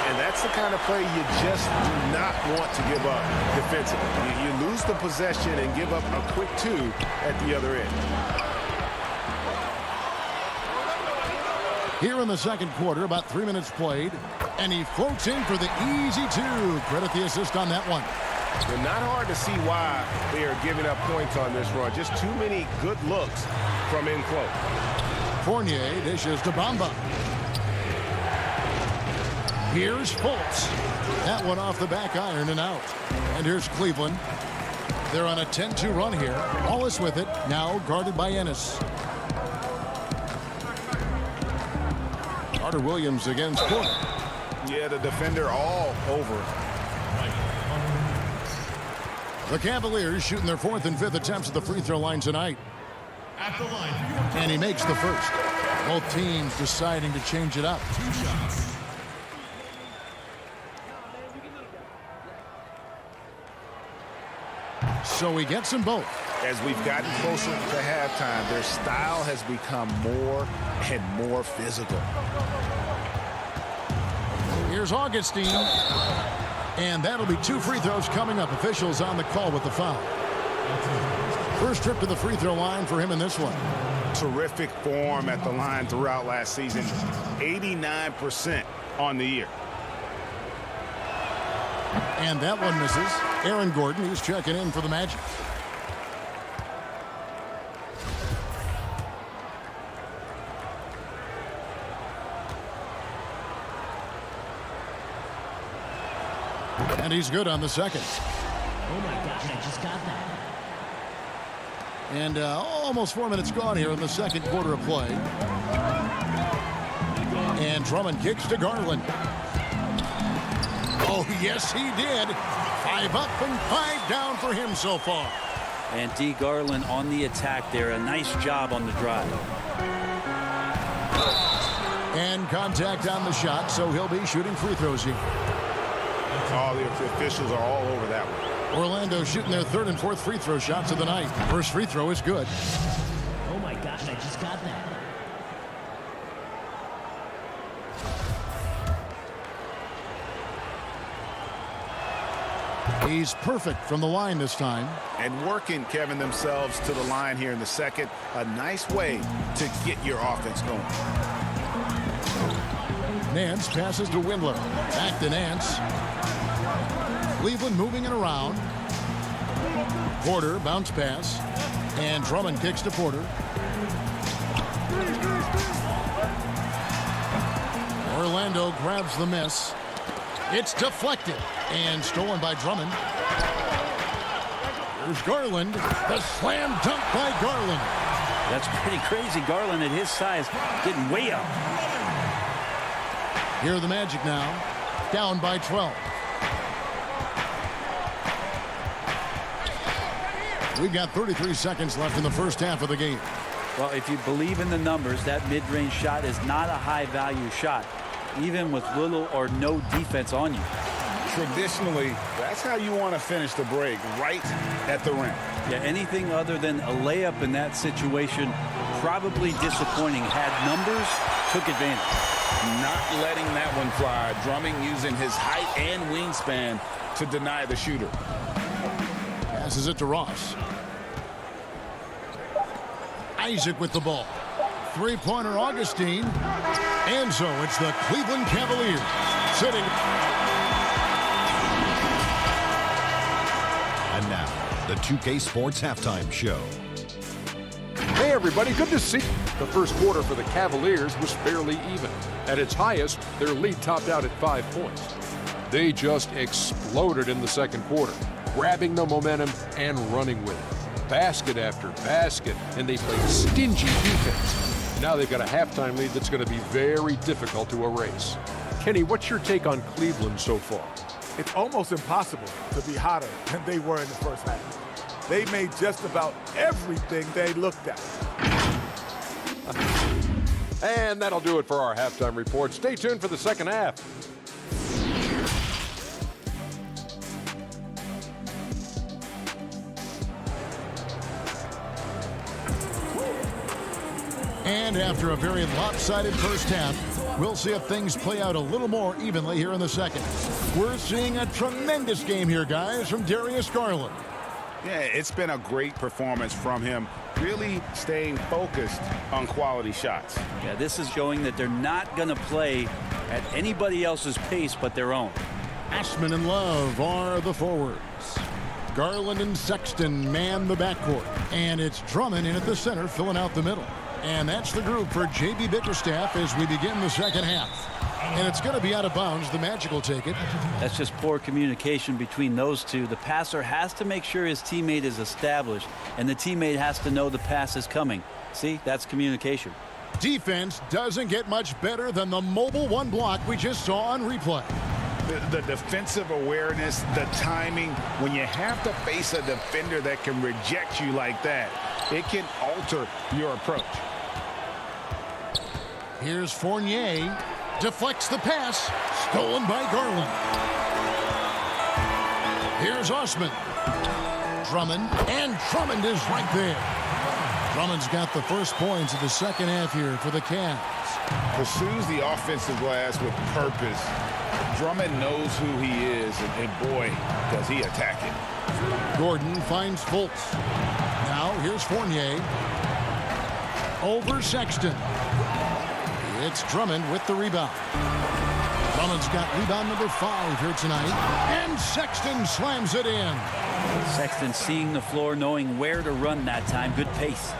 And that's the kind of play you just do not want to give up defensively. You lose the possession and give up a quick 2 at the other end. Here in the second quarter, about 3 minutes played. And he floats in for the easy 2. Credit the assist on that one. But not hard to see why they are giving up points on this run. Just too many good looks from in close. Fournier dishes to Bamba. Here's Fultz. That one off the back iron and out. And here's Cleveland. They're on a 10-2 run here. Wallace with it. Now guarded by Ennis. Carter Williams against Porter. Yeah, the defender all over. The Cavaliers shooting their 4th and 5th attempts at the free throw line tonight. At the line. And he makes the first. Both teams deciding to change it up. 2 shots. So he gets them both. As we've gotten closer to halftime, their style has become more and more physical. Here's Augustine. And that'll be 2 free throws coming up. Officials on the call with the foul. First trip to the free throw line for him in this one. Terrific form at the line throughout last season. 89% on the year. And that one misses. Aaron Gordon, he's checking in for the Magic. And he's good on the second. Oh my gosh, I just got that. And almost 4 minutes gone here in the second quarter of play. And Drummond kicks to Garland. Oh, yes, he did. 5 up and 5 down for him so far. And D. Garland on the attack there. A nice job on the drive. And contact on the shot, so he'll be shooting free throws here. Oh, the officials are all over that one. Orlando shooting their 3rd and 4th free throw shots of the night. First free throw is good. Oh my gosh, I just got that. He's perfect from the line this time. And working, Kevin, themselves to the line here in the second. A nice way to get your offense going. Nance passes to Windler. Back to Nance. Cleveland moving it around. Porter, bounce pass. And Drummond kicks to Porter. Orlando grabs the miss. It's deflected and stolen by Drummond. Here's Garland. The slam dunk by Garland. That's pretty crazy. Garland at his size getting way up. Here are the Magic now. Down by 12. We've got 33 seconds left in the first half of the game. Well, if you believe in the numbers, that mid-range shot is not a high-value shot, even with little or no defense on you. Traditionally, that's how you want to finish the break, right at the rim. Yeah, anything other than a layup in that situation, probably disappointing. Had numbers, took advantage. Not letting that one fly. Drumming using his height and wingspan to deny the shooter. Passes it to Ross. Isaac with the ball. Three-pointer Augustine. And so it's the Cleveland Cavaliers sitting. And now, the 2K Sports Halftime Show. Hey everybody, good to see you. The first quarter for the Cavaliers was fairly even. At its highest, their lead topped out at 5 points. They just exploded in the second quarter, grabbing the momentum and running with it. Basket after basket, and they played stingy defense. Now they've got a halftime lead that's going to be very difficult to erase. Kenny, what's your take on Cleveland so far? It's almost impossible to be hotter than they were in the first half. They made just about everything they looked at. And that'll do it for our halftime report. Stay tuned for the second half. And after a very lopsided first half, we'll see if things play out a little more evenly here in the second. We're seeing a tremendous game here, guys, from Darius Garland. Yeah, it's been a great performance from him, really staying focused on quality shots. Yeah, this is showing that they're not going to play at anybody else's pace but their own. Ashman and Love are the forwards. Garland and Sexton man the backcourt. And it's Drummond in at the center, filling out the middle. And that's the group for J.B. Bickerstaff as we begin the second half. And it's going to be out of bounds. The Magic will take it. That's just poor communication between those two. The passer has to make sure his teammate is established, and the teammate has to know the pass is coming. See, that's communication. Defense doesn't get much better than the mobile one block we just saw on replay. The defensive awareness, the timing, when you have to face a defender that can reject you like that, it can alter your approach. Here's Fournier. Deflects the pass. Stolen by Garland. Here's Osman. Drummond. And Drummond is right there. Drummond's got the first points of the second half here for the Cavs. Pursues the offensive glass with purpose. Drummond knows who he is, and boy, does he attack it. Gordon finds Fultz. Now here's Fournier. Over Sexton. It's Drummond with the rebound. Drummond's got rebound number 5 here tonight. And Sexton slams it in. Sexton seeing the floor, knowing where to run that time. Good pace.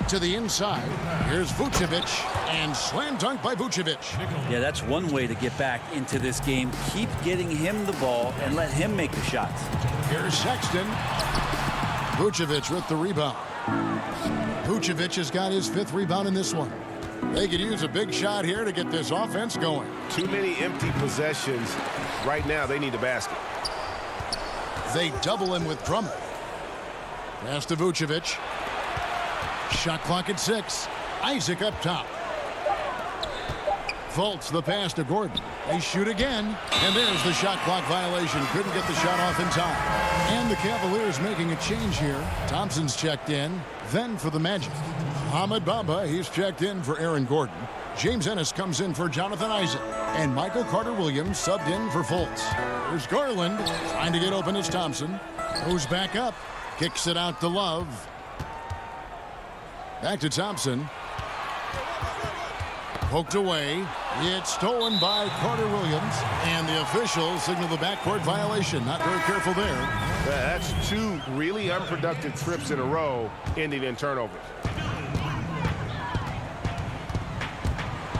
To the inside. Here's Vucevic. And slam dunk by Vucevic. Yeah, that's one way to get back into this game. Keep getting him the ball and let him make the shots. Here's Sexton. Vucevic with the rebound. Vucevic has got his 5th rebound in this one. They could use a big shot here to get this offense going. Too many empty possessions. Right now, they need the basket. They double him with Drummond. Pass to Vucevic. Shot clock at 6. Isaac up top. Fultz the pass to Gordon. They shoot again. And there's the shot clock violation. Couldn't get the shot off in time. And the Cavaliers making a change here. Thompson's checked in. Then for the Magic. Ahmed Bamba, he's checked in for Aaron Gordon. James Ennis comes in for Jonathan Isaac. And Michael Carter-Williams subbed in for Fultz. There's Garland trying to get open as Thompson. Goes back up. Kicks it out to Love. Back to Thompson. Poked away. It's stolen by Carter-Williams. And the officials signal the backcourt violation. Not very careful there. That's 2 really unproductive trips in a row, ending in turnovers.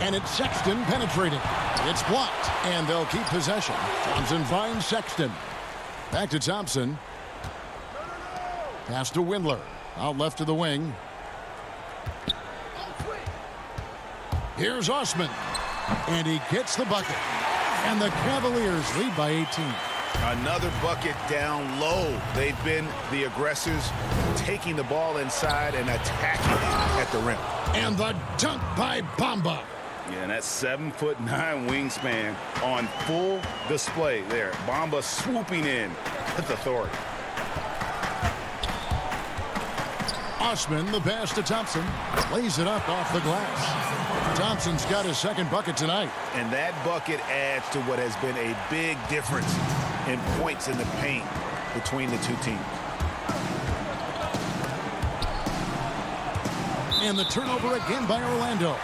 And it's Sexton penetrating. It's blocked, and they'll keep possession. Thompson finds Sexton. Back to Thompson. Pass to Windler. Out left to the wing. Here's Osman. And he gets the bucket. And the Cavaliers lead by 18. Another bucket down low. They've been the aggressors, taking the ball inside and attacking it at the rim. And the dunk by Bamba. Yeah, and that 7'9" wingspan on full display there. Bamba swooping in with authority. Osman, the pass to Thompson. Lays it up off the glass. Thompson's got his second bucket tonight. And that bucket adds to what has been a big difference in points in the paint between the two teams. And the turnover again by Orlando.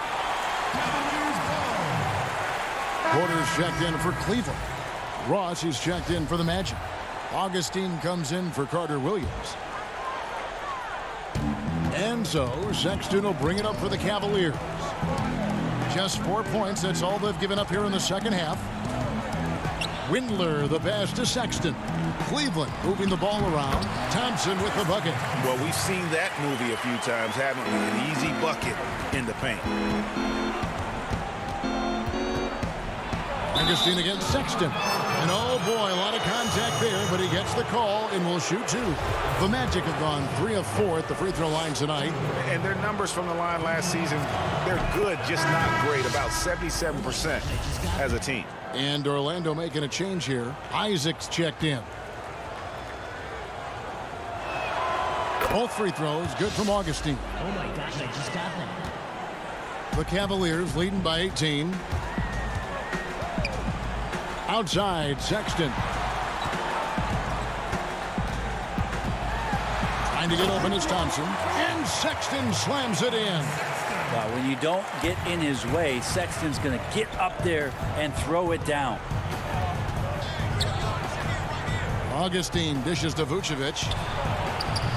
Porter's checked in for Cleveland. Ross is checked in for the Magic. Augustine comes in for Carter-Williams. And so Sexton will bring it up for the Cavaliers. Just 4 points. That's all they've given up here in the second half. Windler, the pass to Sexton. Cleveland moving the ball around. Thompson with the bucket. Well, we've seen that movie a few times, haven't we? An easy bucket in the paint. Augustine against Sexton. And oh boy, a lot of contact there, but he gets the call and will shoot 2. The Magic have gone 3 of 4 at the free throw line tonight. And their numbers from the line last season, they're good, just not great. About 77% as a team. And Orlando making a change here. Isaac's checked in. Both free throws good from Augustine. Oh my gosh, I just got that. The Cavaliers leading by 18. Outside, Sexton. Trying to get open is Thompson. And Sexton slams it in. Well, when you don't get in his way, Sexton's going to get up there and throw it down. Augustine dishes to Vucevic.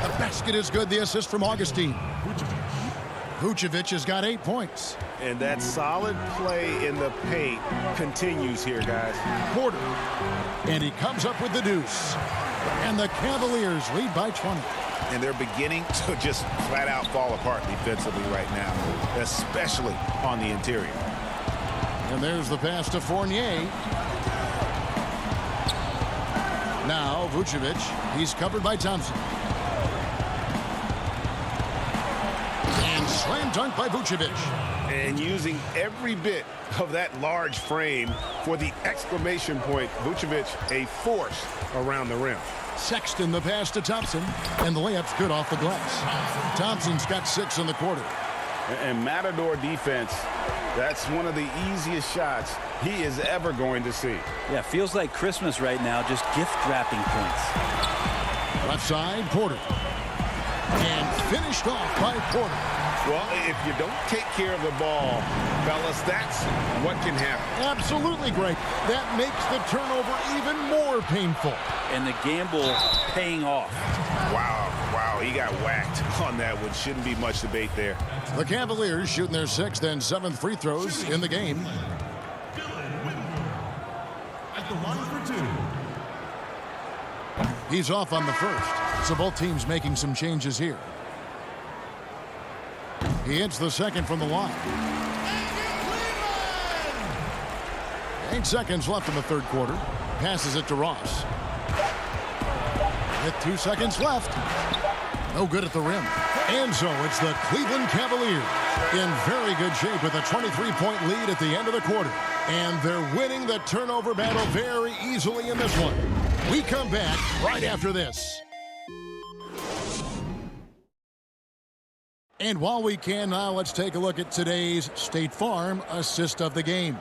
The basket is good. The assist from Augustine. Vucevic has got 8 points. And that solid play in the paint continues here, guys. Porter. And he comes up with the deuce. And the Cavaliers lead by 20. And they're beginning to just flat out fall apart defensively right now, especially on the interior. And there's the pass to Fournier. Now Vucevic. He's covered by Thompson. And slam dunk by Vucevic. And using every bit of that large frame for the exclamation point. Vucevic, a force around the rim. Sexton the pass to Thompson, and the layup's good off the glass. Thompson's got 6 in the quarter. And Matador defense, that's one of the easiest shots he is ever going to see. Yeah, feels like Christmas right now, just gift wrapping points. Left side, Porter. And finished off by Porter. Well, if you don't take care of the ball, fellas, that's what can happen. Absolutely great. That makes the turnover even more painful. And the gamble paying off. Wow, he got whacked on that one. Shouldn't be much debate there. The Cavaliers shooting their 6th and 7th free throws in the game. At the line for 2. He's off on the first, so both teams making some changes here. He hits the second from the line. 8 seconds left in the third quarter. Passes it to Ross. With 2 seconds left. No good at the rim. And so it's the Cleveland Cavaliers in very good shape with a 23-point lead at the end of the quarter. And they're winning the turnover battle very easily in this one. We come back right after this. And while we can now, let's take a look at today's State Farm assist of the game.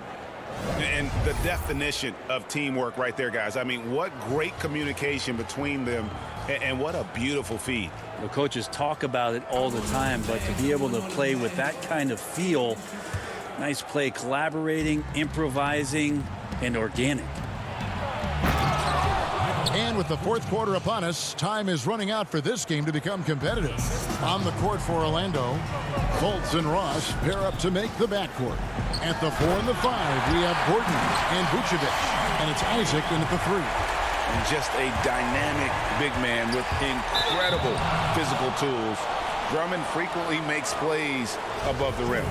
And the definition of teamwork right there, guys. I mean, what great communication between them, and what a beautiful feed. The coaches talk about it all the time, but to be able to play with that kind of feel, nice play, collaborating, improvising, and organic. And with the fourth quarter upon us, time is running out for this game to become competitive. On the court for Orlando, Fultz and Ross pair up to make the backcourt. At the 4 and the 5, we have Gordon and Vucevic, and it's Isaac in at the 3. And just a dynamic big man with incredible physical tools. Drummond frequently makes plays above the rim.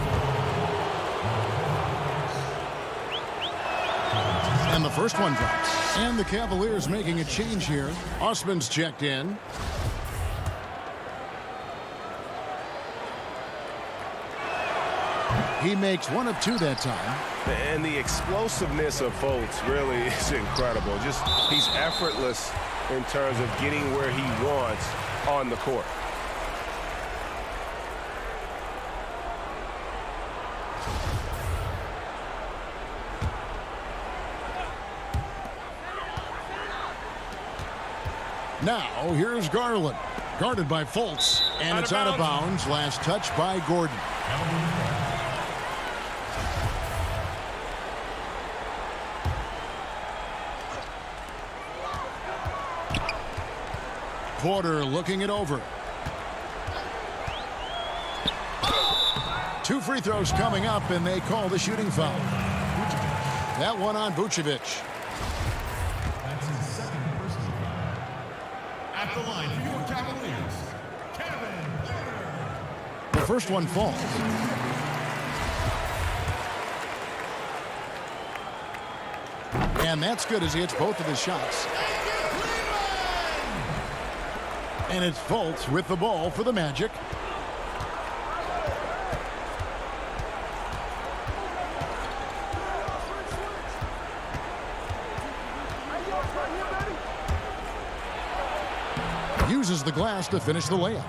And the first one drops. And the Cavaliers making a change here. Osman's checked in. He makes 1 of 2 that time. And the explosiveness of Fultz really is incredible. Just he's effortless in terms of getting where he wants on the court. Now, here's Garland. Guarded by Fultz. And it's out of bounds. Last touch by Gordon. Porter looking it over. 2 free throws coming up, and they call the shooting foul. That one on Vucevic. That's his second personal foul. At the line for your Cavaliers, Kevin Porter. The first one falls. And that's good as he hits both of his shots. And it's Fultz with the ball for the Magic. uses the glass to finish the layup.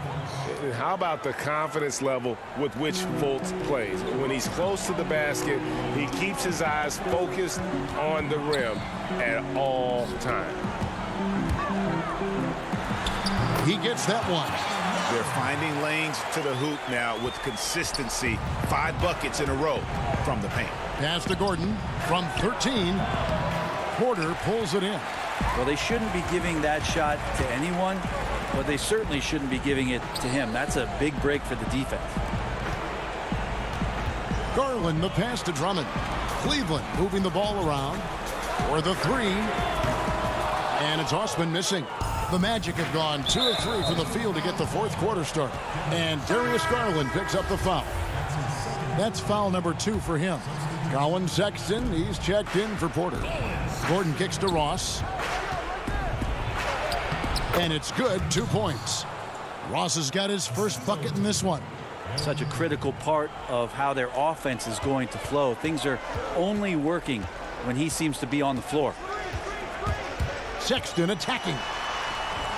And how about the confidence level with which Fultz plays? When he's close to the basket, he keeps his eyes focused on the rim at all times. He gets that one. They're finding lanes to the hoop now with consistency. 5 buckets in a row from the paint. Pass to Gordon from 13. Porter pulls it in. Well, they shouldn't be giving that shot to anyone, but they certainly shouldn't be giving it to him. That's a big break for the defense. Garland, the pass to Drummond. Cleveland moving the ball around for the 3. And it's Osman missing. The Magic have gone 2 of 3 from the field to get the fourth quarter started. And Darius Garland picks up the foul. That's foul number 2 for him. Colin Sexton, he's checked in for Porter. Gordon kicks to Ross. And it's good, 2 points. Ross has got his first bucket in this one. Such a critical part of how their offense is going to flow. Things are only working when he seems to be on the floor. Sexton attacking.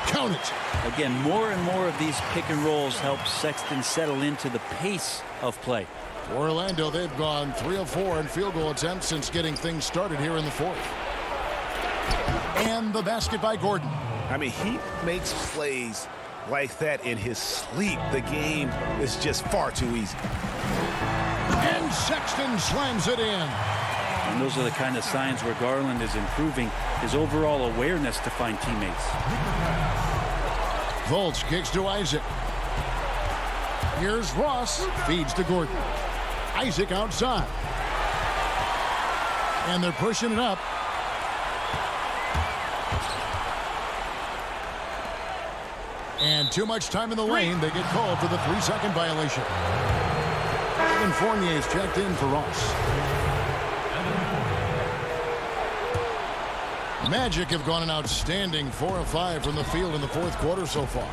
Count it. Again, more and more of these pick and rolls help Sexton settle into the pace of play. For Orlando, they've gone 3 of 4 in field goal attempts since getting things started here in the fourth. And the basket by Gordon. I mean, he makes plays like that in his sleep. The game is just far too easy. And Sexton slams it in. And those are the kind of signs where Garland is improving his overall awareness to find teammates. Fultz kicks to Isaac. Here's Ross. Feeds to Gordon. Isaac outside. And they're pushing it up. And too much time in the lane. They get called for the 3-second violation. Evan Fournier's checked in for Ross. Magic have gone an outstanding 4 of 5 from the field in the fourth quarter so far.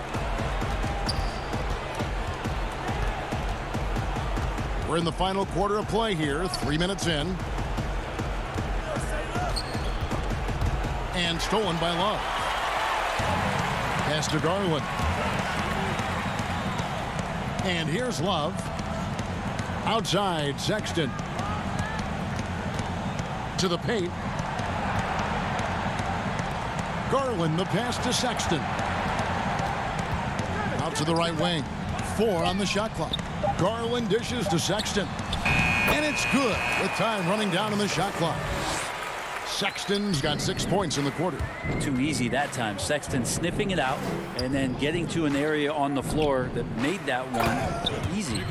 We're in the final quarter of play here, 3 minutes in. And stolen by Love. Pass to Garland. And here's Love. Outside, Sexton. To the paint. Garland, the pass to Sexton. Out to the right wing. 4 on the shot clock. Garland dishes to Sexton. And it's good with time running down on the shot clock. Sexton's got 6 points in the quarter. Too easy that time. Sexton sniffing it out and then getting to an area on the floor that made that one easy.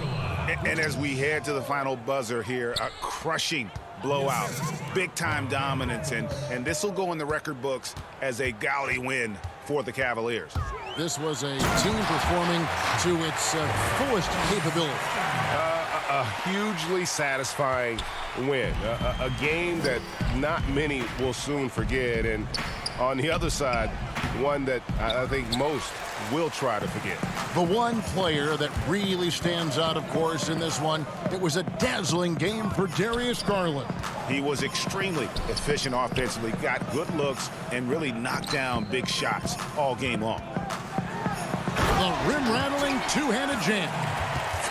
And as we head to the final buzzer here, a crushing blowout, big-time dominance, and this will go in the record books as a gaudy win for the Cavaliers. This was a team performing to its fullest capability. A hugely satisfying win. A game that not many will soon forget. And on the other side, one that I think most will try to forget. The one player that really stands out, of course, in this one, it was a dazzling game for Darius Garland. He was extremely efficient offensively, got good looks, and really knocked down big shots all game long. The rim-rattling two-handed jam.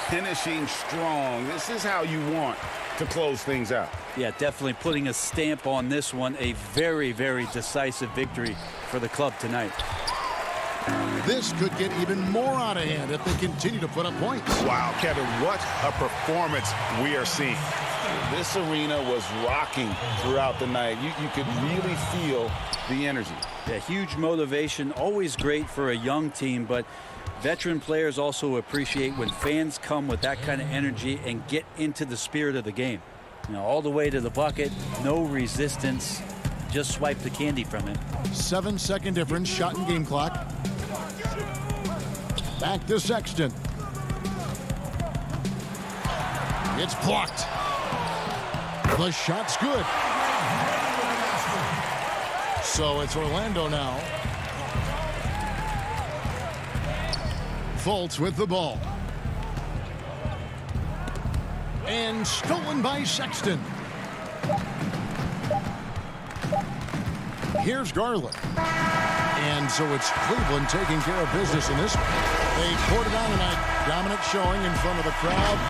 Finishing strong. This is how you want to close things out. Yeah, definitely putting a stamp on this one. A very, very decisive victory for the club tonight. This could get even more out of hand if they continue to put up points. Wow, Kevin, what a performance we are seeing. This arena was rocking throughout the night. You could really feel the energy. Yeah, huge motivation, always great for a young team, but veteran players also appreciate when fans come with that kind of energy and get into the spirit of the game. You know, all the way to the bucket, no resistance, just swipe the candy from it. 7-second difference, shot and game clock. Back to Sexton. It's blocked. The shot's good. So it's Orlando now. Fultz with the ball. And stolen by Sexton. Here's Garland. And And so it's Cleveland taking care of business in this one. They poured it on tonight. Dominant showing in front of the crowd.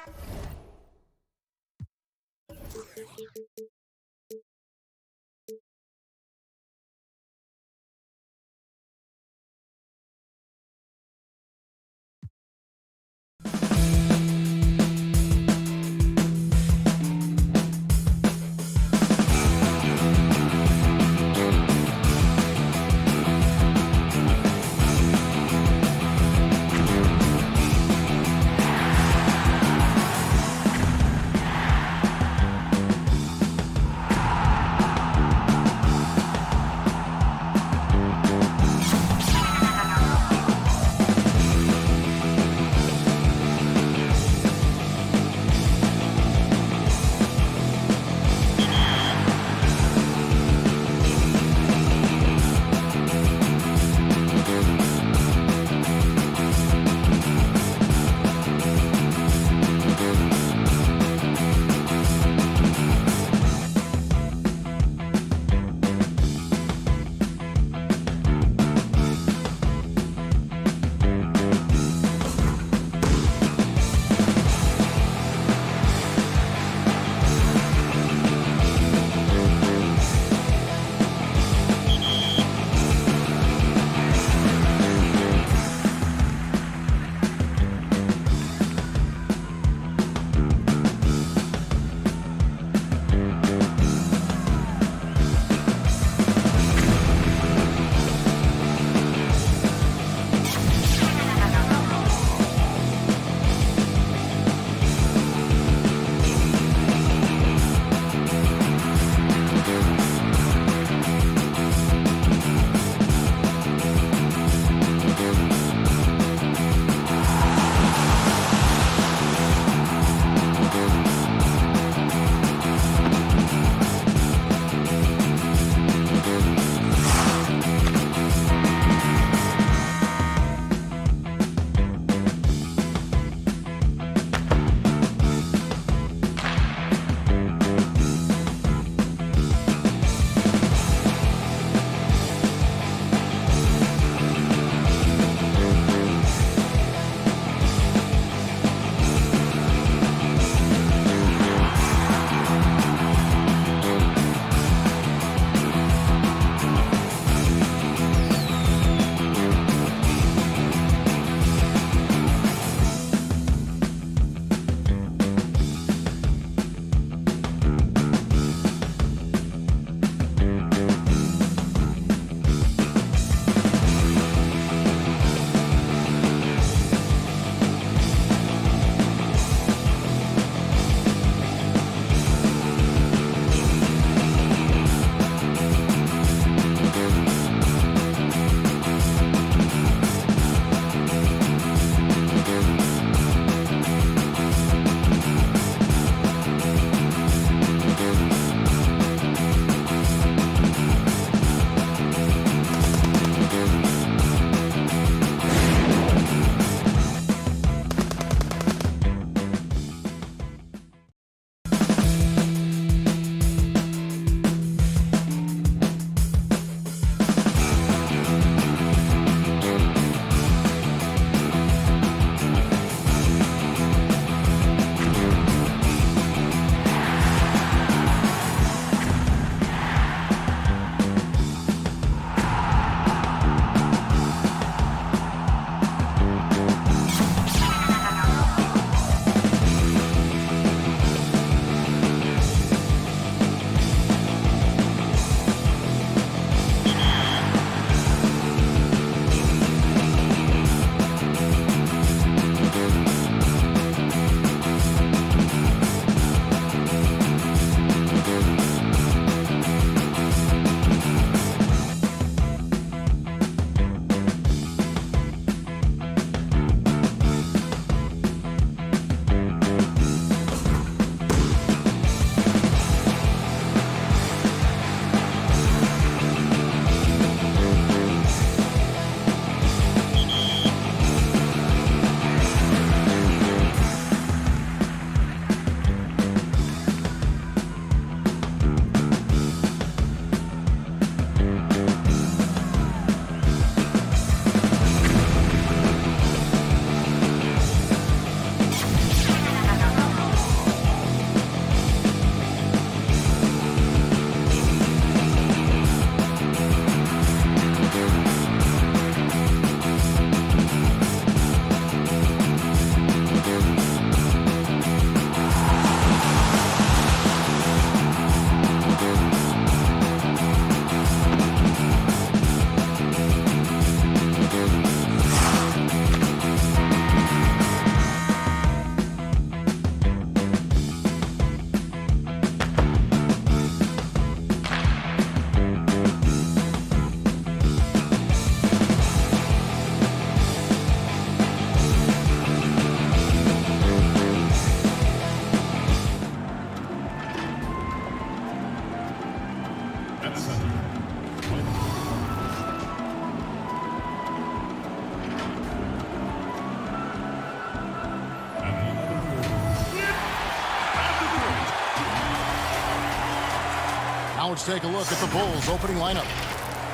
Let's take a look at the Bulls opening lineup.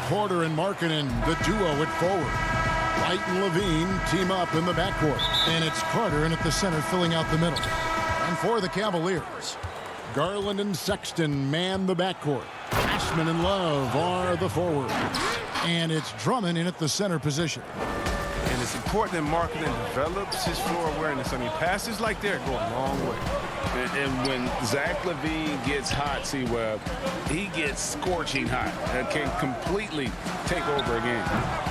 Porter and Markkanen, the duo at forward. White and Levine team up in the backcourt. And it's Carter in at the center filling out the middle. And for the Cavaliers, Garland and Sexton man the backcourt. Ashman and Love are the forwards. And it's Drummond in at the center position. And it's important that Markkanen develops his floor awareness. I mean, passes like that go a long way. And when Zach LaVine gets hot, C-Web, he gets scorching hot and can completely take over a game.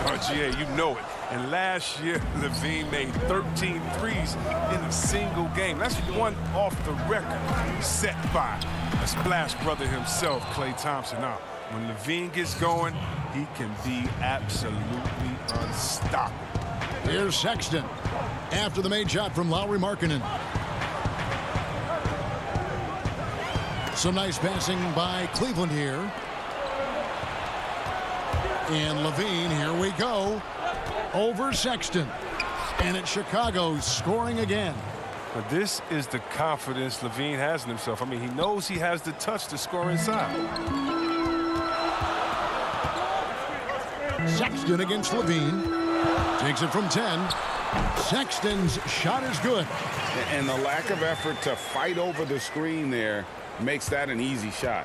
Oh, GA, you know it. And last year, LaVine made 13 threes in a single game. That's one off the record set by a splash brother himself, Klay Thompson. Now, when LaVine gets going, he can be absolutely unstoppable. Here's Sexton after the made shot from Lauri Markkanen. Some nice passing by Cleveland here. And Levine, here we go. Over Sexton. And it's Chicago scoring again. But this is the confidence LaVine has in himself. I mean, he knows he has the touch to score inside. Sexton against Levine. Takes it from 10. Sexton's shot is good. And the lack of effort to fight over the screen there makes that an easy shot.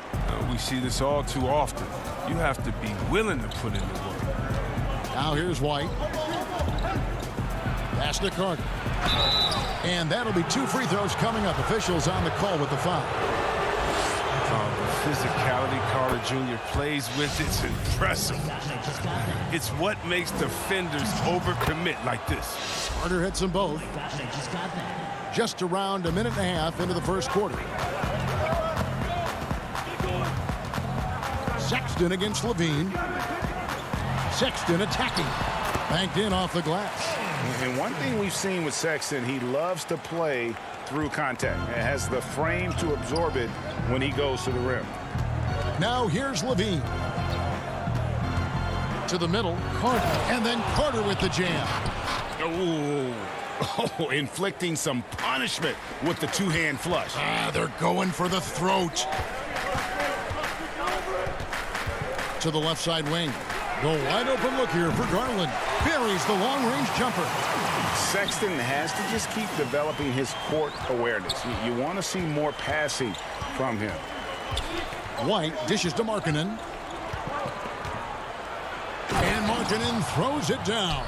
We see this all too often. You have to be willing to put in the work. Now here's White. Pass to Carter. And that'll be 2 free throws coming up. Officials on the call with the foul. The physicality Carter Jr. plays with, it's impressive. It's what makes defenders overcommit like this. Carter hits them both. Just around a minute and a half into the first quarter. Sexton against Levine. Sexton attacking. Banked in off the glass. And one thing we've seen with Sexton, he loves to play through contact. It has the frame to absorb it when he goes to the rim. Now here's Levine. To the middle, Carter. And then Carter with the jam. Oh, inflicting some punishment with the two-hand flush. They're going for the throat. To the left side wing. The wide open look here for Garland. Buries the long-range jumper. Sexton has to just keep developing his court awareness. You want to see more passing from him. White dishes to Markkanen. And Markkanen throws it down.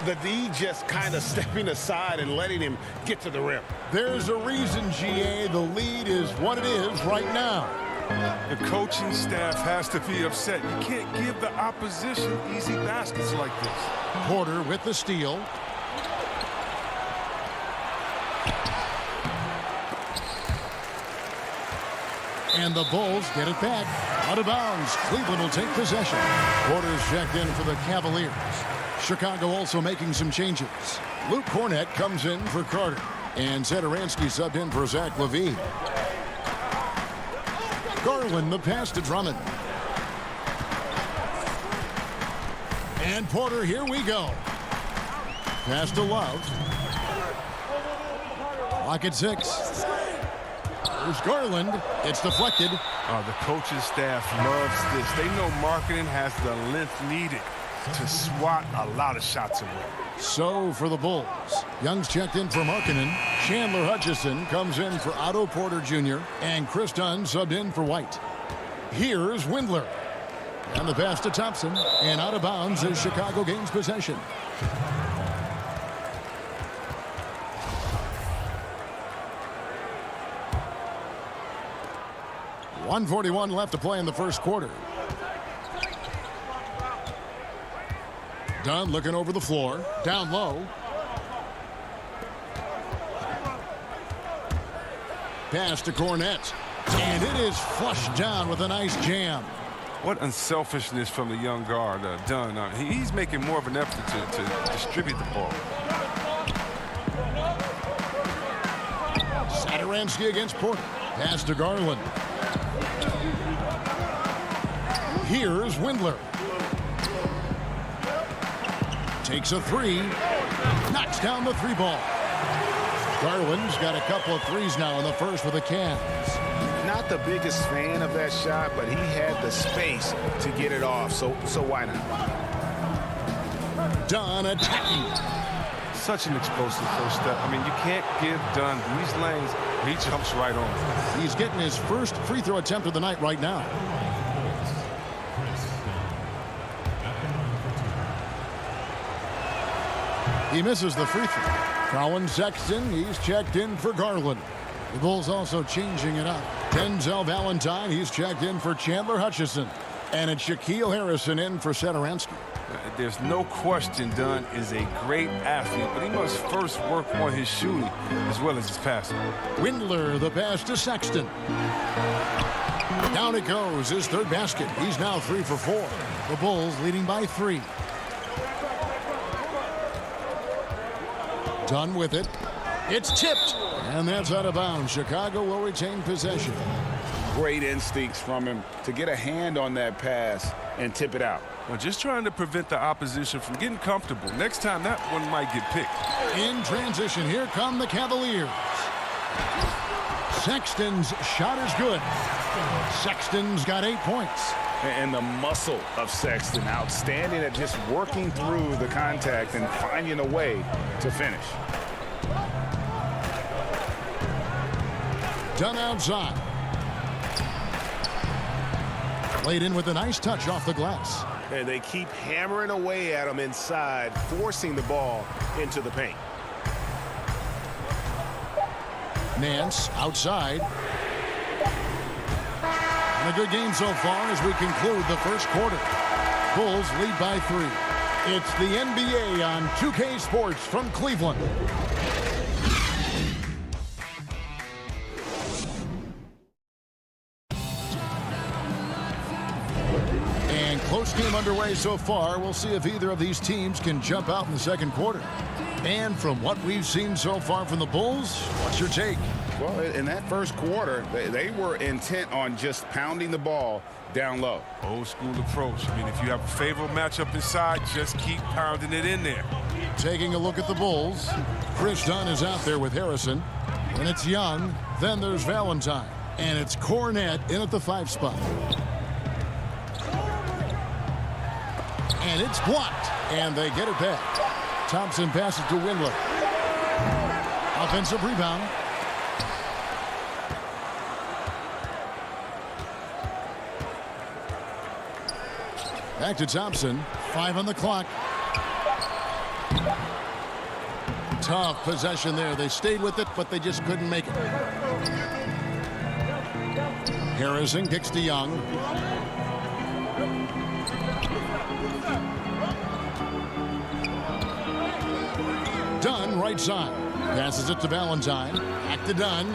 The D just kind of stepping aside and letting him get to the rim. There's a reason, GA. The lead is what it is right now. The coaching staff has to be upset. You can't give the opposition easy baskets like this. Porter with the steal. And the Bulls get it back. Out of bounds. Cleveland will take possession. Porter's checked in for the Cavaliers. Chicago also making some changes. Luke Cornett comes in for Carter. And Satoransky subbed in for Zach LaVine. Garland the pass to Drummond. And Porter, here we go. Pass to Love. Clock at 6. There's Garland. It's deflected. The coaching staff loves this. They know Markkanen has the length needed to swat a lot of shots away. So for the Bulls, Young's checked in for Markkanen. Chandler Hutchison comes in for Otto Porter Jr. And Chris Dunn subbed in for White. Here's Windler. And the pass to Thompson. And out of bounds as Chicago gains possession. .141 left to play in the first quarter. Dunn looking over the floor. Down low. Pass to Cornett. And it is flushed down with a nice jam. What unselfishness from the young guard, Dunn. He's making more of an effort to distribute the ball. Satoransky against Porter. Pass to Garland. Here's Windler. Takes a 3. Knocks down the 3 ball. Garland's got a couple of threes now in the first for the Cavs. Not the biggest fan of that shot, but he had the space to get it off, so why not? Dunn attacking. Such an explosive first step. I mean, you can't give Dunn these lanes. He jumps right on. He's getting his first free throw attempt of the night right now. He misses the free throw. Colin Sexton, he's checked in for Garland. The Bulls also changing it up. Denzel Valentine, he's checked in for Chandler Hutchison. And it's Shaquille Harrison in for Satoransky. There's no question Dunn is a great athlete, but he must first work on his shooting as well as his passing. Windler, the pass to Sexton. Down it goes, his third basket. He's now 3 for 4. The Bulls leading by 3. Dunn with it. It's tipped. And that's out of bounds. Chicago will retain possession. Great instincts from him to get a hand on that pass and tip it out. Well, just trying to prevent the opposition from getting comfortable. Next time, that one might get picked. In transition, here come the Cavaliers. Sexton's shot is good. Sexton's got 8 points. And the muscle of Sexton, outstanding at just working through the contact and finding a way to finish. Dunn outside. Laid in with a nice touch off the glass. And they keep hammering away at him inside, forcing the ball into the paint. Nance outside. And a good game so far as we conclude the first quarter. Bulls lead by 3. It's the NBA on 2K Sports from Cleveland. And close game underway so far. We'll see if either of these teams can jump out in the second quarter. And from what we've seen so far from the Bulls, what's your take? Well, in that first quarter, they were intent on just pounding the ball down low. Old school approach. I mean, if you have a favorable matchup inside, just keep pounding it in there. Taking a look at the Bulls, Chris Dunn is out there with Harrison. And it's Young. Then there's Valentine. And it's Cornette in at the 5 spot. And it's blocked. And they get it back. Thompson passes to Windler. Offensive rebound. Back to Thompson. 5 on the clock. Tough possession there. They stayed with it, but they just couldn't make it. Harrison kicks to Young. Dunn, right side. Passes it to Valentine. Back to Dunn.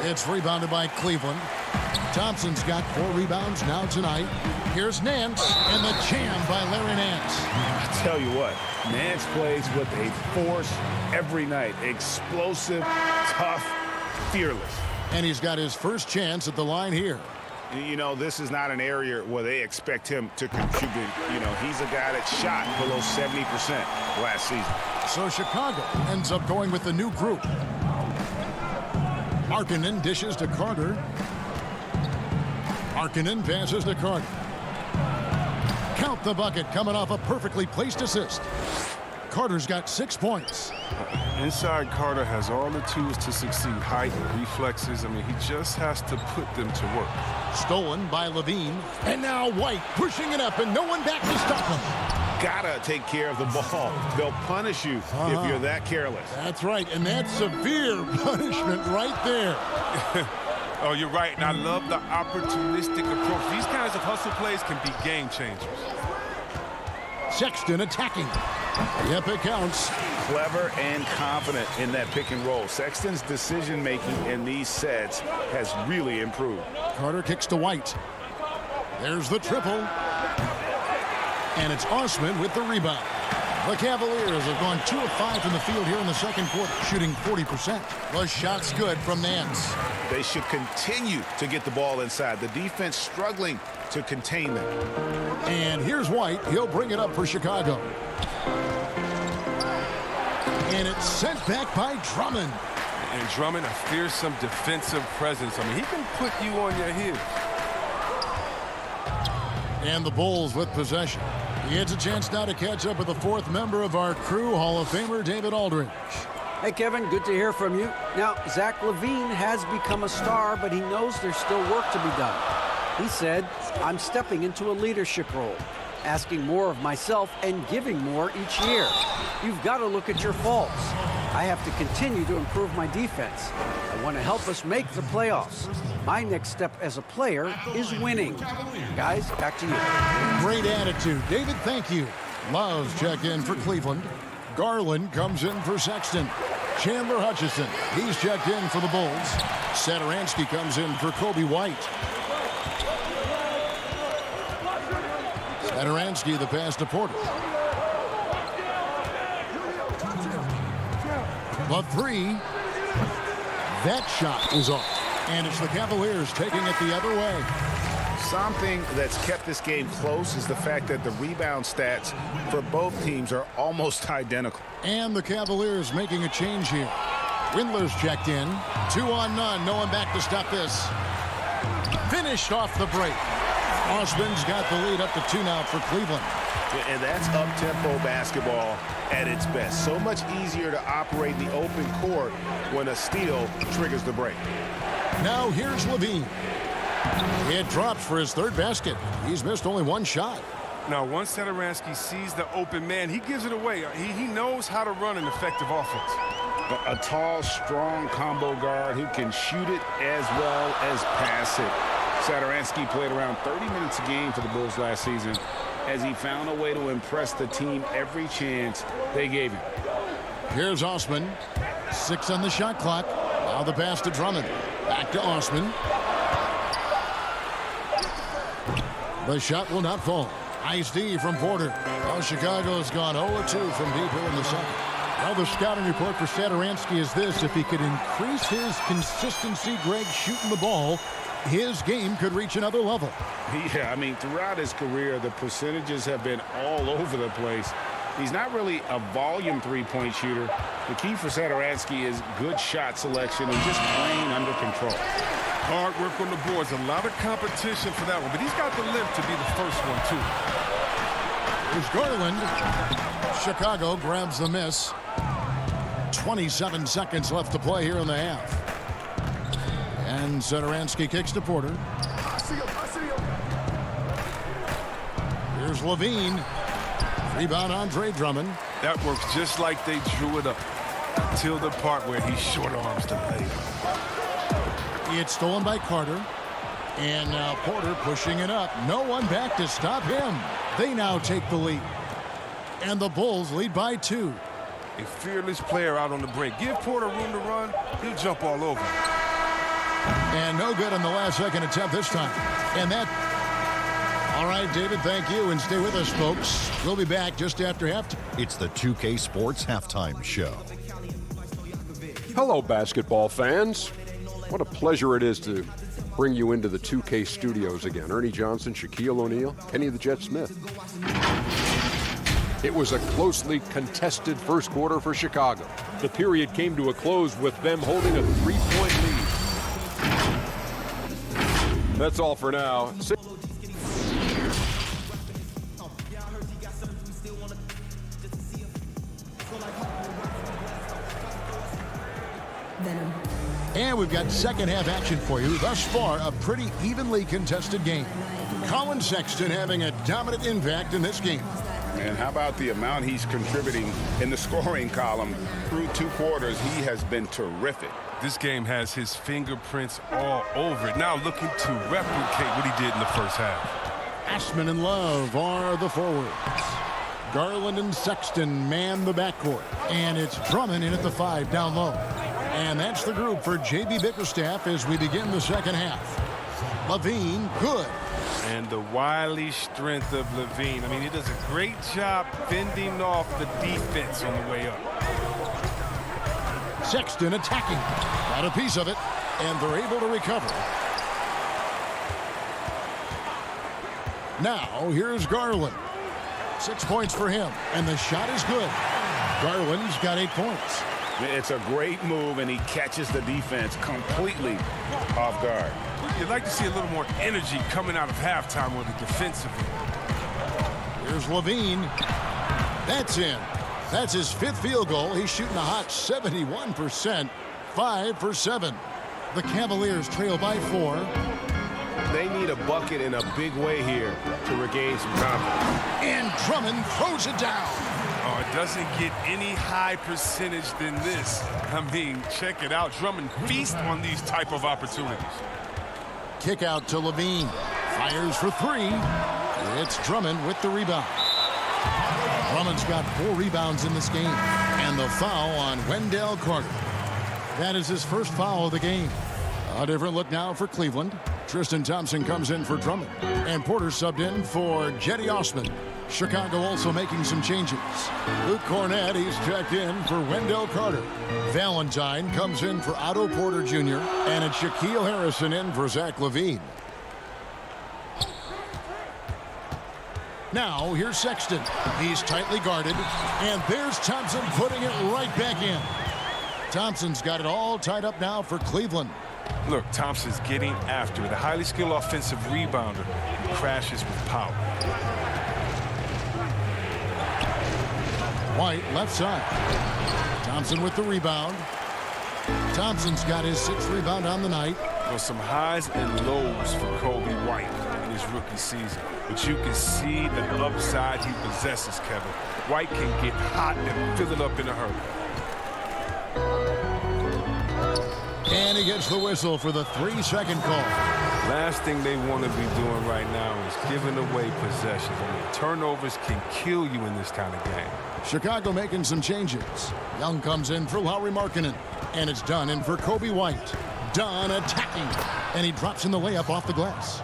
It's rebounded by Cleveland. Thompson's got 4 rebounds now tonight. Here's Nance, and the jam by Larry Nance. I tell you what, Nance plays with a force every night. Explosive, tough, fearless. And he's got his first chance at the line here. You know, this is not an area where they expect him to contribute. You know, he's a guy that shot below 70% last season. So Chicago ends up going with the new group. Markkanen dishes to Carter. Markkanen passes to Carter. Count the bucket coming off a perfectly placed assist. Carter's got 6 points. Inside Carter has all the tools to succeed. Height, reflexes. I mean, he just has to put them to work. Stolen by Levine. And now White pushing it up and no one back to stop him. Gotta take care of the ball. They'll punish you if you're that careless. That's right, and that's severe punishment right there. Oh, you're right, and I love the opportunistic approach. These kinds of hustle plays can be game changers. Sexton attacking. Yep, it counts. Clever and confident in that pick and roll. Sexton's decision-making in these sets has really improved. Carter kicks to White. There's the triple. And it's Osman with the rebound. The Cavaliers have gone 2 of 5 from the field here in the second quarter, shooting 40%. The shot's good from Nance. They should continue to get the ball inside. The defense struggling to contain them. And here's White. He'll bring it up for Chicago. And it's sent back by Drummond. And Drummond, a fearsome defensive presence. I mean, he can put you on your heels. And the Bulls with possession. He gets a chance now to catch up with the fourth member of our crew, Hall of Famer David Aldridge. Hey, Kevin, good to hear from you. Now, Zach LaVine has become a star, but he knows there's still work to be done. He said, I'm stepping into a leadership role, asking more of myself and giving more each year. You've got to look at your faults. I have to continue to improve my defense. I want to help us make the playoffs. My next step as a player is winning. Guys, back to you. Great attitude. David, thank you. Love's checked in for Cleveland. Garland comes in for Sexton. Chandler Hutchison, he's checked in for the Bulls. Satoransky comes in for Kobe White. Satoransky, the pass to Porter. The three. That shot is off. And it's the Cavaliers taking it the other way. Something that's kept this game close is the fact that the rebound stats for both teams are almost identical. And the Cavaliers making a change here. Windler's checked in. 2 on none. No one back to stop this. Finished off the break. Osman's got the lead up to 2 now for Cleveland. And that's up-tempo basketball at its best. So much easier to operate the open court when a steal triggers the break. Now here's LaVine. It drops for his third basket. He's missed only one shot. Now, once Satoransky sees the open man, he gives it away. He knows how to run an effective offense. A tall, strong combo guard who can shoot it as well as pass it. Satoransky played around 30 minutes a game for the Bulls last season as he found a way to impress the team every chance they gave him. Here's Osman. 6 on the shot clock. Now the pass to Drummond. Back to Osman. The shot will not fall. Nice D from Porter. Well, Chicago's gone 0-2 from deep here in the second. Well, the scouting report for Satoransky is this. If he could increase his consistency, Greg, shooting the ball, his game could reach another level. Yeah, I mean, throughout his career, the percentages have been all over the place. He's not really a volume three-point shooter. The key for Satoransky is good shot selection and just playing under control. Hard work on the boards. A lot of competition for that one, but he's got the lift to be the first one, too. Here's Garland. Chicago grabs the miss. 27 seconds left to play here in the half. And Satoransky kicks to Porter. Here's LaVine. Rebound Andre Drummond. That works just like they drew it up until the part where he short arms the layup. It's stolen by Carter. And now Porter pushing it up. No one back to stop him. They now take the lead. And the Bulls lead by 2. A fearless player out on the break. Give Porter room to run, he'll jump all over. And no good on the last second attempt this time. And that... All right, David, thank you. And stay with us, folks. We'll be back just after halftime. It's the 2K Sports Halftime Show. Hello, basketball fans. What a pleasure it is to bring you into the 2K studios again. Ernie Johnson, Shaquille O'Neal, Kenny the Jet Smith. It was a closely contested first quarter for Chicago. The period came to a close with them holding a 3-point lead. That's all for now. And we've got second half action for you. Thus far, a pretty evenly contested game. Colin Sexton having a dominant impact in this game. And how about the amount he's contributing in the scoring column through 2 quarters? He has been terrific. This game has his fingerprints all over it. Now looking to replicate what he did in the first half. Ashman and Love are the forwards. Garland and Sexton man the backcourt. And it's Drummond in at the 5 down low. And that's the group for J.B. Bickerstaff as we begin the second half. LaVine, good. And the wily strength of LaVine. I mean, he does a great job fending off the defense on the way up. Sexton attacking. Got a piece of it, and they're able to recover. Now, here's Garland. 6 points for him, and the shot is good. Garland's got 8 points. It's a great move, and he catches the defense completely off guard. You'd like to see a little more energy coming out of halftime on the defensive end. Here's Levine. That's in. That's his 5th field goal. He's shooting a hot 71%. 5 for 7. The Cavaliers trail by 4. They need a bucket in a big way here to regain some confidence. And Drummond throws it down. Oh, it doesn't get any high percentage than this. I mean, check it out. Drummond feasts on these type of opportunities. Kick out to Levine. Fires for 3. It's Drummond with the rebound. Drummond's got 4 rebounds in this game. And the foul on Wendell Carter. That is his first foul of the game. A different look now for Cleveland. Tristan Thompson comes in for Drummond. And Porter subbed in for Jetty Osman. Chicago also making some changes. Luke Cornett, he's checked in for Wendell Carter. Valentine comes in for Otto Porter Jr. And it's Shaquille Harrison in for Zach LaVine. Now, here's Sexton. He's tightly guarded. And there's Thompson putting it right back in. Thompson's got it all tied up now for Cleveland. Look, Thompson's getting after it. A highly skilled offensive rebounder who crashes with power. White, left side. Thompson with the rebound. Thompson's got his 6th rebound on the night. Well, some highs and lows for Kobe White in his rookie season. But you can see the upside he possesses, Kevin. White can get hot and fill it up in a hurry. And he gets the whistle for the 3-second call. Last thing they want to be doing right now is giving away possessions. I mean, turnovers can kill you in this kind of game. Chicago making some changes. Young comes in for Lauri Markkanen. And it's Dunn in for Kobe White. Dunn attacking. And he drops in the layup off the glass.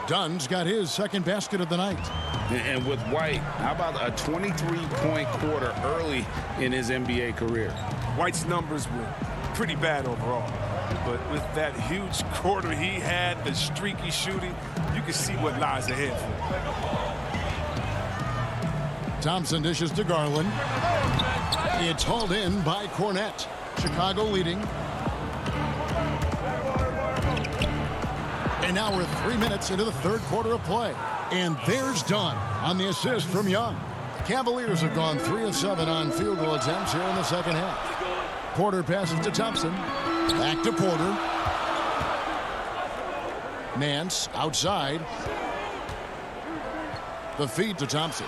Dunn's got his 2nd basket of the night. And with White, how about a 23-point quarter early in his NBA career? White's numbers were pretty bad overall. But with that huge quarter he had, the streaky shooting, you can see what lies ahead for him. Thompson dishes to Garland. It's hauled in by Cornett. Chicago leading. And now we're 3 minutes into the 3rd quarter of play. And there's Dunn on the assist from Young. Cavaliers have gone 3 of 7 on field goal attempts here in the 2nd half. Porter passes to Thompson. Back to Porter. Nance outside. The feed to Thompson.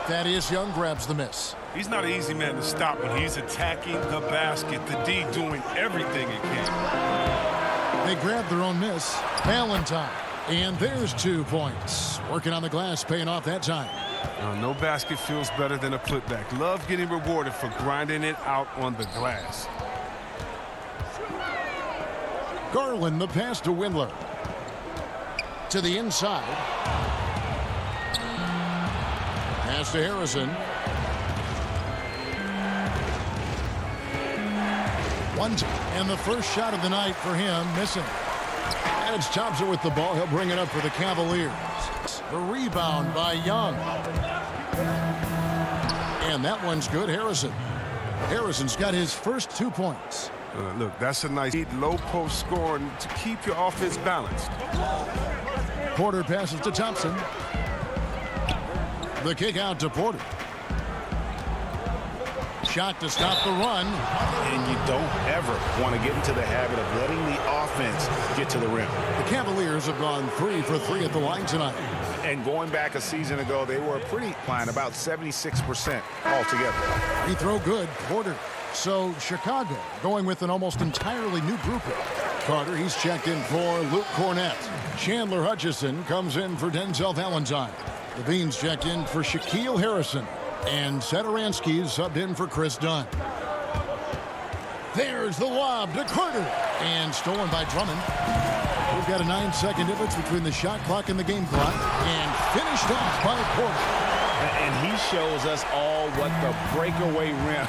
Thaddeus Young grabs the miss. He's not an easy man to stop when he's attacking the basket. The D doing everything he can. They grab their own miss. Valentine. And there's 2 points. Working on the glass, paying off that time. No basket feels better than a putback. Love getting rewarded for grinding it out on the glass. Garland, the pass to Windler. To the inside. Pass to Harrison. And the first shot of the night for him, missing. And it's Thompson with the ball. He'll bring it up for the Cavaliers. The rebound by Young. And that one's good. Harrison's got his first 2 points. Look, that's a nice low post scoring to keep your offense balanced. Porter passes to Thompson. The kick out to Porter. Shot to stop the run. And you don't ever want to get into the habit of letting the offense get to the rim. The Cavaliers have gone 3 for 3 at the line tonight. And going back a season ago, they were a pretty line, about 76% altogether. Free throw good, Porter. So Chicago going with an almost entirely new group. Carter, he's checked in for Luke Cornett. Chandler Hutchison comes in for Denzel Valentine. Levine's checked in for Shaquille Harrison. And Satoransky's subbed in for Chris Dunn. There's the lob to Carter. And stolen by Drummond. We've got a 9-second difference between the shot clock and the game clock. And finished off by Porter. And he shows us all what the breakaway rim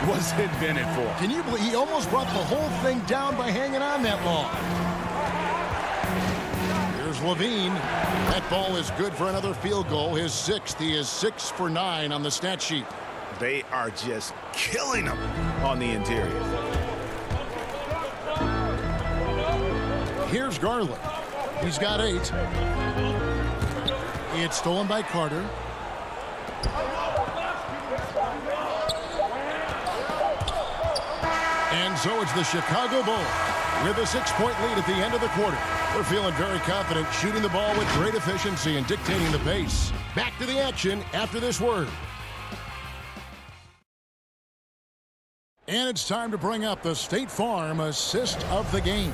was invented for. Can you believe he almost brought the whole thing down by hanging on that long? Here's Levine. That ball is good for another field goal. His 6th. He is 6 for 9 on the stat sheet. They are just killing them on the interior. Here's Garland. He's got 8. It's stolen by Carter. And so it's the Chicago Bulls with a 6-point lead at the end of the quarter. They're feeling very confident, shooting the ball with great efficiency and dictating the pace. Back to the action after this word. And it's time to bring up the State Farm assist of the game.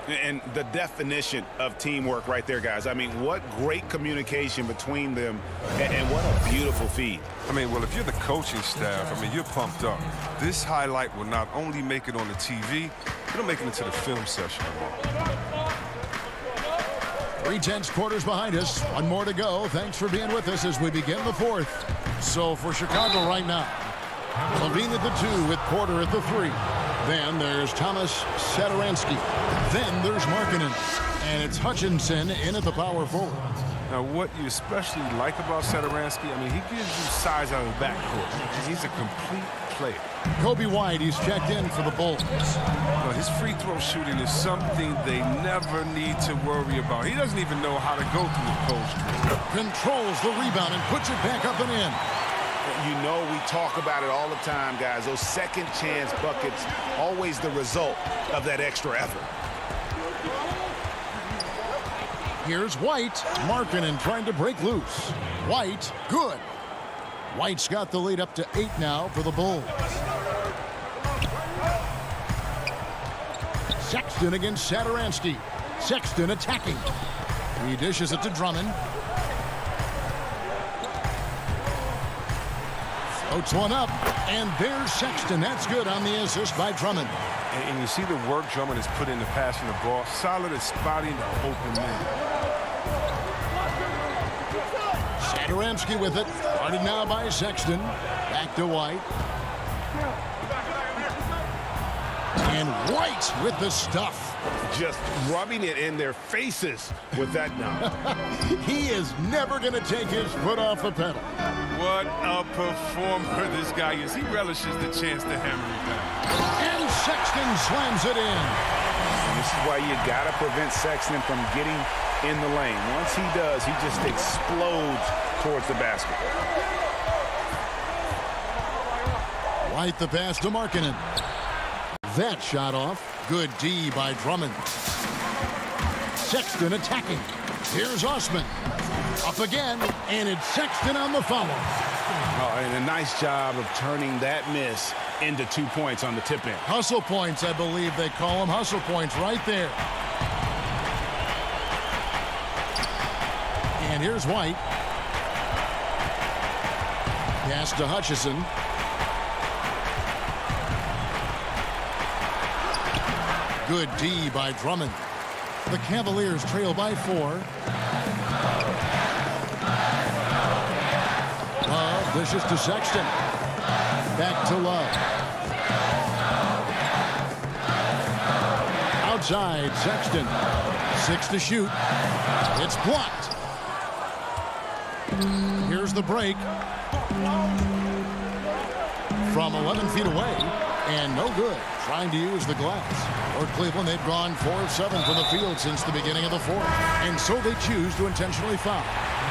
And the definition of teamwork right there, guys. I mean, what great communication between them, and what a beautiful feed. I mean, well, if you're the coaching staff, I mean, you're pumped up. This highlight will not only make it on the TV, it'll make it into the film session. 3/10 quarters behind us. One more to go. Thanks for being with us as we begin the 4th. So for Chicago right now, Levine at the 2 with Porter at the 3. Then there's Thomas Satoransky. Then there's Markkanen. And it's Hutchinson in at the power forward. Now, what you especially like about Satoransky, I mean, he gives you size out of the backcourt. He's a complete player. Kobe White, he's checked in for the Bulls. Well, his free throw shooting is something they never need to worry about. He doesn't even know how to go through the post. Controls the rebound and puts it back up and in. You know, we talk about it all the time, guys. Those second chance buckets, always the result of that extra effort. Here's White. Markkanen trying to break loose. White, good. White's got the lead up to 8 now for the Bulls. Sexton against Satoransky. Sexton attacking. He dishes it to Drummond. Floats one up, and there's Sexton. That's good on the assist by Drummond. And you see the work Drummond has put into passing the ball. Solid at spotting the open man. Satoransky with it. Guarded now by Sexton. Back to White. And White with the stuff. Just rubbing it in their faces with that now. He is never going to take his foot off the pedal. What a performer this guy is. He relishes the chance to hammer it down. And Sexton slams it in. And this is why you got to prevent Sexton from getting in the lane. Once he does, he just explodes towards the basket. White the pass to Markkanen. That shot off. Good D by Drummond. Sexton attacking. Here's Osman. Up again, and it's Sexton on the follow. Oh, and a nice job of turning that miss into 2 points on the tip in. Hustle points, I believe they call them. Hustle points right there. And here's White. Pass to Hutchison. Good D by Drummond. The Cavaliers trail by 4. Love dishes to Sexton. Back to Love. Outside, Sexton. 6 to shoot. It's blocked. Here's the break. From 11 feet away. And no good. Trying to use the glass. For Cleveland, they've gone 4 of 7 from the field since the beginning of the 4th. And so they choose to intentionally foul.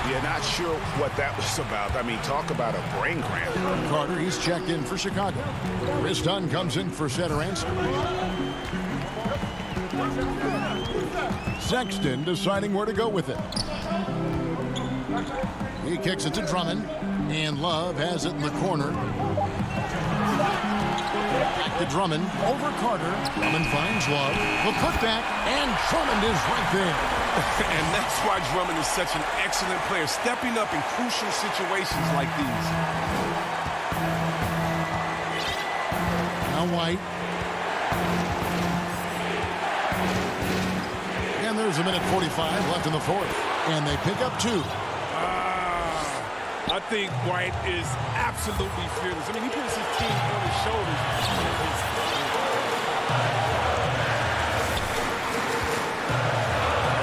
Yeah, not sure what that was about. I mean, talk about a brain cramp. Carter, he's checked in for Chicago. Chris Dunn comes in for Satoransky. Sexton deciding where to go with it. He kicks it to Drummond. And Love has it in the corner. Back to Drummond, over Carter. Drummond finds Love, the putback, and Drummond is right there. And that's why Drummond is such an excellent player, stepping up in crucial situations like these. Now White. And there's a minute 45 left in the 4th. And they pick up 2. I think White is absolutely fearless. I mean, he puts his team on his shoulders.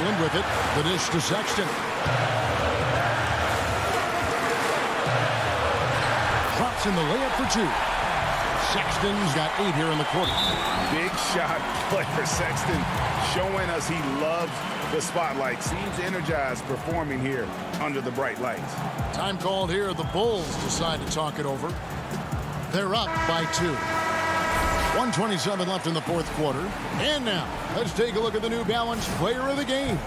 Garland with it. The dish to Sexton. drops in the layup for 2. Sexton's got 8 here in the quarter. Big shot player. Sexton showing us he loves the spotlight. Seems energized performing here under the bright lights. Time called here. The Bulls decide to talk it over. They're up by 2. 1:27 left in the fourth quarter. And now, let's take a look at the New Balance player of the game,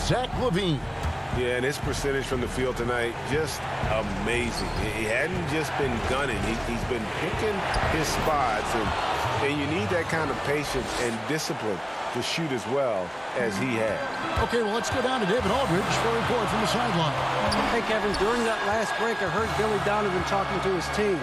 Zach LaVine. Yeah, and his percentage from the field tonight, just amazing. He hadn't just been gunning. He's been picking his spots, and you need that kind of patience and discipline to shoot as well as he had. Okay, well, let's go down to David Aldridge for a report from the sideline. Hey, Kevin, during that last break, I heard Billy Donovan talking to his team,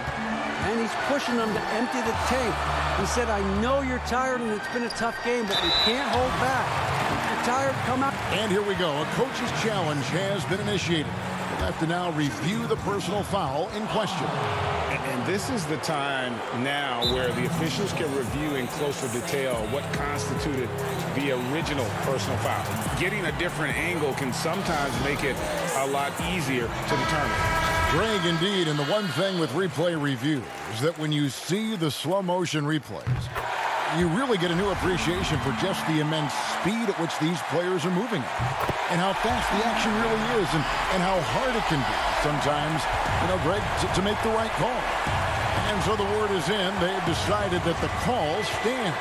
and he's pushing them to empty the tank. He said, I know you're tired and it's been a tough game, but we can't hold back. If you're tired, come out. And here we go. A coach's challenge has been initiated. We'll have to now review the personal foul in question. And this is the time now where the officials can review in closer detail what constituted the original personal foul. Getting a different angle can sometimes make it a lot easier to determine. Greg, indeed, and the one thing with replay review is that when you see the slow motion replays, you really get a new appreciation for just the immense speed at which these players are moving and how fast the action really is and how hard it can be sometimes, Greg, to make the right call. And so the word is in. They have decided that the call stands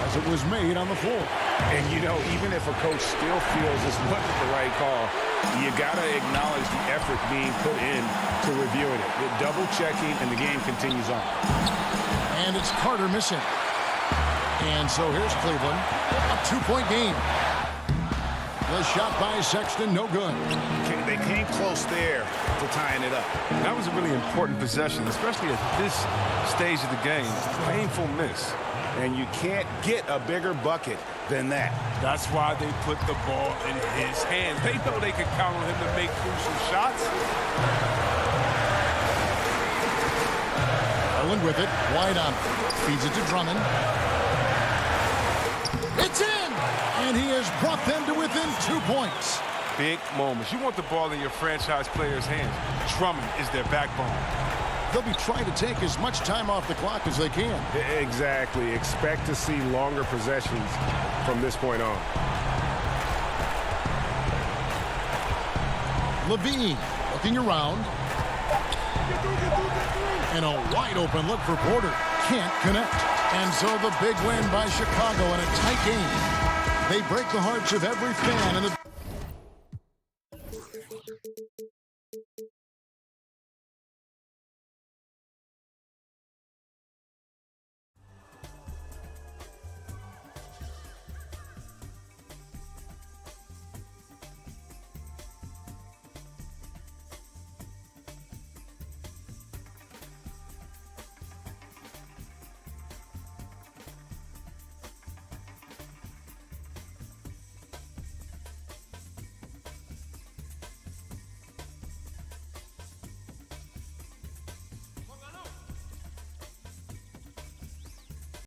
as it was made on the floor. And, even if a coach still feels this wasn't the right call, you got to acknowledge the effort being put in to reviewing it. The double checking, and the game continues on. And it's Carter missing. And so here's Cleveland, a 2-point game. The shot by Sexton, no good. They came close there to tying it up. That was a really important possession, especially at this stage of the game. Painful miss. And you can't get a bigger bucket than that. That's why they put the ball in his hands. They know they can count on him to make crucial shots. Garland with it, wide on. Feeds it to Drummond. It's in! And he has brought them to within 2 points. Big moments. You want the ball in your franchise players' hands. Drummond is their backbone. They'll be trying to take as much time off the clock as they can. Exactly. Expect to see longer possessions from this point on. LaVine looking around. And a wide open look for Porter. Can't connect. And so the big win by Chicago in a tight game. They break the hearts of every fan in the